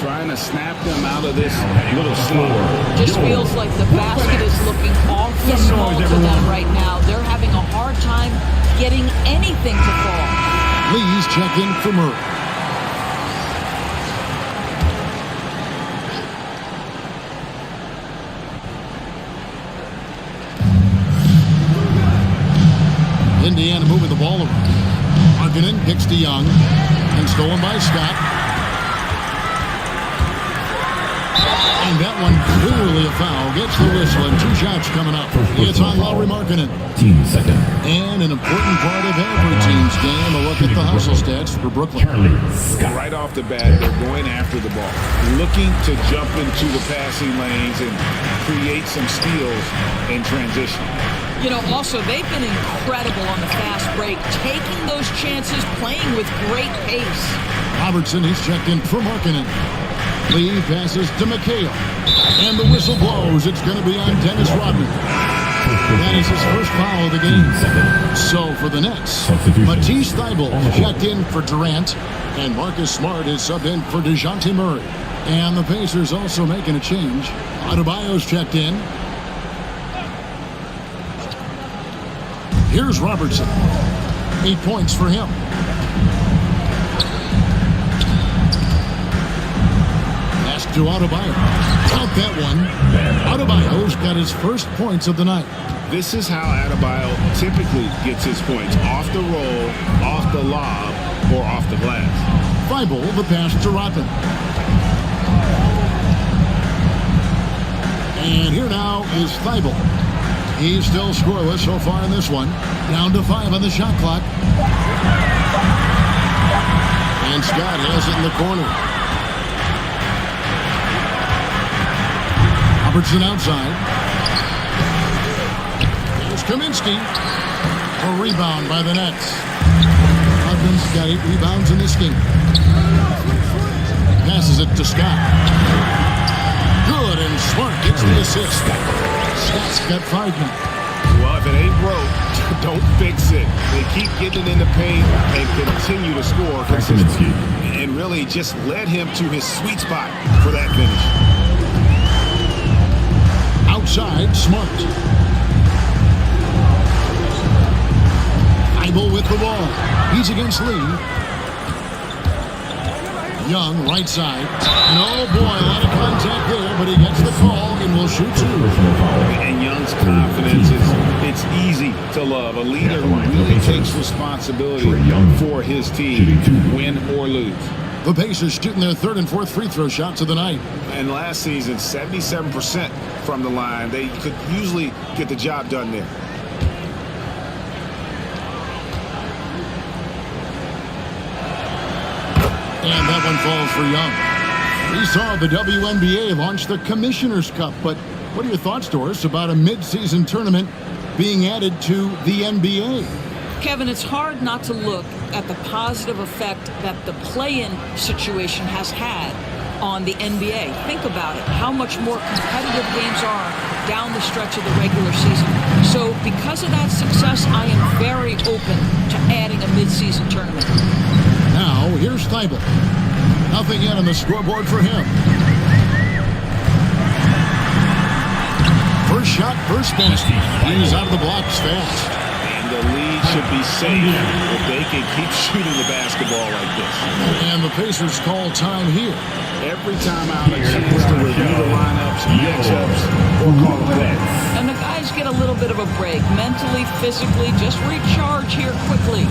Trying to snap them out of this little slumber. Just feels like the basket is looking awfully small to them right now. They're having a hard time getting anything to fall. Lee's checked in for Murray. Indiana moving the ball around. Markkanen kicks to Young and stolen by Scott. And that one clearly a foul. Gets the whistle and 2 shots coming up. It's on Lauri Markkanen. And an important part of every team's game, a look at the hustle stats for Brooklyn. Right off the bat, they're going after the ball, looking to jump into the passing lanes and create some steals in transition. You know, also, they've been incredible on the fast break, taking those chances, playing with great pace. Robertson, he's checked in for Markkanen. Lee passes to McHale. And the whistle blows. It's going to be on Dennis Rodman. That is his first foul of the game. So for the Nets, Matisse Thybulle checked in for Durant. And Marcus Smart is subbed in for DeJounte Murray. And the Pacers also making a change. Adebayo's checked in. Here's Robertson. 8 points for him. Pass to Adebayo. Count that one. Adebayo's got his first points of the night. This is how Adebayo typically gets his points. Off the roll, off the lob, or off the glass. Thybulle, the pass to Rodman. And here now is Thybulle. He's still scoreless so far in this one. Down to 5 on the shot clock. And Scott has it in the corner. Robertson outside. Here's Kaminsky. A rebound by the Nets. Rodman's got 8 rebounds in this game. Passes it to Scott. Good, and Smart gets the assist. Scott's got 5 now. Well, if it ain't broke, don't fix it. They keep getting in the paint and continue to score consistently. And really just led him to his sweet spot for that finish. Outside, Smart. Thibault with the ball. He's against Lee. Young, right side. And oh boy, a lot of contact there, but he gets the call and will shoot two. And Young's confidence it's easy to love. A leader who really takes responsibility for his team, win or lose. The Pacers shooting their third and fourth free throw shots of the night. And last season, 77% from the line. They could usually get the job done there. And that one falls for Young. We saw the WNBA launch the Commissioner's Cup, but what are your thoughts, Doris, about a mid-season tournament being added to the NBA? Kevin, it's hard not to look at the positive effect that the play-in situation has had on the NBA. Think about it, how much more competitive games are down the stretch of the regular season. So because of that success, I am very open to adding a mid-season tournament. Now, here's Thibault. Nothing yet on the scoreboard for him. First shot, first basket. He's out of the blocks fast. And the lead should be safe if they can keep shooting the basketball like this. And the Pacers call time here. Every time out, a chance to review the lineups, matchups, or call a play. And the guys get a little bit of a break, mentally, physically, just recharge here quickly.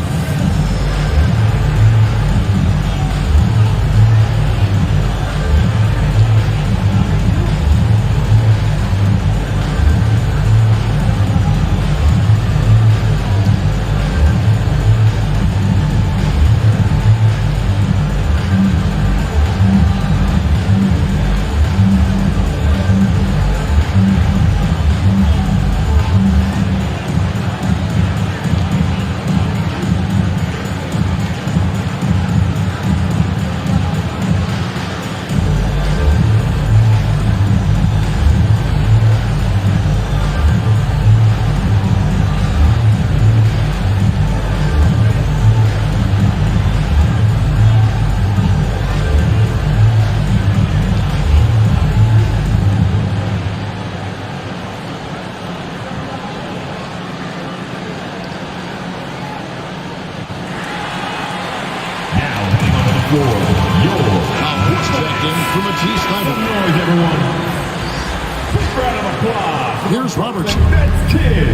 Here's Robertson.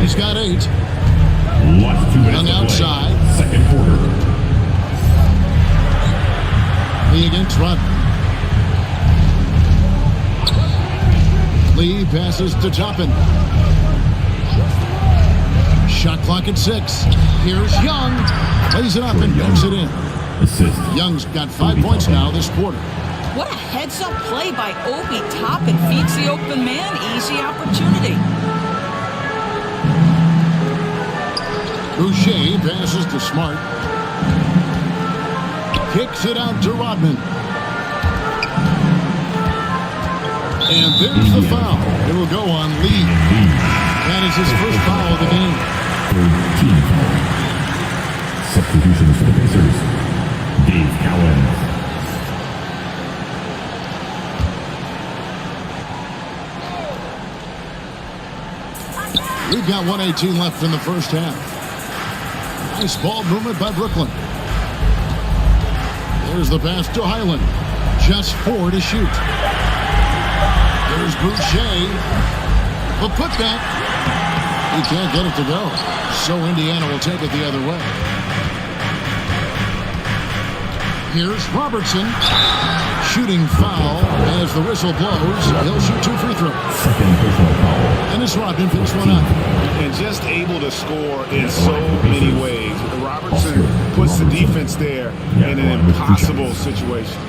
He's got 8. Young outside. Second quarter. Lee against Rodman. Lee passes to Toppin. Shot clock at 6. Here's Young. Lays it up and banks it in. Assist. Young's got 5 points now this quarter. What a heads-up play by Obi Toppin. Feeds the open man. Easy opportunity. Boucher passes to Smart. Kicks it out to Rodman. And there's the foul. It will go on Lee. That is his first foul of the game. Substitutions for the Pacers. Dave Cowens. We've got 1:18 left in the first half. Nice ball movement by Brooklyn. There's the pass to Highland. Just 4 to shoot. There's Boucher. The putback. He can't get it to go. So Indiana will take it the other way. Here's Robertson. Shooting foul as the whistle blows. He'll shoot 2 free throws. Second personal foul. And it's Rodman picks one up. And just able to score in so many ways. Robertson puts the defense there in an impossible situation.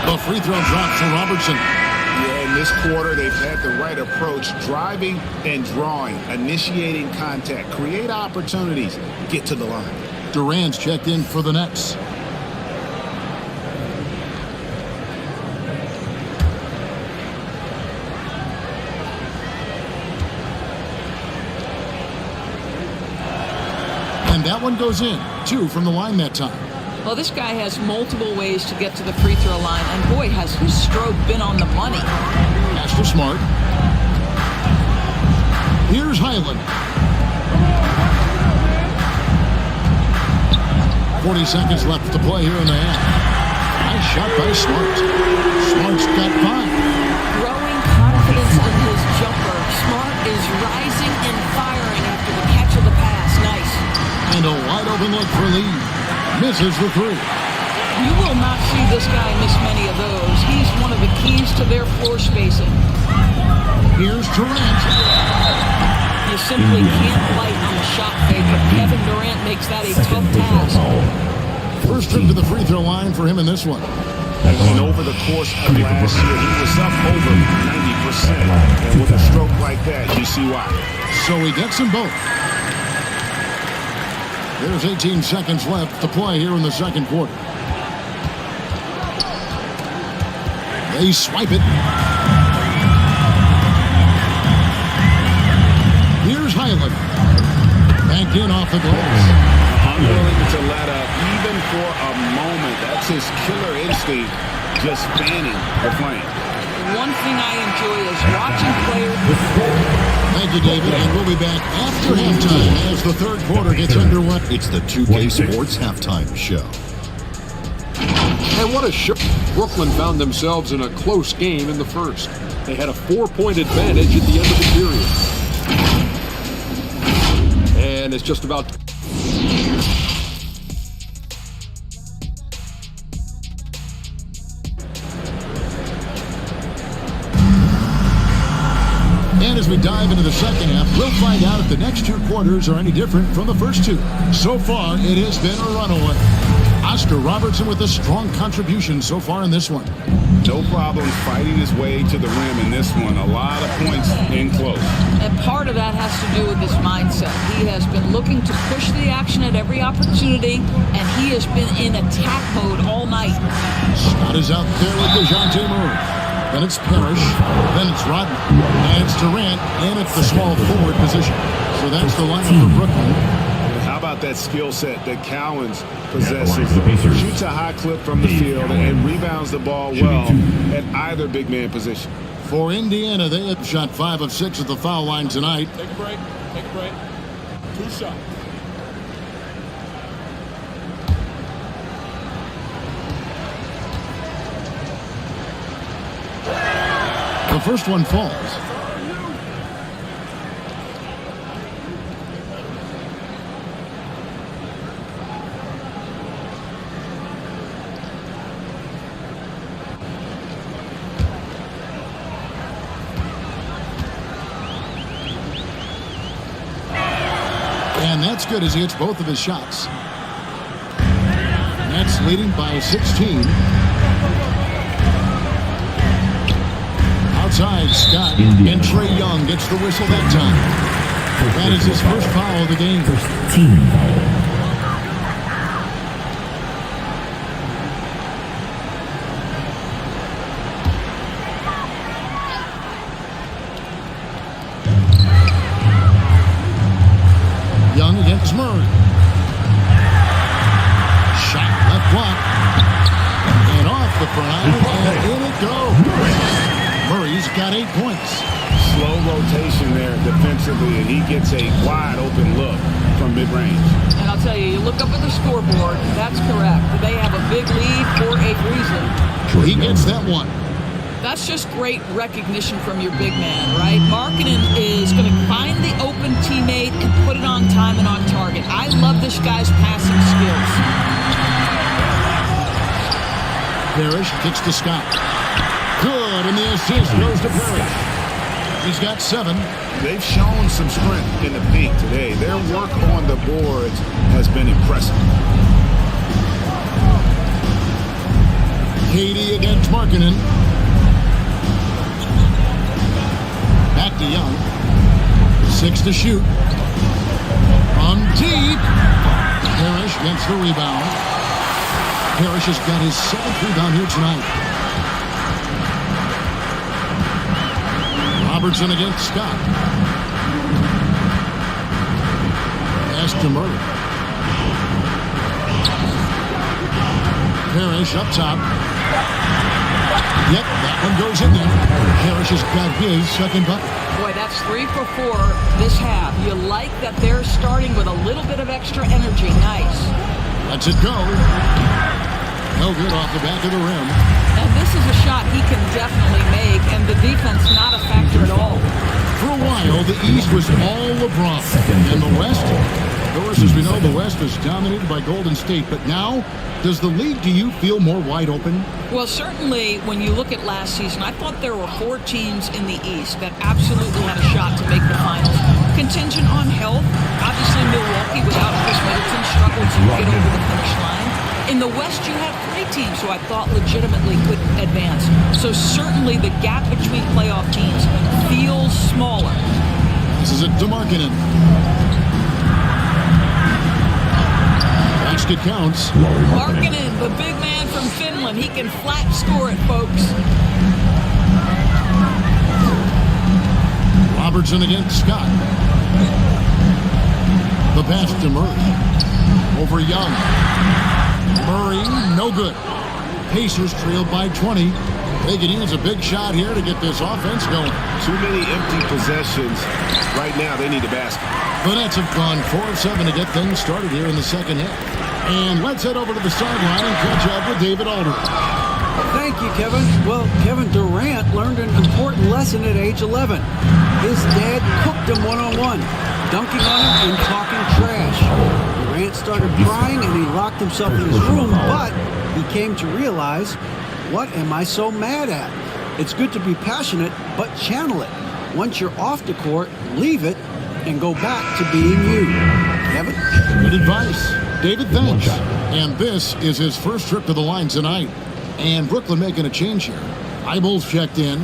The free throw drops for Robertson. Yeah, this quarter, they've had the right approach, driving and drawing, initiating contact, create opportunities, get to the line. Durant's checked in for the Nets. And that one goes in. 2 from the line that time. Well, this guy has multiple ways to get to the free throw line, and boy, has his stroke been on the money. Pass to Smart. Here's Highland. 40 seconds left to play here in the half. Nice shot by Smart. Smart's got 5. Growing confidence in his jumper. Smart is rising and firing after the catch of the pass. Nice. And a wide open look for Lee. Misses the 3. You will not see this guy miss many of those. He's one of the keys to their floor spacing. Here's Durant. You simply can't light on the shot fake, but Kevin Durant makes that a tough task. First trip to the free throw line for him in this one. And over the course of last year, he was up over 90%. And with a stroke like that, you see why. So he gets them both. There's 18 seconds left to play here in the second quarter. They swipe it. Here's Highland. Banked in off the glass. Unwilling to let up even for a moment. That's his killer instinct, just fanning the flame. One thing I enjoy is watching players. Thank you, David, and we'll be back after halftime as the third quarter gets underway. It's the 2K Sports Halftime Show. And what a show. Brooklyn found themselves in a close game in the first. They had a 4-point advantage at the end of the period. And it's just about... And as we dive into the second half, we'll find out if the next 2 quarters are any different from the first 2. So far, it has been a runaway. Oscar Robertson with a strong contribution so far in this one. No problem fighting his way to the rim in this one. A lot of points in close. And part of that has to do with his mindset. He has been looking to push the action at every opportunity, and he has been in attack mode all night. Scott is out there with DeJounte Murray. Then it's Parrish. Then it's Rodman. And it's Durant. And it's the small forward position. So that's the lineup for Brooklyn. How about that skill set that Cowens possesses? Shoots a high clip from the field and rebounds the ball well at either big man position. For Indiana, they have shot 5 of 6 at the foul line tonight. Take a break. Take a break. 2 shots. The first one falls. And that's good as he hits both of his shots. Nets leading by 16. Outside, Scott, and Trae Young gets the whistle that time. That is his first foul of the game. First team foul. Young against Murray. Shot left block. And off the front, and in it goes. Murray's got 8 points. Slow rotation there defensively, and he gets a wide open look from mid-range. And I'll tell you, you look up at the scoreboard, that's correct. They have a big lead for a reason. He gets that one. That's just great recognition from your big man, right? Markkanen is going to find the open teammate and put it on time and on target. I love this guy's passing skills. Parrish kicks to Scott. Good, and the assist goes to Parrish. He's got 7. They've shown some strength in the paint today. Their work on the boards has been impressive. KD against Markkanen. Back to Young. 6 to shoot. From deep. Parrish gets the rebound. Parrish has got his 7th rebound here tonight. Robertson against Scott. Pass to Murray. Parrish up top. Yep, that one goes in there. Parrish has got his 2nd bucket. Boy, that's 3 for 4 this half. You like that they're starting with a little bit of extra energy. Nice. Lets it go. No good off the back of the rim. And this is a shot he can definitely make, and the defense not a factor at all. For a while, the East was all LeBron. And the West, of course, as we know, the West is dominated by Golden State. But now, does the league, do you feel more wide open? Well, certainly, when you look at last season, I thought there were 4 teams in the East that absolutely had a shot to make the finals. Contingent on health, obviously Milwaukee without Chris Middleton struggled to get over the finish line. In the West, you have 3 teams who I thought legitimately could advance. So certainly the gap between playoff teams feels smaller. This is it to Markkanen. Basket counts. Markkanen, the big man from Finland, he can flat score it, folks. Robertson against Scott. The pass to Murray. Over Young. Murray, no good. Pacers trailed by 20. They can use a big shot here to get this offense going. Too many empty possessions. Right now, they need a basket. The Nets have gone 4 of 7 to get things started here in the second half. And let's head over to the sideline and catch up with David Aldridge. Thank you, Kevin. Well, Kevin Durant learned an important lesson at age 11. His dad cooked him one-on-one, dunking on him and talking trash. Durant started crying and he locked himself in his room, but he came to realize, what am I so mad at? It's good to be passionate, but channel it. Once you're off the court, leave it and go back to being you. Kevin? Good advice. David, thanks. And this is his first trip to the line tonight. And Brooklyn making a change here. Eibel's checked in.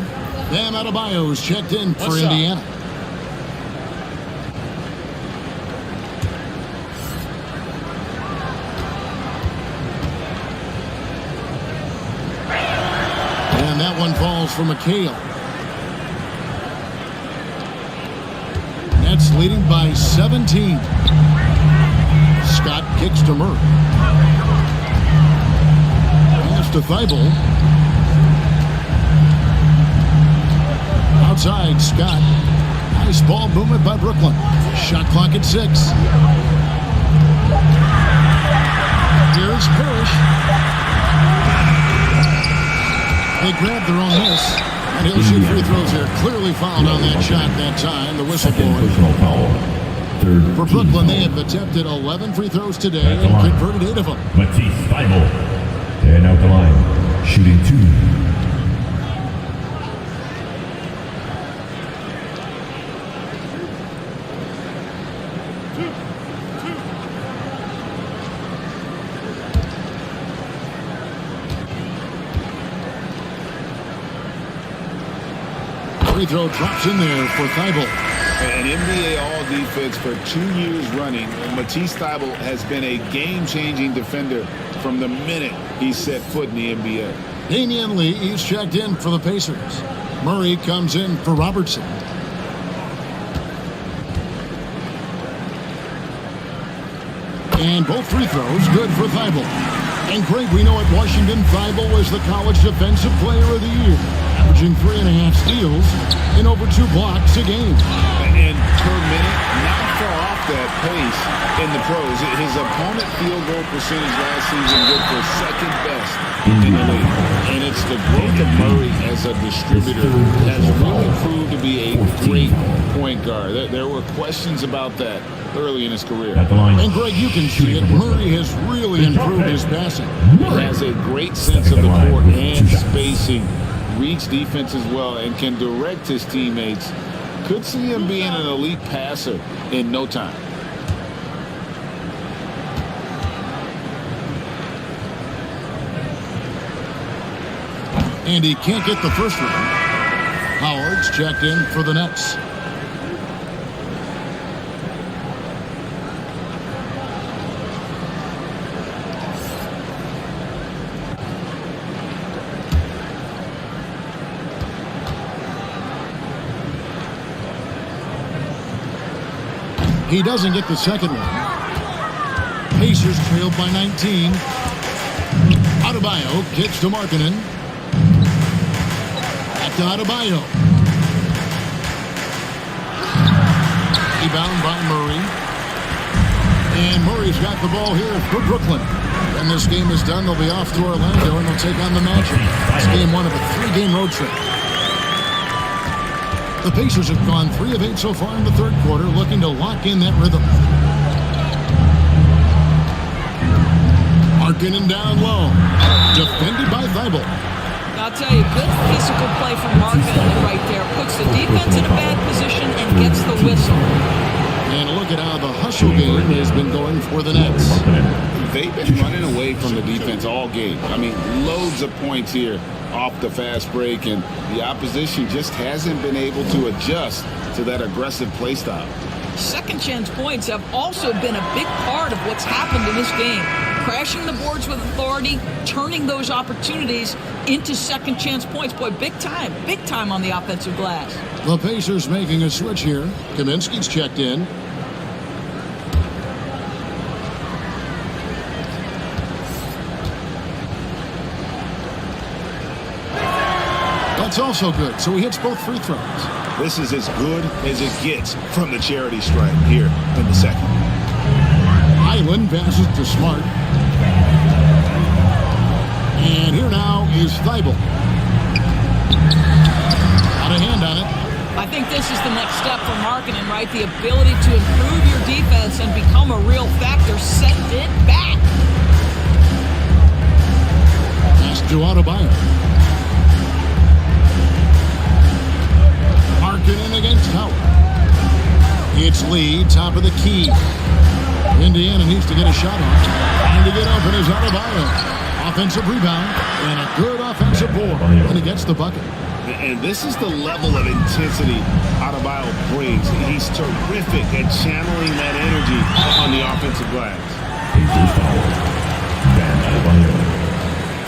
Bam Adebayo's checked in for Indiana. And that one falls for McHale. Nets leading by 17. Scott kicks to Murray. Pass to Thibault. Outside, Scott. Nice ball movement by Brooklyn. Shot clock at 6. Here's Parrish. They grab their own miss. And he'll shoot free throws here. Clearly fouled on that shot that time. The whistle blowing. For Brooklyn, they have attempted 11 free throws today and converted 8 of them. Matisse Thybulle. And out the line, shooting 2. Free throw drops in there for Thybulle. An NBA All-Defense for 2 years running. Matisse Thybulle has been a game-changing defender from the minute he set foot in the NBA. Damian Lee is checked in for the Pacers. Murray comes in for Robertson. And both free throws good for Thybulle. And Greg, we know at Washington, Thybulle was the College Defensive Player of the Year, averaging 3.5 steals and over 2 blocks a game. And per minute, not far off that pace in the pros. His opponent field goal percentage last season good for second best in the league. And it's the growth of Murray as a distributor has really proved to be a great point guard. There were questions about that early in his career. And Greg, you can see it. Murray has really improved his passing. He has a great sense of the court and spacing, reads defense as well, and can direct his teammates. Could see him being an elite passer in no time. And he can't get the first one. Howard's checked in for the Nets. He doesn't get the second one. Pacers trailed by 19. Adebayo kicks to Markkanen. Back to Adebayo. Rebound by Murray. And Murray's got the ball here for Brooklyn. When this game is done, they'll be off to Orlando and they'll take on the Magic. It's game one of a 3-game road trip. The Pacers have gone 3 of 8 so far in the third quarter, looking to lock in that rhythm. Markkanen down low. Defended by Thibault. I'll tell you, good physical play from Markkanen right there. Puts the defense in a bad position and gets the whistle. And look at how the hustle game has been going for the Nets. They've been running away from the defense all game. I mean, loads of points here off the fast break, and the opposition just hasn't been able to adjust to that aggressive play style. Second chance points have also been a big part of what's happened in this game. Crashing the boards with authority, turning those opportunities into second chance points. Boy, big time on the offensive glass. The Pacers making a switch here. Kaminsky's checked in. That's also good, so he hits both free throws. This is as good as it gets from the charity stripe here in the second. Island passes to Smart. And here now is Thibault. Got a hand on it. I think this is the next step for Markkanen, right? The ability to improve your defense and become a real factor. Send it back. Pass to Adebayo. Markkanen against Howard. It's Lee, top of the key. Indiana needs to get a shot on. Trying to get open is Adebayo. Offensive rebound and a good offensive board. And he gets the bucket. And this is the level of intensity Adebayo brings. He's terrific at channeling that energy on the offensive glass.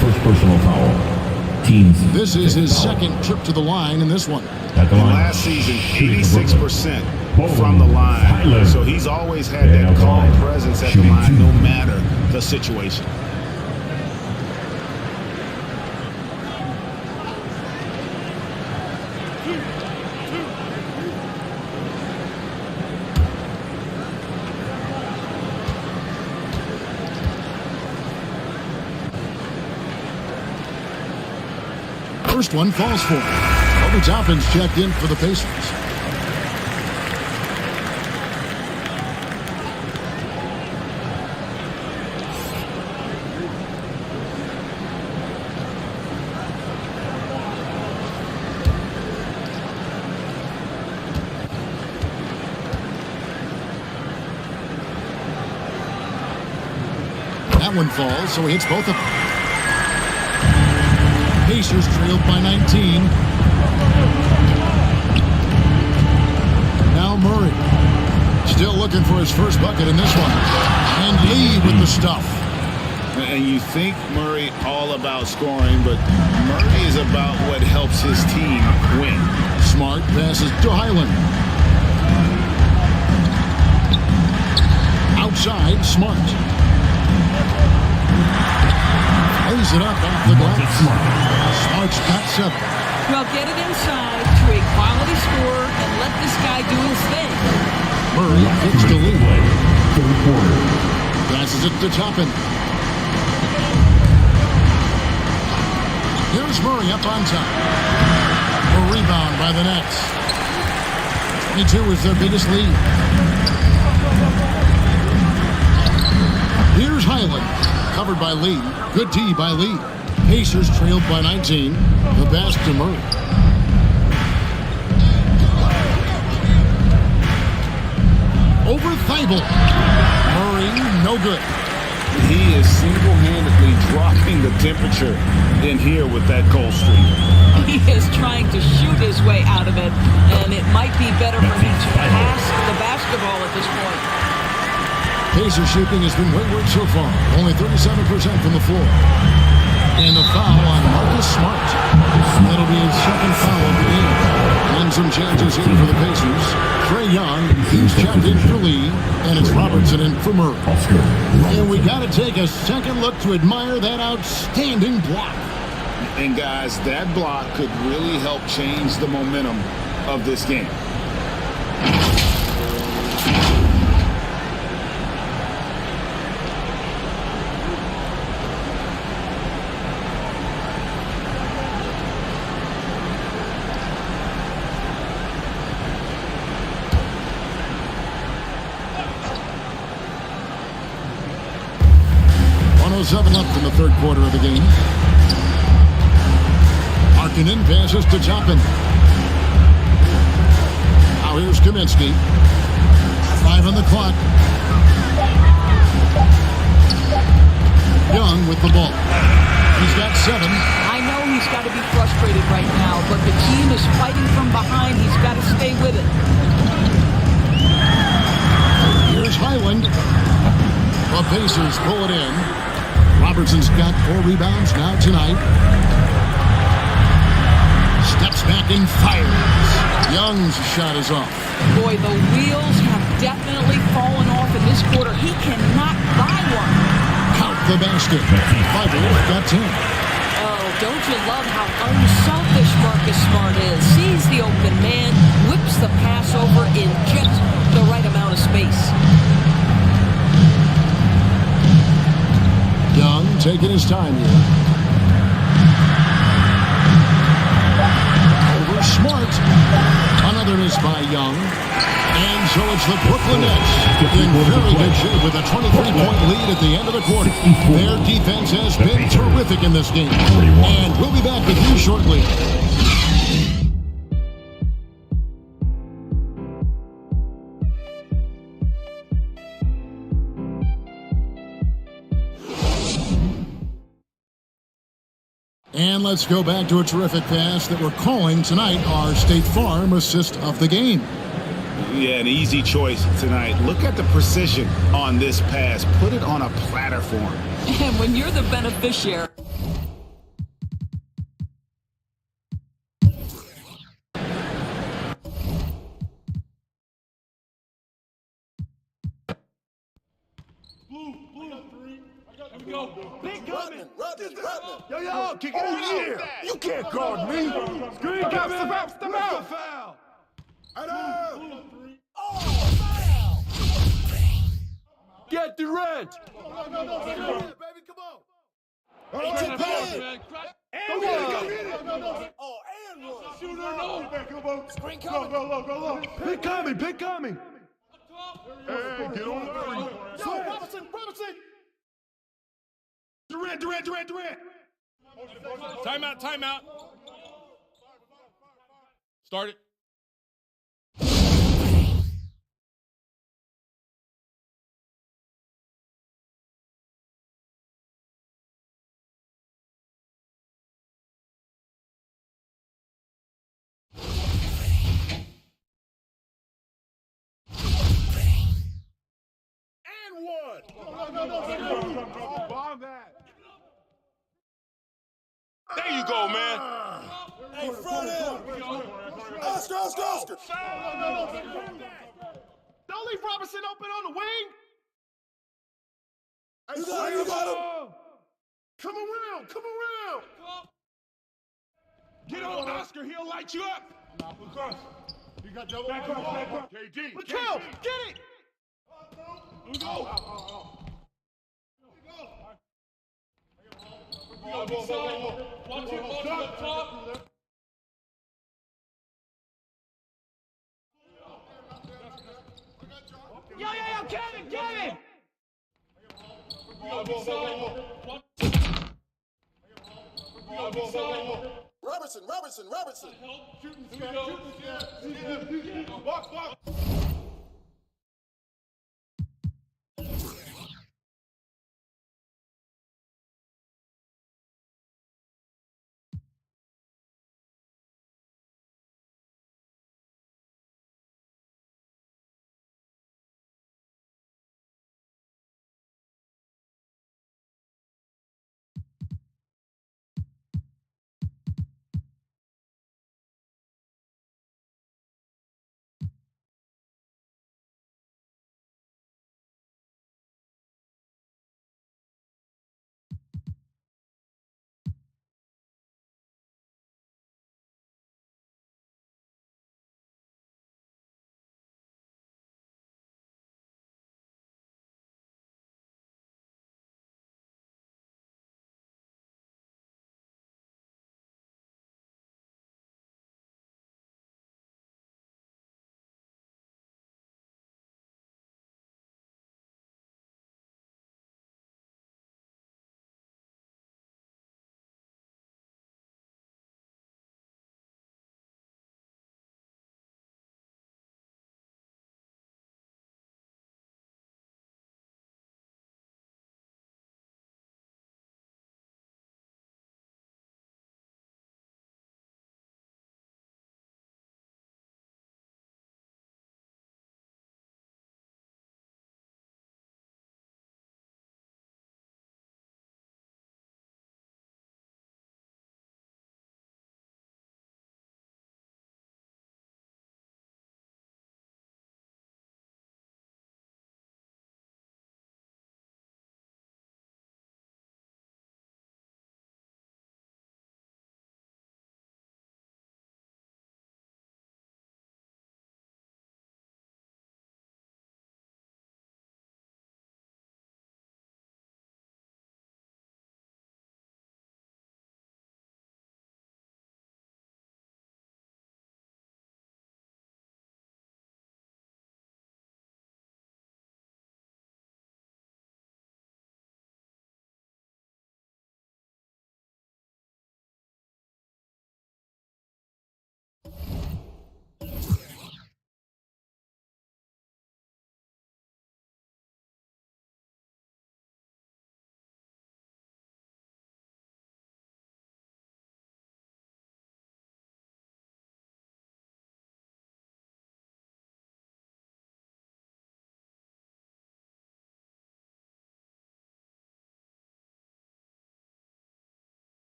First personal foul. Teams. This is his second trip to the line in this one. And last season, 86% from the line. So he's always had that calm presence at the line, no matter the situation. First one falls for him. Obi Toppin's checked in for the Pacers. That one falls, so he hits both of them. Pacers trailed by 19. Now Murray. Still looking for his first bucket in this one. And Lee with the stuff. And you think Murray all about scoring, but Murray is about what helps his team win. Smart passes to Highland. Outside, Smart. Lays it up off the glass. Smart's got 7. Well, get it inside to a quality scorer and let this guy do his thing. Murray gets the lead. Passes it to Toppin. Here's Murray up on top. A rebound by the Nets. 22 is their biggest lead. Here's Highland. Covered by Lee. Good D by Lee. Pacers trailed by 19. The pass to Murray. Over Thibault. Murray, no good. He is single-handedly dropping the temperature in here with that cold streak. He is trying to shoot his way out of it, and it might be better for him to pass the basketball at this point. Pacer shooting has been wayward so far, only 37% from the floor. And the foul on Marcus Smart. That'll be his second foul of the game. And some changes here for the Pacers. Trae Young, he's checked in for Lee, and it's Robertson in for Murray. And we got to take a second look to admire that outstanding block. And guys, that block could really help change the momentum of this game. Left in the third quarter of the game. Markkanen passes to Toppin. Now here's Kaminsky. 5 on the clock. Young with the ball. He's got 7. I know he's got to be frustrated right now, but the team is fighting from behind. He's got to stay with it. Here's Highland. The Pacers pull it in. Robertson's got 4 rebounds now tonight. Steps back and fires. Young's shot is off. Boy, the wheels have definitely fallen off in this quarter. He cannot buy one. Count the basket. Fiverr got 10. Oh, don't you love how unselfish Marcus Smart is? Sees the open man, whips the pass over in just the right amount of space. Young taking his time here. Over Smart. Another miss by Young. And so it's the Brooklyn Nets in very good shape with a 23-point lead at the end of the quarter. Their defense has been terrific in this game. And we'll be back with you shortly. And let's go back to a terrific pass that we're calling tonight our State Farm assist of the game. Yeah, an easy choice tonight. Look at the precision on this pass. Put it on a platter for him. And when you're the beneficiary. Yo, kick it out here. You can't guard me. Screen coming. Step out. Foul. Oh, foul. Get the red. Baby, come on. It's a play. And go get it. Oh, and one. Shooter, no. Screen coming. Go. Pick coming. Hey, get on the 3. Yo, Robinson. Durant. Timeout. Start it. And one. Bomb that. There you go, man. Hey, front end. Oscar. Don't leave Robinson open on the wing. You got him. Come around. Get on Oscar. He'll light you up. You got double. Back up. KD. Mikal, get it. Go. Watch it up top. Yo, Kevin! Robertson! Walk!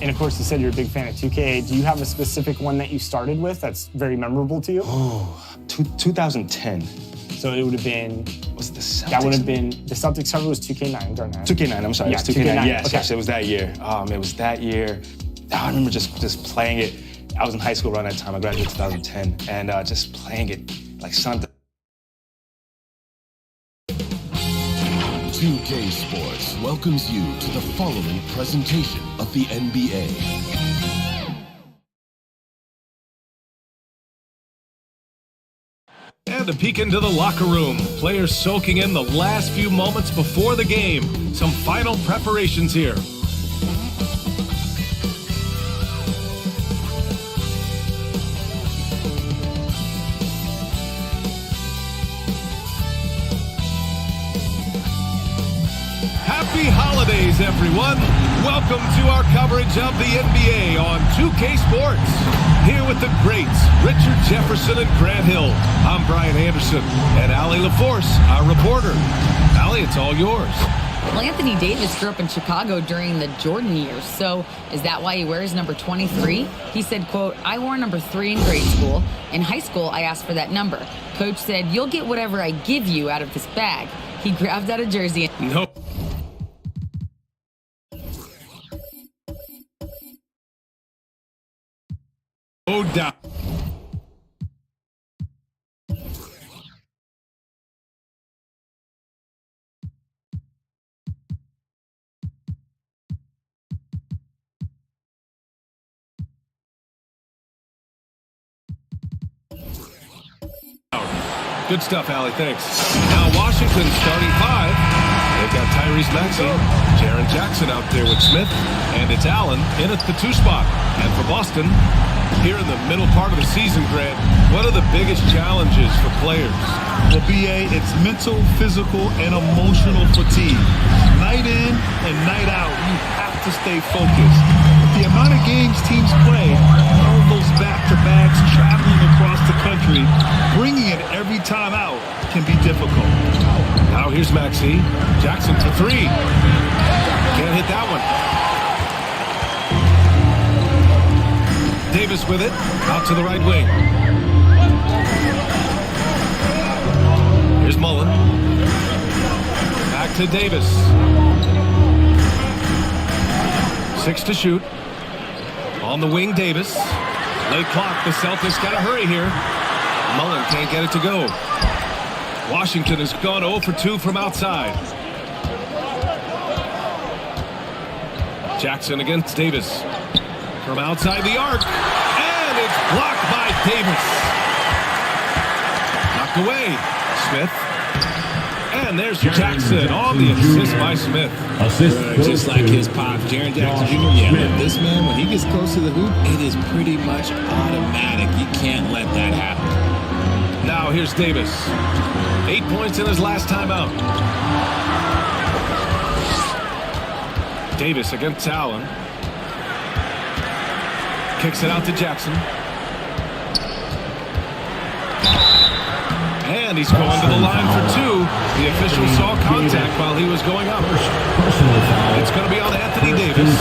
And of course, you said you're a big fan of 2K. Do you have a specific one that you started with that's very memorable to you? Oh, 2010. So it would have been. Was it the Celtics? That would have been the Celtics server was 2K9, Garnett. 2K9. I'm sorry. Yeah, it was 2K9. Yes, okay. yes, it was that year. It was that year. I remember just playing it. I was in high school around that time. I graduated in 2010, and just playing it like something. 2K Sports welcomes you to the following presentation of the NBA. And a peek into the locker room. Players soaking in the last few moments before the game. Some final preparations here. Happy holidays, everyone. Welcome to our coverage of the NBA on 2K Sports. Here with the greats, Richard Jefferson and Grant Hill. I'm Brian Anderson, and Allie LaForce, our reporter. Allie, it's all yours. Well, Anthony Davis grew up in Chicago during the Jordan years, so is that why he wears number 23? He said, quote, I wore number 3 in grade school. In high school, I asked for that number. Coach said, you'll get whatever I give you out of this bag. He grabbed out a jersey. No. No doubt. Good stuff, Allie. Thanks. Now Washington's starting 5. got Tyrese Maxey, Jaren Jackson out there with Smith, and it's Allen in at the 2 spot. And for Boston, here in the middle part of the season, Grant, what are the biggest challenges for players? Well, BA, it's mental, physical, and emotional fatigue. Night in and night out, you have to stay focused. The amount of games teams play, all those back-to-backs, traveling across the country, bringing it every time out can be difficult. Now here's Maxey. Jackson for 3. Can't hit that one. Davis with it, out to the right wing. Here's Mullen. Back to Davis. 6 to shoot. On the wing, Davis. Late clock, the Celtics got to hurry here. Mullen can't get it to go. Washington has gone 0 for 2 from outside. Jackson against Davis. From outside the arc. And it's blocked by Davis. Knocked away. Smith. And there's Jackson on the assist by Smith. Just like his pop, Jaren Jackson Jr. Yeah, this man, when he gets close to the hoop, it is pretty much automatic. You can't let that happen. Now here's Davis. 8 points in his last timeout. Davis against Allen. Kicks it out to Jackson. And he's going to the line for 2. The official saw contact while he was going up. It's going to be on Anthony Davis.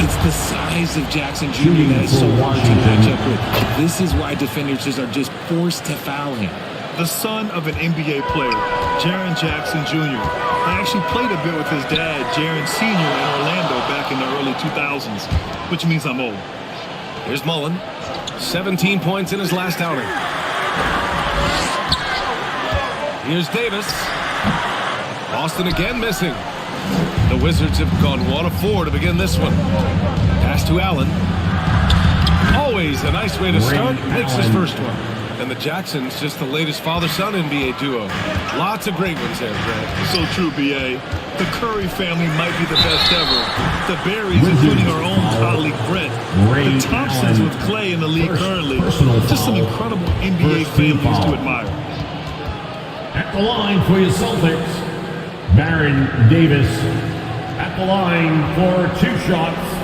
It's the size of Jackson Jr. that is so hard to match up with. This is why defenders are just forced to foul him. The son of an NBA player, Jaren Jackson Jr. I actually played a bit with his dad, Jaren Sr. in Orlando back in the early 2000s, which means I'm old. Here's Mullen. 17 points in his last outing. Here's Davis. Boston again missing. The Wizards have gone 1 of 4 to begin this one. Pass to Allen. Always a nice way to start. Makes his first one. And the Jacksons, just the latest father-son NBA duo. Lots of great ones there, Brad. So true, B.A. The Curry family might be the best ever. The Berrys, including our own colleague Brett. The Thompsons with Clay in the league currently. Just some incredible NBA families to admire. At the line for your Celtics, Baron Davis. At the line for 2 shots.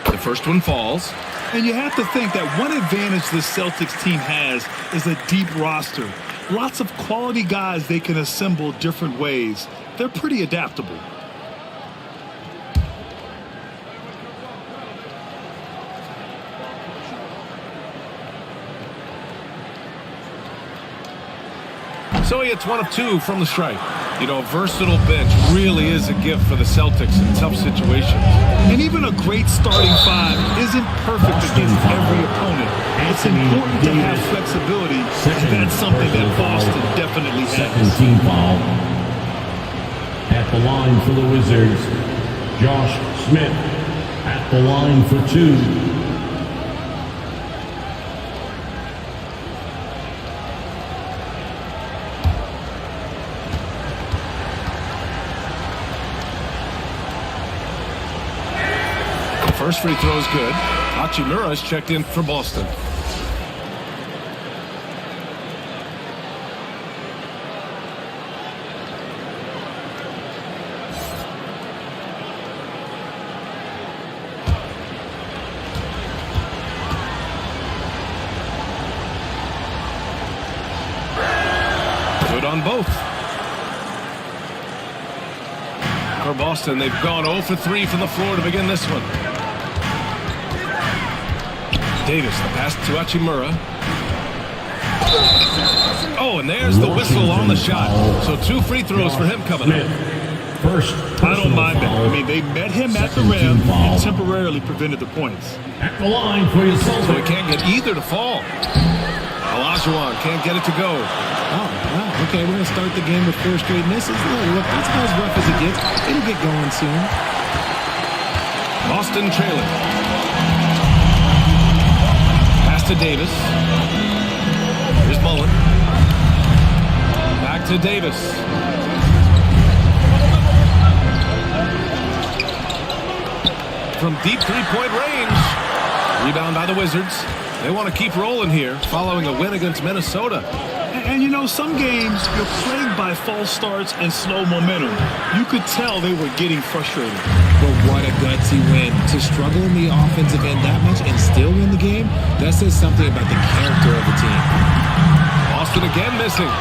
The first one falls. And you have to think that one advantage the Celtics team has is a deep roster. Lots of quality guys they can assemble different ways. They're pretty adaptable. So he hits 1 of 2 from the stripe. You know, a versatile bench really is a gift for the Celtics in tough situations. And even a great starting 5 isn't perfect against every opponent. It's important to have flexibility, and that's something that Boston definitely has. 17 foul. At the line for the Wizards, Josh Smith. At the line for 2. First free throw is good. Hachimura is checked in for Boston. Good on both. For Boston, they've gone 0 for 3 from the floor to begin this one. Davis, the pass to Hachimura. Oh, and there's the whistle on the shot. So 2 free throws for him coming up. First, I don't mind that. I mean, they met him at the rim and temporarily prevented the points. At the line for your Celtics. So he can't get either to fall. Olajuwon can't get it to go. Oh, wow. Okay, we're going to start the game with 4 straight misses. Look, that's about as rough as it gets. It'll get going soon. Boston trailing. Pass to Davis. Here's Mullen. Back to Davis. From deep three-point range. Rebound by the Wizards. They want to keep rolling here following a win against Minnesota. And you know, some games you're plagued by false starts and slow momentum. You could tell they were getting frustrated. But what a gutsy win. To struggle in the offensive end that much and still win the game, that says something about the character of the team. Boston again missing.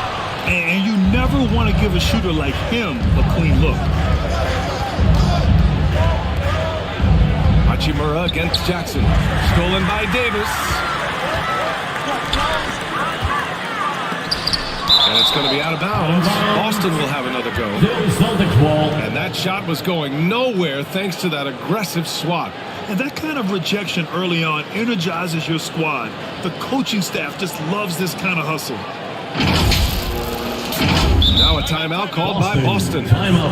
And you never want to give a shooter like him a clean look. Hachimura against Jackson. Stolen by Davis. And it's going to be out of bounds. Boston will have another go. And that shot was going nowhere thanks to that aggressive swat. And that kind of rejection early on energizes your squad. The coaching staff just loves this kind of hustle. Now a timeout called by Boston.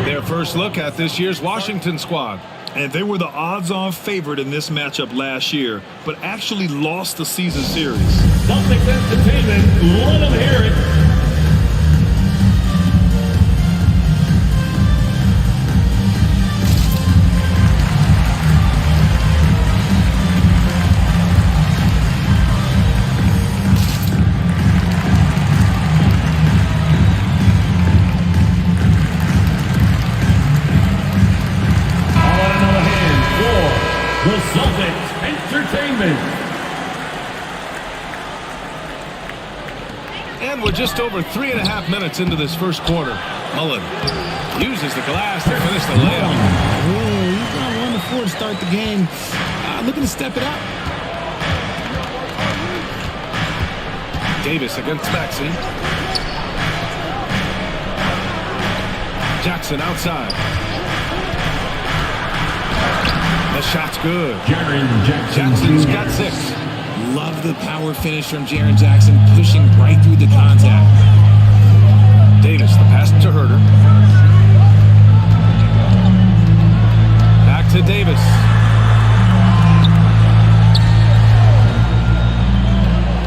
Their first look at this year's Washington squad. And they were the odds-on favorite in this matchup last year, but actually lost the season series. Celtics Entertainment, let them hear it. The Celtics Entertainment. And we're just over 3.5 minutes into this first quarter. Mullen uses the glass to finish the layup. Oh, he's got 1 to 4 to start the game. Looking to step it up. Davis against Maxey. Jackson outside. The shot's good. Jaren Jackson's got 6. Love the power finish from Jaren Jackson, pushing right through the contact. Davis, the pass to Herter. Back to Davis.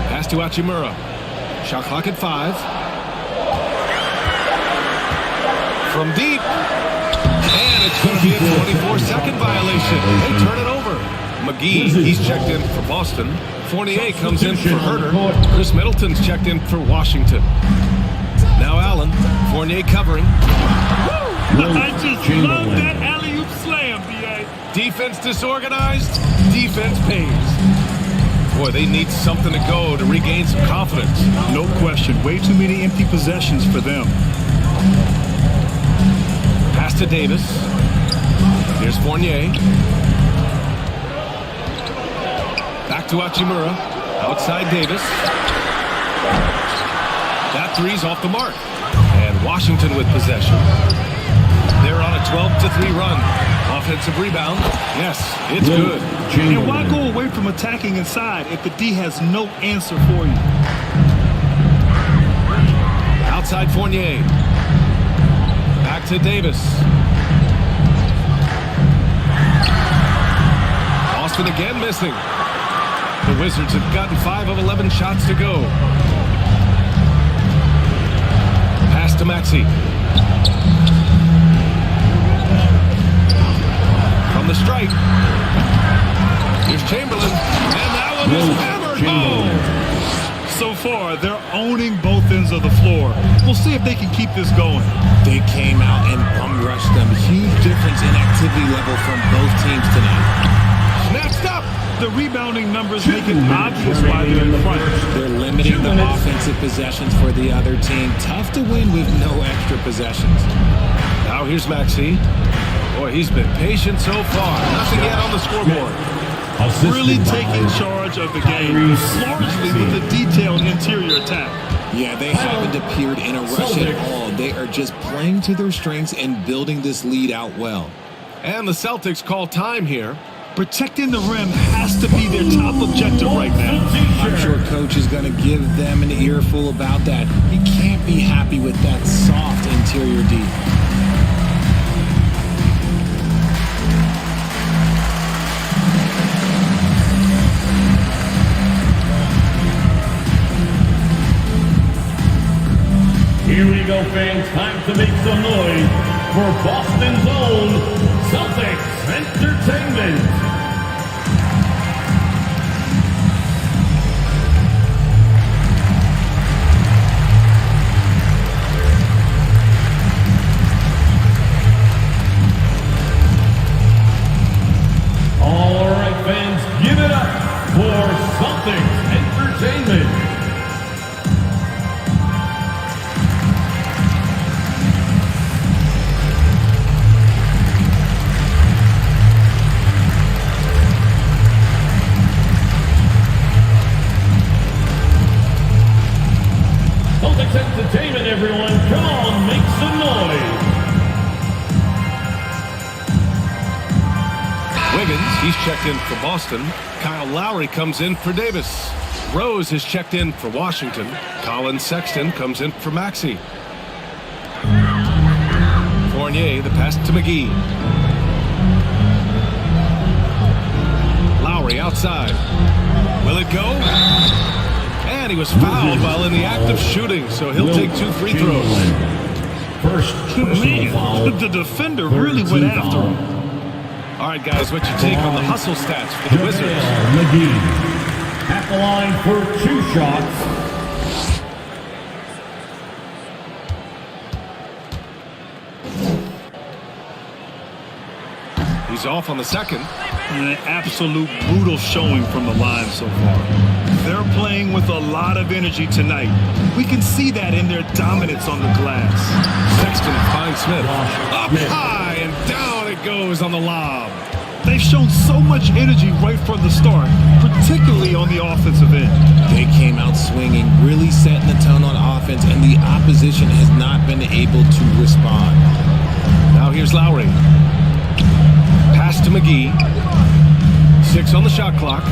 Pass to Hachimura. Shot clock at 5. From deep. And it's going to be a 24-second violation. They turn it over. McGee, he's checked in for Boston. Fournier comes in for Herter. Chris Middleton's checked in for Washington. Now Allen. Fournier covering. I just love that alley-oop slam, B.A. Defense disorganized. Defense pays. Boy, they need something to go to regain some confidence. No question. Way too many empty possessions for them. Pass to Davis. Here's Fournier. Back to Hachimura. Outside Davis. That three's off the mark. And Washington with possession. They're on a 12-3 run. Offensive rebound. Yes, it's good. And why go away from attacking inside if the D has no answer for you? Outside Fournier. Back to Davis. Boston again missing. The Wizards have gotten 5 of 11 shots to go. Pass to Maxey. From the strike. Here's Chamberlain. And that one is hammered home. So far, they're owning both ends of the floor. We'll see if they can keep this going. They came out and bum-rushed them. Huge difference in activity level from both teams tonight. Snatched up. The rebounding numbers make it obvious why they're in front. They're limiting the offensive possessions for the other team. Tough to win with no extra possessions. Now here's Maxey. Boy, he's been patient so far. Nothing yet on the scoreboard. Really taking charge of the game, largely with a detailed interior attack. Yeah, they haven't appeared in a rush at all. They are just playing to their strengths and building this lead out well. And the Celtics call time here. Protecting the rim has to be their top objective right now. I'm sure Coach is going to give them an earful about that. He can't be happy with that soft interior D. Here we go, fans. Time to make some noise for Boston's own Celtics Entertainment. All right, fans, give it up for Celtics Entertainment. Entertainment, everyone. Come on, make some noise. Wiggins, he's checked in for Boston. Kyle Lowry comes in for Davis. Rose has checked in for Washington. Colin Sexton comes in for Maxey. Fournier, the pass to McGee. Lowry outside. Will it go? And he was fouled while in the act of shooting, so he'll take 2 free throws. First personal foul. The defender really went after him. All right, guys, what's your take on the hustle stats for the Wizards? McGee at the line for 2 shots. He's off on the second. An absolute brutal showing from the line so far. They're playing with a lot of energy tonight. We can see that in their dominance on the glass. Sexton finds Smith. Up high and down it goes on the lob. They've shown so much energy right from the start, particularly on the offensive end. They came out swinging, really setting the tone on offense, and the opposition has not been able to respond. Now here's Lowry. Pass to McGee. 6 on the shot clock.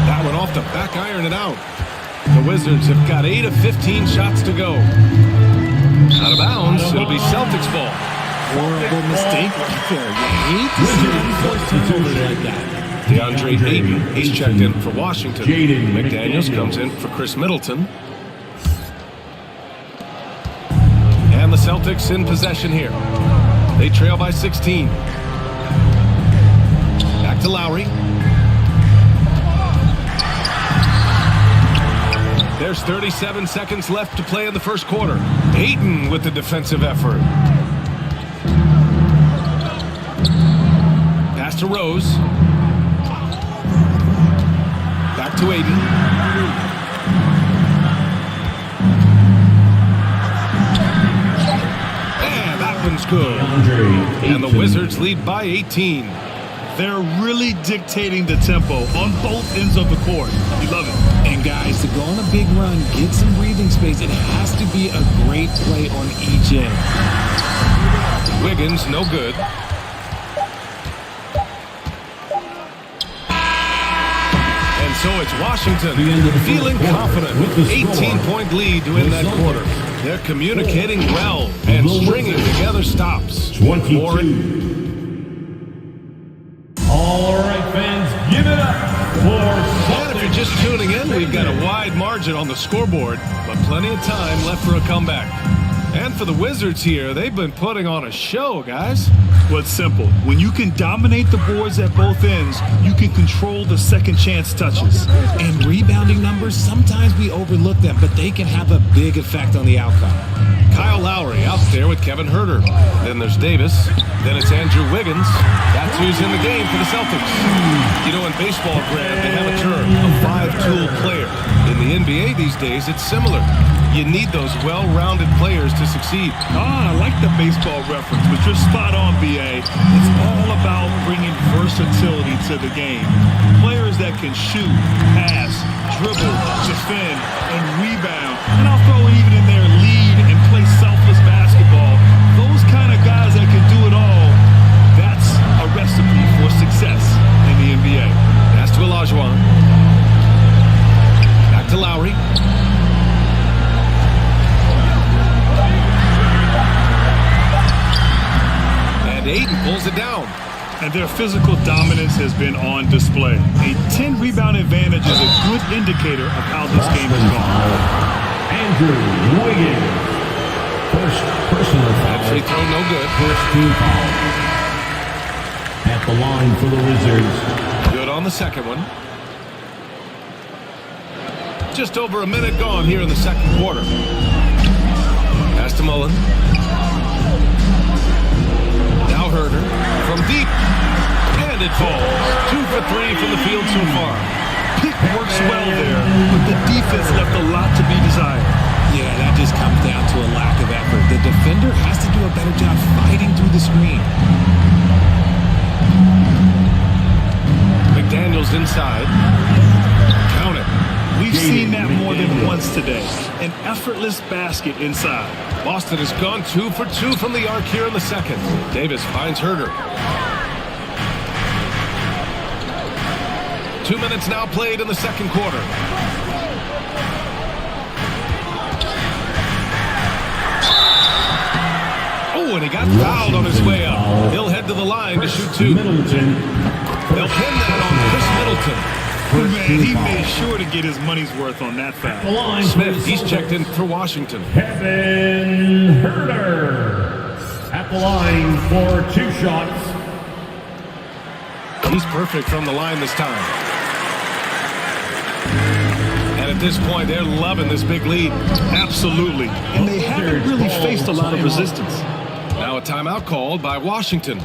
That one off the back iron and out. The Wizards have got 8 of 15 shots to go. Out of bounds, it'll be Celtics ball. Horrible mistake right there. You hate to see them force turnovers like that. DeAndre Ayton, he's checked in for Washington. McDaniels comes in for Chris Middleton. And the Celtics in possession here. They trail by 16. Back to Lowry. There's 37 seconds left to play in the first quarter. Ayton with the defensive effort. Pass to Rose. Back to Ayton. And that one's good. And the Wizards lead by 18. They're really dictating the tempo on both ends of the court. You love it. And guys, to go on a big run, get some breathing space, it has to be a great play on each end. Wiggins, no good. And so it's Washington feeling confident. 18-point lead to end that quarter. They're communicating well and stringing together stops. 22. All right, fans, give it up for Celtics. And if you're just tuning in, we've got a wide margin on the scoreboard, but plenty of time left for a comeback. And for the Wizards here, they've been putting on a show, guys. Well, it's simple. When you can dominate the boards at both ends, you can control the second chance touches. And rebounding numbers, sometimes we overlook them, but they can have a big effect on the outcome. Kyle Lowry out there with Kevin Huerter. Then there's Davis. Then it's Andrew Wiggins. That's who's in the game for the Celtics. You know, in baseball, Grant, they have a term, a 5-tool player. In the NBA these days, it's similar. You need those well-rounded players to succeed. I like the baseball reference, but you're spot on, B.A. It's all about bringing versatility to the game. Players that can shoot, pass, dribble, defend, and rebound. And I'll throw even in there lead and play selfless basketball. Those kind of guys that can do it all, that's a recipe lead and pulls it down. And their physical dominance has been on display. A 10-rebound advantage is a good indicator of how this game has gone. Andrew Wiggins. First personal foul. Free throw, no good. First team foul. At the line for the Wizards. Good on the second one. Just over a minute gone here in the second quarter. Pass to Mullen. Now Herder from deep. And it falls. 2 for 3 from the field so far. Pick works well there, but the defense left a lot to be desired. Yeah, that just comes down to a lack of effort. The defender has to do a better job fighting through the screen. McDaniels inside. Count it. We've seen that more than once today. An effortless basket inside. Boston has gone 2 for 2 from the arc here in the second. Davis finds Herder. 2 minutes now played in the second quarter. Oh, and he got fouled on his way up. He'll head to the line to shoot 2. They'll pin that on Chris Middleton. Man, he made sure to get his money's worth on that foul. Smith, he's checked in for Washington. Kevin Herder at the line for 2 shots. He's perfect from the line this time. And at this point, they're loving this big lead. Absolutely. And they haven't really faced a lot of resistance. Now a timeout called by Washington.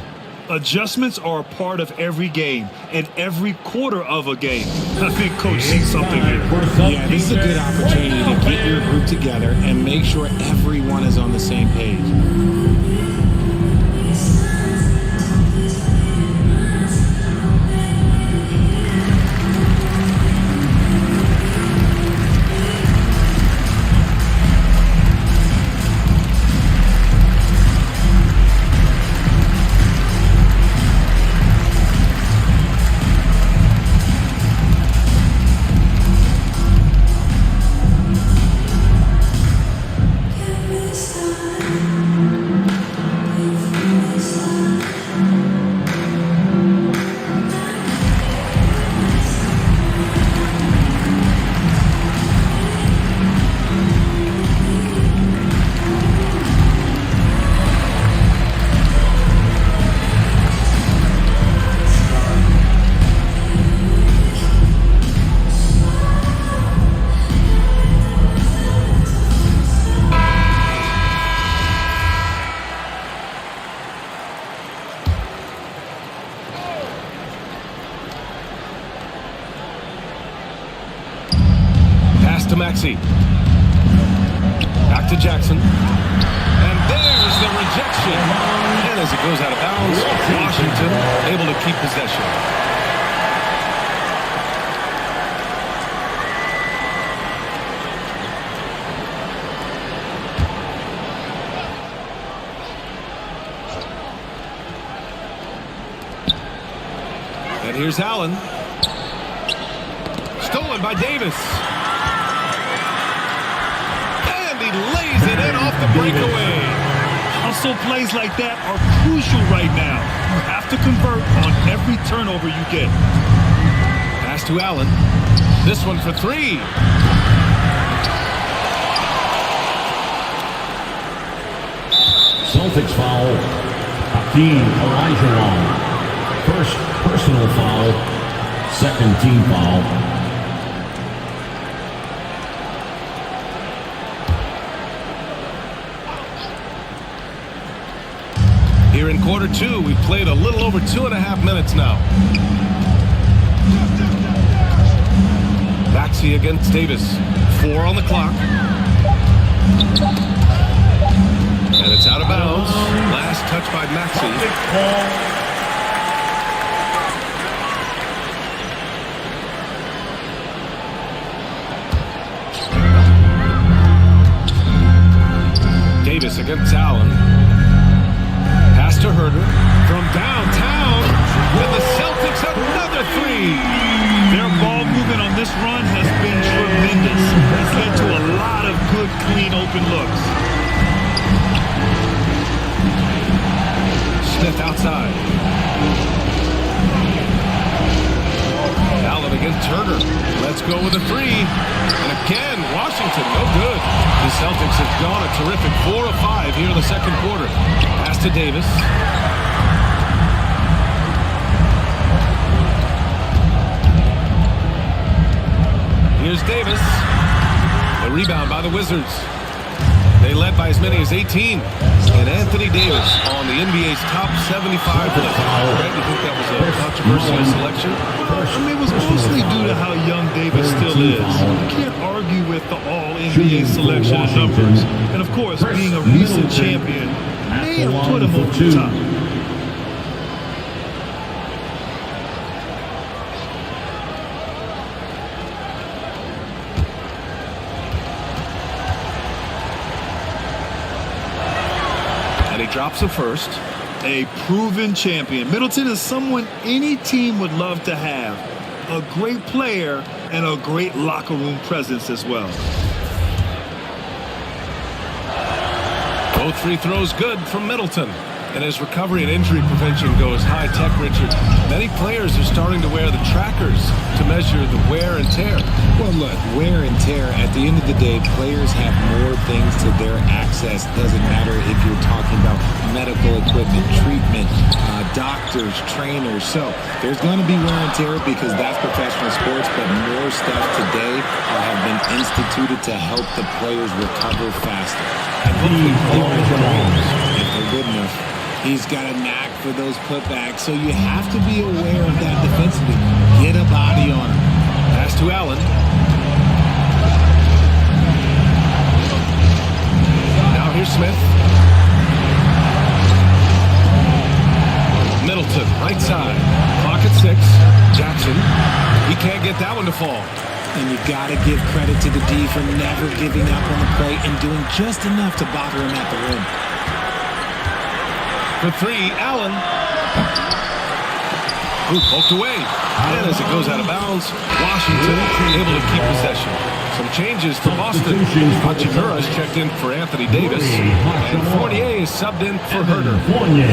Adjustments are a part of every game and every quarter of a game. I think Coach sees something here. Yeah, this is a good opportunity to get your group together and make sure everyone is on the same page. To Maxey. Back to Jackson. And there's the rejection. And as it goes out of bounds, Washington able to keep possession. And here's Allen. Stolen by Davis. Lays it in off the breakaway. Hustle plays like that are crucial right now. You have to convert on every turnover you get. Pass to Allen. This one for 3. Celtics foul. Hakeem Olajuwon. First personal foul. Second team foul. Here in quarter 2, we've played a little over 2.5 minutes now. Maxey against Davis. 4 on the clock. And it's out of bounds. Last touch by Maxey. Davis against Allen. Pass to Herder from downtown. And the Celtics another 3. Their ball movement on this run has been tremendous. It's led to a lot of good, clean, open looks. Smith outside. outside. Allen against Turner. Let's go with a three. And again, Washington, no good. The Celtics have gone a terrific 4 of 5 here in the second quarter. Pass to Davis. Here's Davis. The rebound by the Wizards. They led by as many as 18. And Anthony Davis on the NBA's top 75 list. Greg, you think that was a controversial selection? I mean, it was mostly due to how young Davis still is. You can't argue with the all-NBA selection and numbers. And, of course, being a recent champion may have put him over the top. Drops a first. A proven champion. Middleton is someone any team would love to have. A great player and a great locker room presence as well. Both free throws good from Middleton. And as recovery and injury prevention goes high-tech, Richard, many players are starting to wear the trackers to measure the wear and tear. Well, look, wear and tear, at the end of the day, players have more things to their access. Doesn't matter if you're talking about medical equipment, treatment, doctors, trainers. So there's going to be wear and tear because that's professional sports, but more stuff today have been instituted to help the players recover faster. And hopefully, if they're good enough, he's got a knack for those putbacks, so you have to be aware of that defensively. Get a body on him. Pass to Allen. Now here's Smith. Middleton, right side. Clock at 6. Jackson. He can't get that one to fall. And you got to give credit to the D for never giving up on the plate and doing just enough to bother him at the rim. For 3, Allen. Ooh, poked away. And as it goes out of bounds, Washington able to keep possession. Some changes for Boston. Hachimura is checked in for Anthony Davis. And Fournier is subbed in for Herter.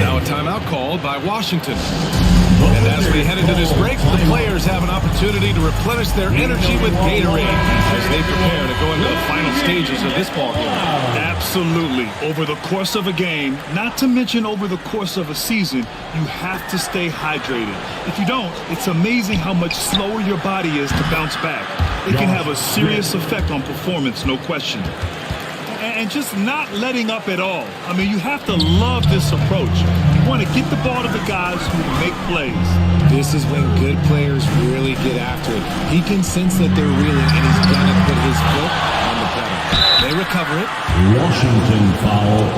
Now a timeout called by Washington. And as we head into this break, the players have an opportunity to replenish their energy with Gatorade as they prepare to go into the final stages of this ball game. Absolutely. Over the course of a game, not to mention over the course of a season, you have to stay hydrated. If you don't, it's amazing how much slower your body is to bounce back. It can have a serious effect on performance, no question. And just not letting up at all. I mean, you have to love this approach. You want to get the ball to the guys who make plays. This is when good players really get after it. He can sense that they're reeling, and he's going to put his foot on the pedal. They recover it. Washington foul.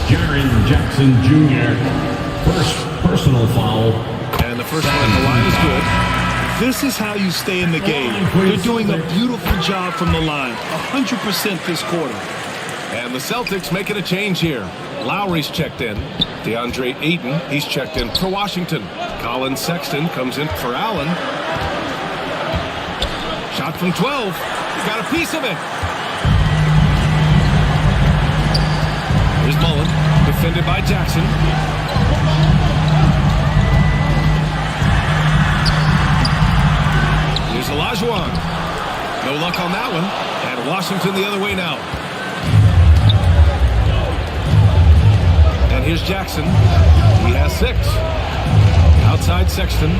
Jaren Jackson Jr. First personal foul. And the first one at the line is good. This is how you stay in the game. They're doing a beautiful job from the line. 100% this quarter. And the Celtics making a change here. Lowry's checked in. DeAndre Ayton, he's checked in for Washington. Colin Sexton comes in for Allen. Shot from 12. Got a piece of it. Here's Mullen, defended by Jackson. Here's Olajuwon. No luck on that one. And Washington the other way now. And here's Jackson. He has 6. Outside Sexton.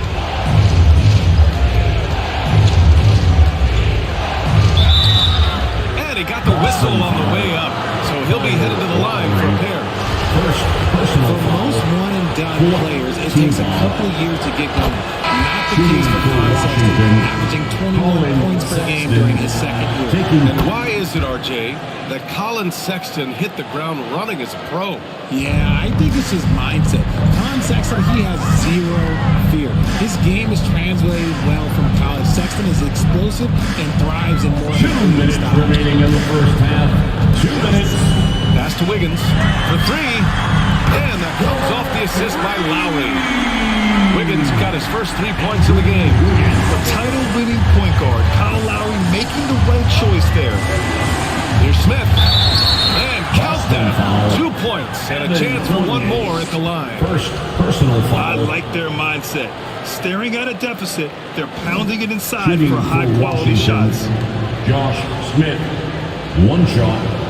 And he got the whistle on the way up. So he'll be headed to the line for a pair. For most one-and-done players, it takes a couple of years to get going. Not the case for Colin Sexton, averaging 21 points per game during his second year. And why is it, RJ, that Colin Sexton hit the ground running as a pro? Yeah, I think it's his mindset. Colin Sexton, he has zero fear. His game is translated well from college. Sexton is explosive and thrives in more 2 minutes remaining in the first half. 2 minutes. Pass to Wiggins for 3. And that comes off the assist by Lowry. Wiggins got his first 3 points of the game. A title-winning point guard, Kyle Lowry making the right choice there. Here's Smith. And count that. 2 points and a chance for one more at the line. First personal foul. I like their mindset. Staring at a deficit, they're pounding it inside for high-quality shots. Josh Smith, one shot.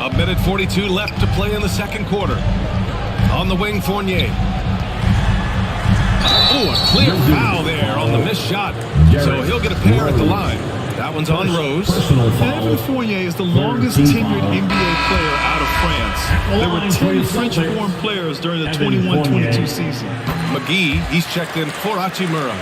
A minute 42 left to play in the second quarter. On the wing, Fournier. Oh, a clear foul there on the missed shot. So he'll get a pair at the line. That one's on Rose. Evan Fournier is the longest tenured NBA player out of France. There were 10 French-born players during the 21-22 season. McGee, he's checked in for Hachimura.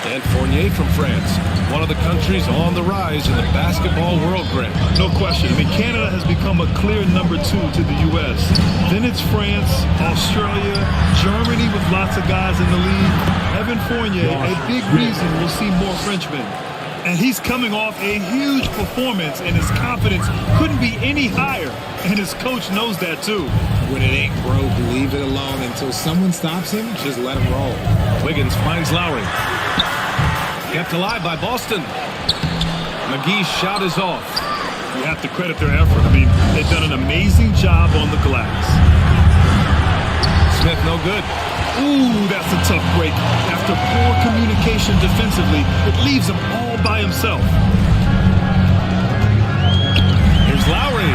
And Fournier from France, one of the countries on the rise in the basketball world, Greg. No question. I mean, Canada has become a clear number 2 to the U.S. Then it's France, Australia, Germany with lots of guys in the league. Evan Fournier, a big reason we'll see more Frenchmen. And he's coming off a huge performance, and his confidence couldn't be any higher. And his coach knows that, too. When it ain't broke, leave it alone until someone stops him. Just let him roll. Wiggins finds Lowry. Kept alive by Boston. McGee's shot is off. You have to credit their effort. I mean, they've done an amazing job on the glass. Smith no good. Ooh, that's a tough break. After poor communication defensively, it leaves him all by himself. Here's Lowry.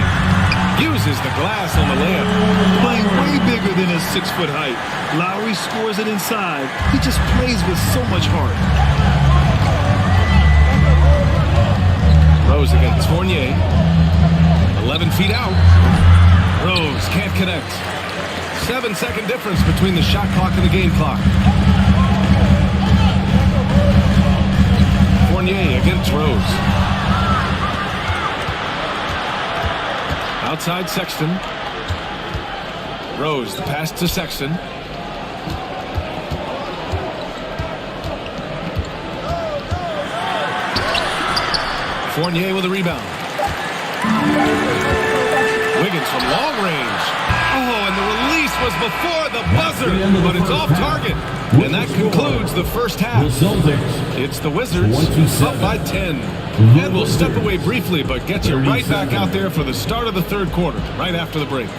Uses the glass on the layup. Playing way bigger than his 6-foot height. Lowry scores it inside. He just plays with so much heart. Rose against Fournier. 11 feet out. Rose can't connect. 7-second difference between the shot clock and the game clock. Fournier against Rose. Outside Sexton. Rose, the pass to Sexton. Fournier with a rebound. Wiggins from long range. Oh, and the release was before the buzzer, but it's off target. And that concludes the first half. It's the Wizards up by 10. And we'll step away briefly, but get you right back out there for the start of the third quarter, right after the break.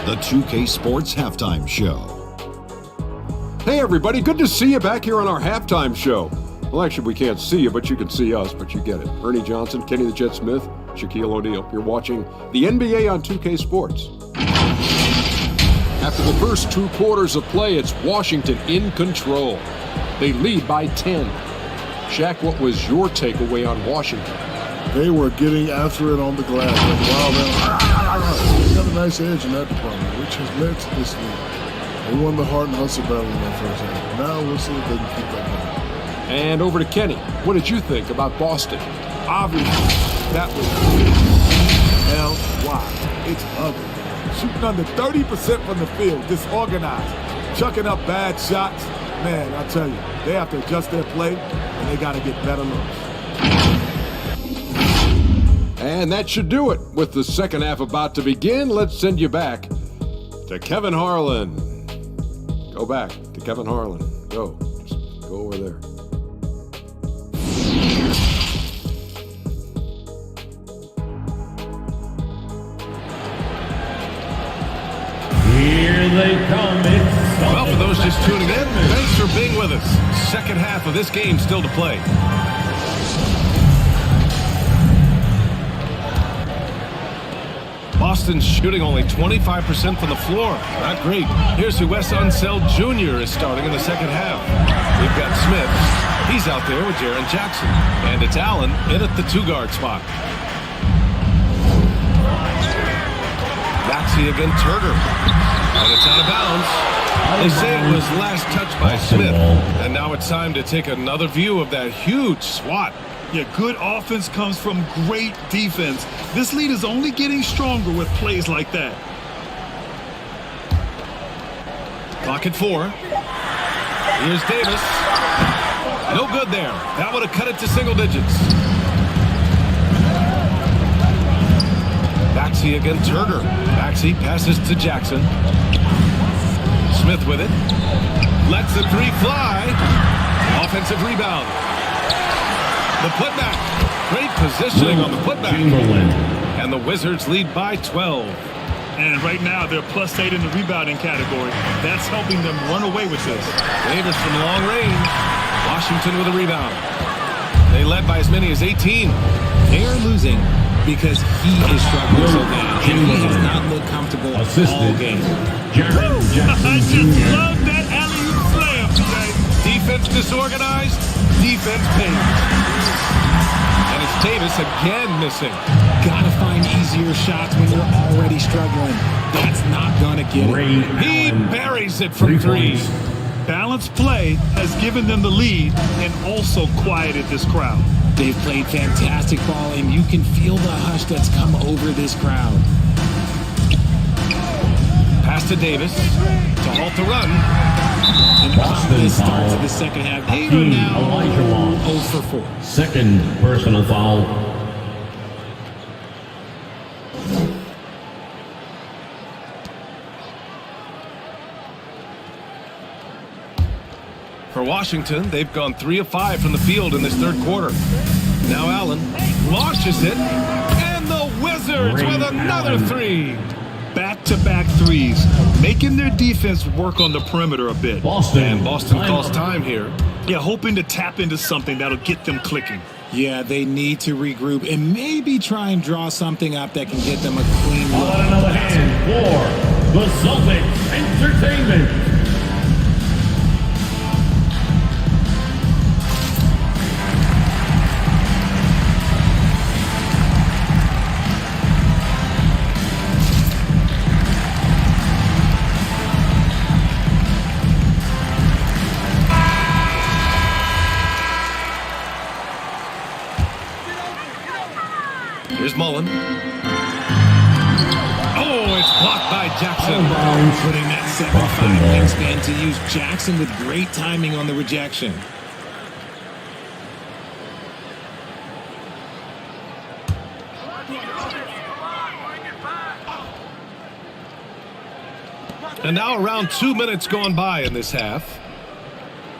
The 2K Sports Halftime Show. Hey everybody, good to see you back here on our halftime show. Well, actually, we can't see you, but you can see us, but you get it. Ernie Johnson, Kenny the Jet Smith, Shaquille O'Neal. You're watching the NBA on 2K Sports. After the first 2 quarters of play, it's Washington in control. They lead by 10. Shaq, what was your takeaway on Washington? They were getting after it on the glass. They got a nice edge in that department, which has led to this lead. They won the heart and hustle battle in that first half. Now we'll see if they can keep that going. And over to Kenny. What did you think about Boston? Obviously, that was L-Y. It's ugly. Shooting under 30% from the field, disorganized, chucking up bad shots. Man, I tell you, they have to adjust their play, and they got to get better looks. And that should do it. With the second half about to begin, let's send you back to Kevin Harlan. Go back to Kevin Harlan. Go. Just go over there. Here they come. Well, for those just tuning in, thanks for being with us. Second half of this game still to play. Boston's shooting only 25% from the floor. Not great. Here's who Wes Unseld Jr. is starting in the second half. We've got Smith. He's out there with Jaren Jackson. And it's Allen in at the 2-guard spot. Maxey against Turner. And it's out of bounds. They say it was last touched by Smith. And now it's time to take another view of that huge swat. Yeah, good offense comes from great defense. This lead is only getting stronger with plays like that. Clock at 4. Here's Davis. No good there. That would have cut it to single digits. Maxey against Herder. Maxey passes to Jackson. Smith with it. Lets the three fly. Offensive rebound. The putback. Great positioning on the putback. And the Wizards lead by 12. And right now, they're +8 in the rebounding category. That's helping them run away with this. Davis from long range. Washington with a rebound. They led by as many as 18. They are losing because he is struggling so bad. And he has not looked comfortable all game. I just love that alley-oop slam today. Defense disorganized. Defense pays. And it's Davis again missing. Gotta find easier shots when you're already struggling. That's not gonna get it. He buries it from three. Balanced play has given them the lead and also quieted this crowd. They've played fantastic ball, and you can feel the hush that's come over this crowd. Pass to Davis to halt the run. And Boston this start to the second half. They are now 0 for 4. Second personal foul. For Washington, they've gone 3 of 5 from the field in this third quarter. Now Allen launches it, and the Wizards with another three. Back-to-back threes, making their defense work on the perimeter a bit. And Boston calls time here. Yeah, hoping to tap into something that'll get them clicking. Yeah, they need to regroup and maybe try and draw something up that can get them a clean look. On another hand for the Celtics Entertainment. Here's Mullen. Oh, it's blocked by Jackson. Putting that 7'5" wingspan to use. Jackson with great timing on the rejection. And now around 2 minutes gone by in this half.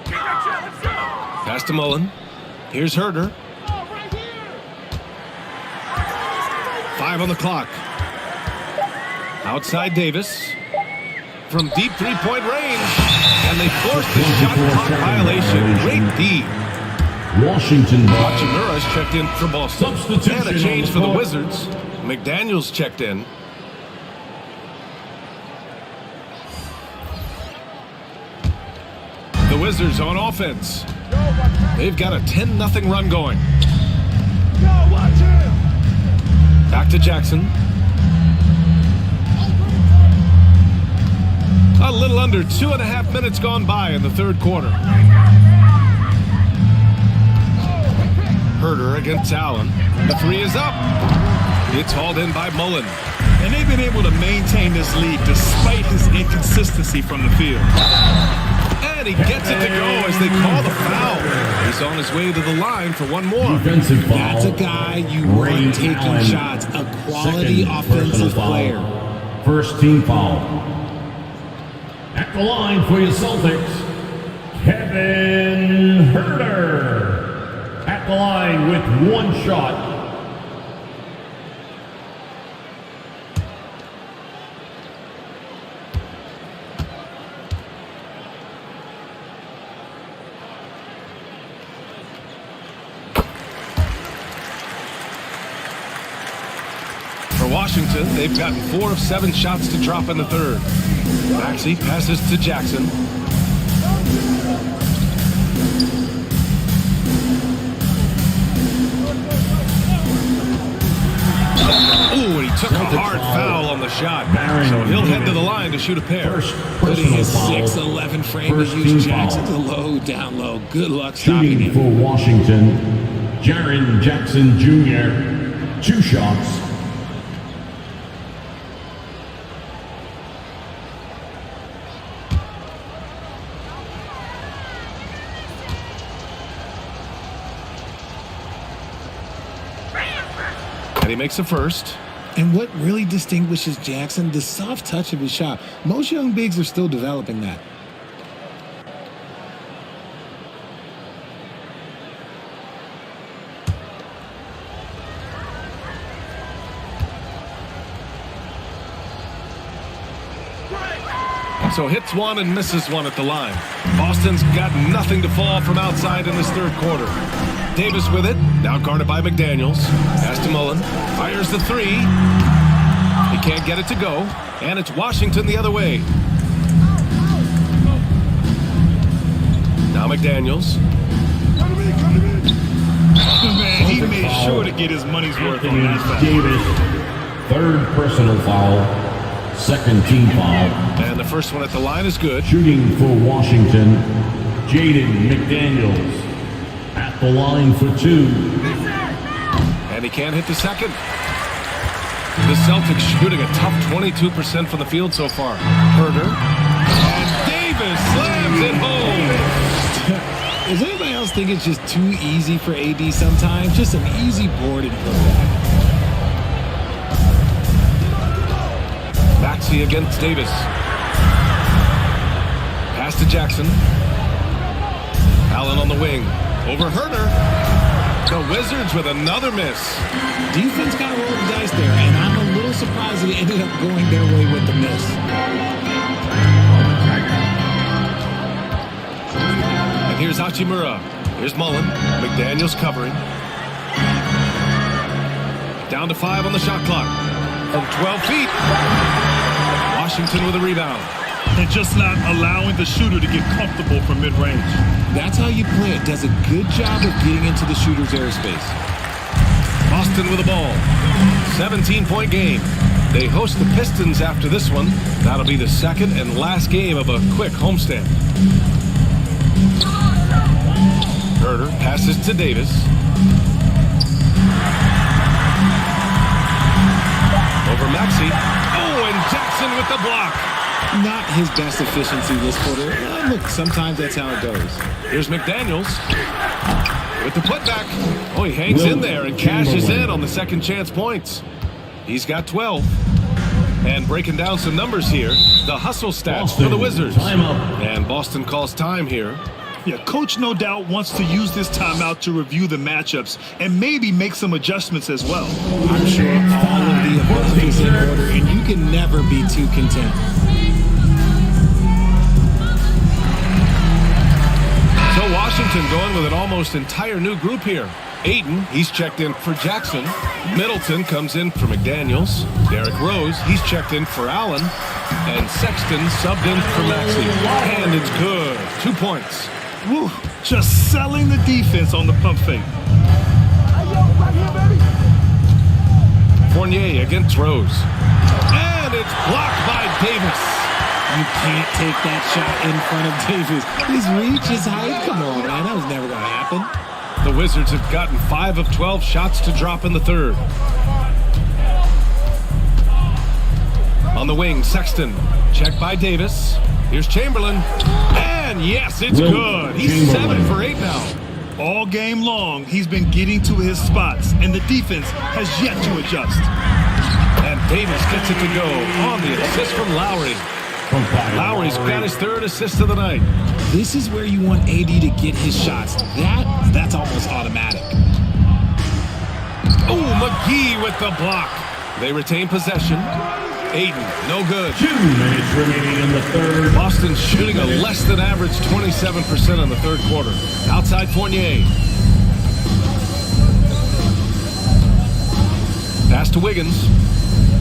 Pass to Mullen. Here's Herder. 5 on the clock. Outside Davis. From deep three-point range. And they forced the shot clock violation. Great D. Washington. Hachimura's checked in for Boston. And a change for the Wizards. McDaniels checked in. The Wizards on offense. They've got a 10-0 run going. Back to Jackson. A little under 2.5 minutes gone by in the third quarter. Herder against Allen. The three is up. It's hauled in by Mullen. And they've been able to maintain this lead despite his inconsistency from the field. And he gets it to go as they call the foul. He's on his way to the line for one more. Defensive foul. That's a guy you want taking Allen. shots. A quality offensive player. First team foul. At the line for your Celtics, Kevin Herder. At the line with one shot. Washington, they've gotten 4 of 7 shots to drop in the third. Maxey passes to Jackson. Ooh, and he took a hard foul on the shot. So he'll head to the line to shoot a pair. Putting his 6'11" frame to use. Jackson to low, down low. Good luck stopping him. For Washington, Jaren Jackson Jr., 2 shots. And he makes the first. And what really distinguishes Jackson, the soft touch of his shot. Most young bigs are still developing that. So hits one and misses one at the line. Boston's got nothing to fall from outside in this third quarter. Davis with it, now guarded by McDaniels. Pass to Mullen, fires the three. He can't get it to go, and it's Washington the other way. Now McDaniels. Man, he made sure to get his money's worth on that foul. Davis, third personal foul, second team foul. And the first one at the line is good. Shooting for Washington, Jaden McDaniels at the line for 2. And he can't hit the second. The Celtics shooting a tough 22% from the field so far. Herter. And Davis slams it home. Does anybody else think it's just too easy for AD sometimes? Just an easy board and putback. Maxey against Davis. Pass to Jackson. Allen on the wing. Over Herter. The Wizards with another miss. Defense got to roll the dice there, and I'm a little surprised that it ended up going their way with the miss. And here's Hachimura. Here's Mullen. McDaniels covering. Down to 5 on the shot clock. From 12 feet. Washington with a rebound. And just not allowing the shooter to get comfortable from mid-range. That's how you play it. Does a good job of getting into the shooter's airspace. Boston with the ball. 17-point game. They host the Pistons after this one. That'll be the second and last game of a quick homestand. Herter passes to Davis. Over Maxey. Oh, and Jackson with the block. Not his best efficiency this quarter. Look, sometimes that's how it goes. Here's McDaniels with the putback. Oh, he hangs in there and cashes in on the second chance points. He's got 12. And breaking down some numbers here, the hustle stats for the Wizards. And Boston calls time here. Yeah, Coach no doubt wants to use this timeout to review the matchups and maybe make some adjustments as well. I'm sure all of the above is in order, and you can never be too content. So Washington going with an almost entire new group here. Ayton, he's checked in for Jackson. Middleton comes in for McDaniels. Derrick Rose, he's checked in for Allen. And Sexton subbed in for Maxey. And it's good. 2 points. Woo, just selling the defense on the pump fake. Fournier against Rose. And it's blocked by Davis. You can't take that shot in front of Davis. His reach, his height. Come on, man. That was never going to happen. The Wizards have gotten 5 of 12 shots to drop in the third. On the wing, Sexton. Checked by Davis. Here's Chamberlain. And yes, it's good. He's 7 for 8 now. All game long, he's been getting to his spots, and the defense has yet to adjust. And Davis gets it to go on the assist from Lowry. Lowry's got his 3rd assist of the night. This is where you want AD to get his shots. That's almost automatic. Oh, McGee with the block. They retain possession. Ayton, no good. 2 minutes remaining in the third. Boston's shooting a less than average 27% in the third quarter. Outside Fournier. Pass to Wiggins.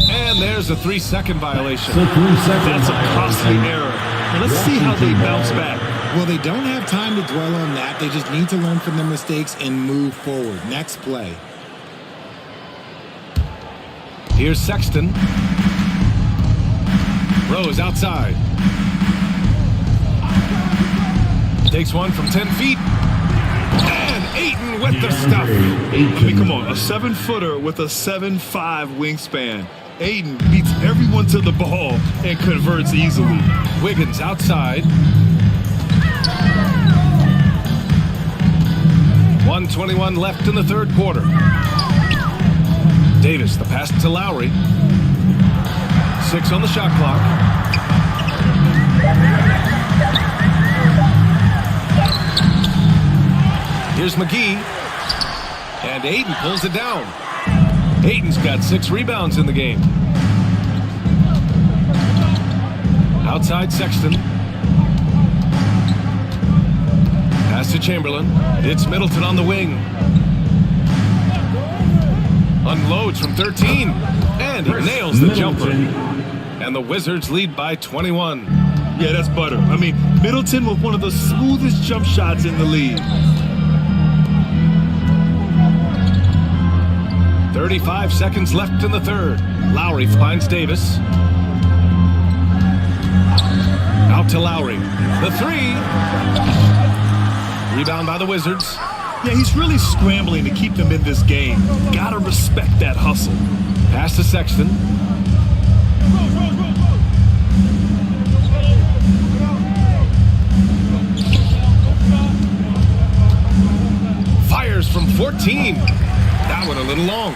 And there's a 3-second violation. That's a costly error. Now let's see how they bounce back. Well, they don't have time to dwell on that. They just need to learn from their mistakes and move forward. Next play. Here's Sexton. Rose outside. Takes one from 10 feet. And Ayton with the stuff. I mean, come on. A 7-footer with a 7'5" wingspan. Ayton beats everyone to the ball and converts easily. Wiggins outside. 1:21 left in the third quarter. Davis, the pass to Lowry. 6 on the shot clock. Here's McGee. And Ayton pulls it down. Ayton's got 6 rebounds in the game. Outside Sexton. Pass to Chamberlain. It's Middleton on the wing. Unloads from 13. And he nails the jumper. And the Wizards lead by 21. Yeah, that's butter. I mean, Middleton with one of the smoothest jump shots in the league. 35 seconds left in the third. Lowry finds Davis. Out to Lowry. The 3. Rebound by the Wizards. Yeah, he's really scrambling to keep them in this game. Gotta respect that hustle. Pass to Sexton. Fires from 14. That one a little long.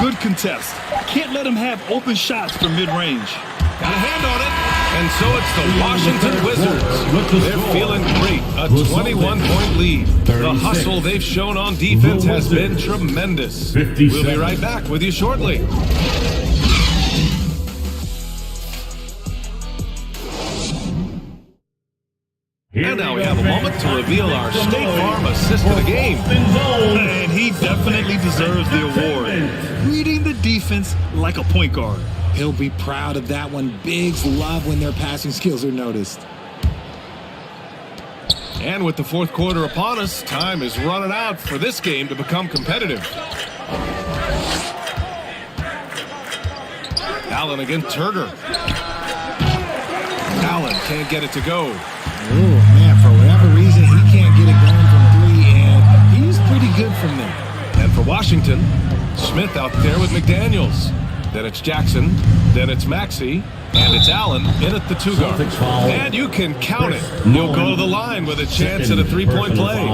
Good contest. Can't let him have open shots from mid-range. Got a hand on it. And so it's the Washington Wizards. They're feeling great. A 21-point lead. The hustle they've shown on defense has been tremendous. We'll be right back with you shortly. And now we have a moment to reveal our State Farm assist of the game. And he definitely deserves the award. Reading the defense like a point guard. He'll be proud of that one. Bigs love when their passing skills are noticed. And with the fourth quarter upon us, time is running out for this game to become competitive. Allen against Turner. Allen can't get it to go. Oh, man, for whatever reason, he can't get it going from 3, and he's pretty good from there. And for Washington, Smith out there with McDaniels. Then it's Jackson, then it's Maxey, and it's Allen in at the 2-guard. And you can count it. You'll go to the line with a chance at a 3-point play.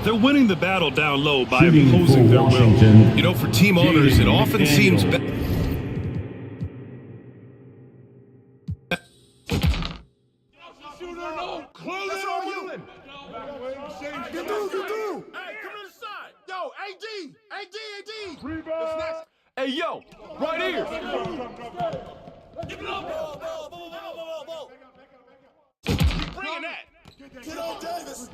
They're winning the battle down low by imposing their will. You know, for team owners, it often seems better. Hey, yo, right here. Keep bringing that. Get on Davis.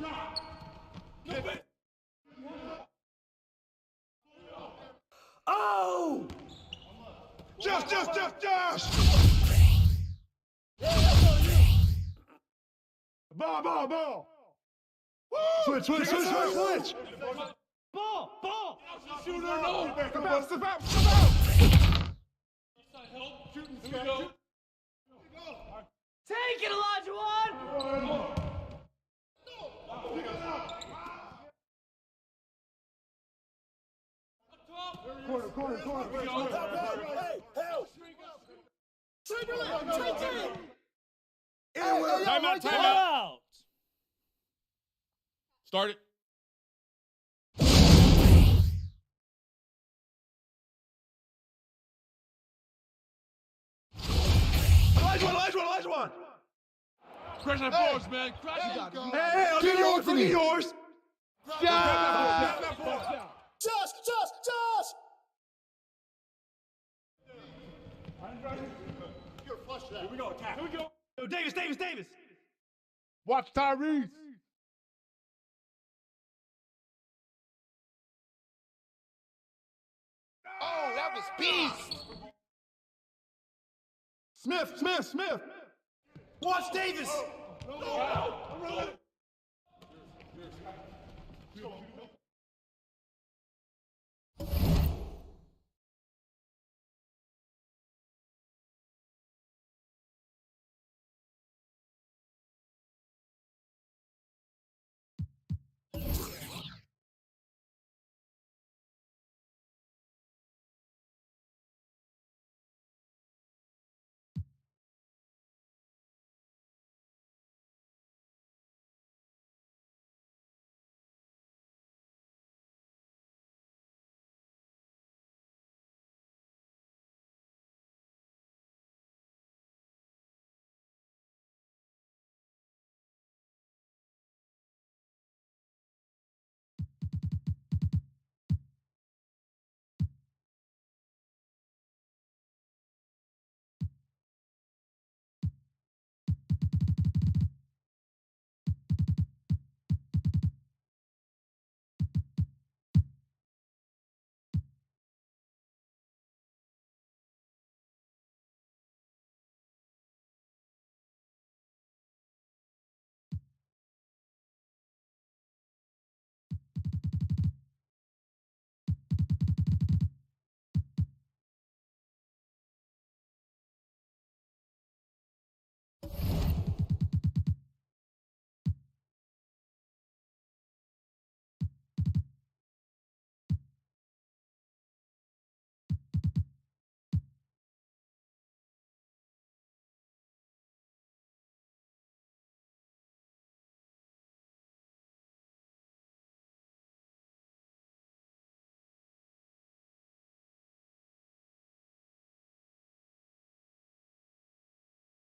Oh! Josh. Ball. Switch. Ball. Shooter, no. Come out. Take it, Elijah One. Corner. Hey, help. Time out. Start it. Elijah One. Crash that boards, man. Crash it. Hey, I'll get yours. Give me yours. Josh. Here we go. Attack. Here we go. Yo, Davis. Watch Tyrese. Oh, that was beast. Smith. Watch Davis.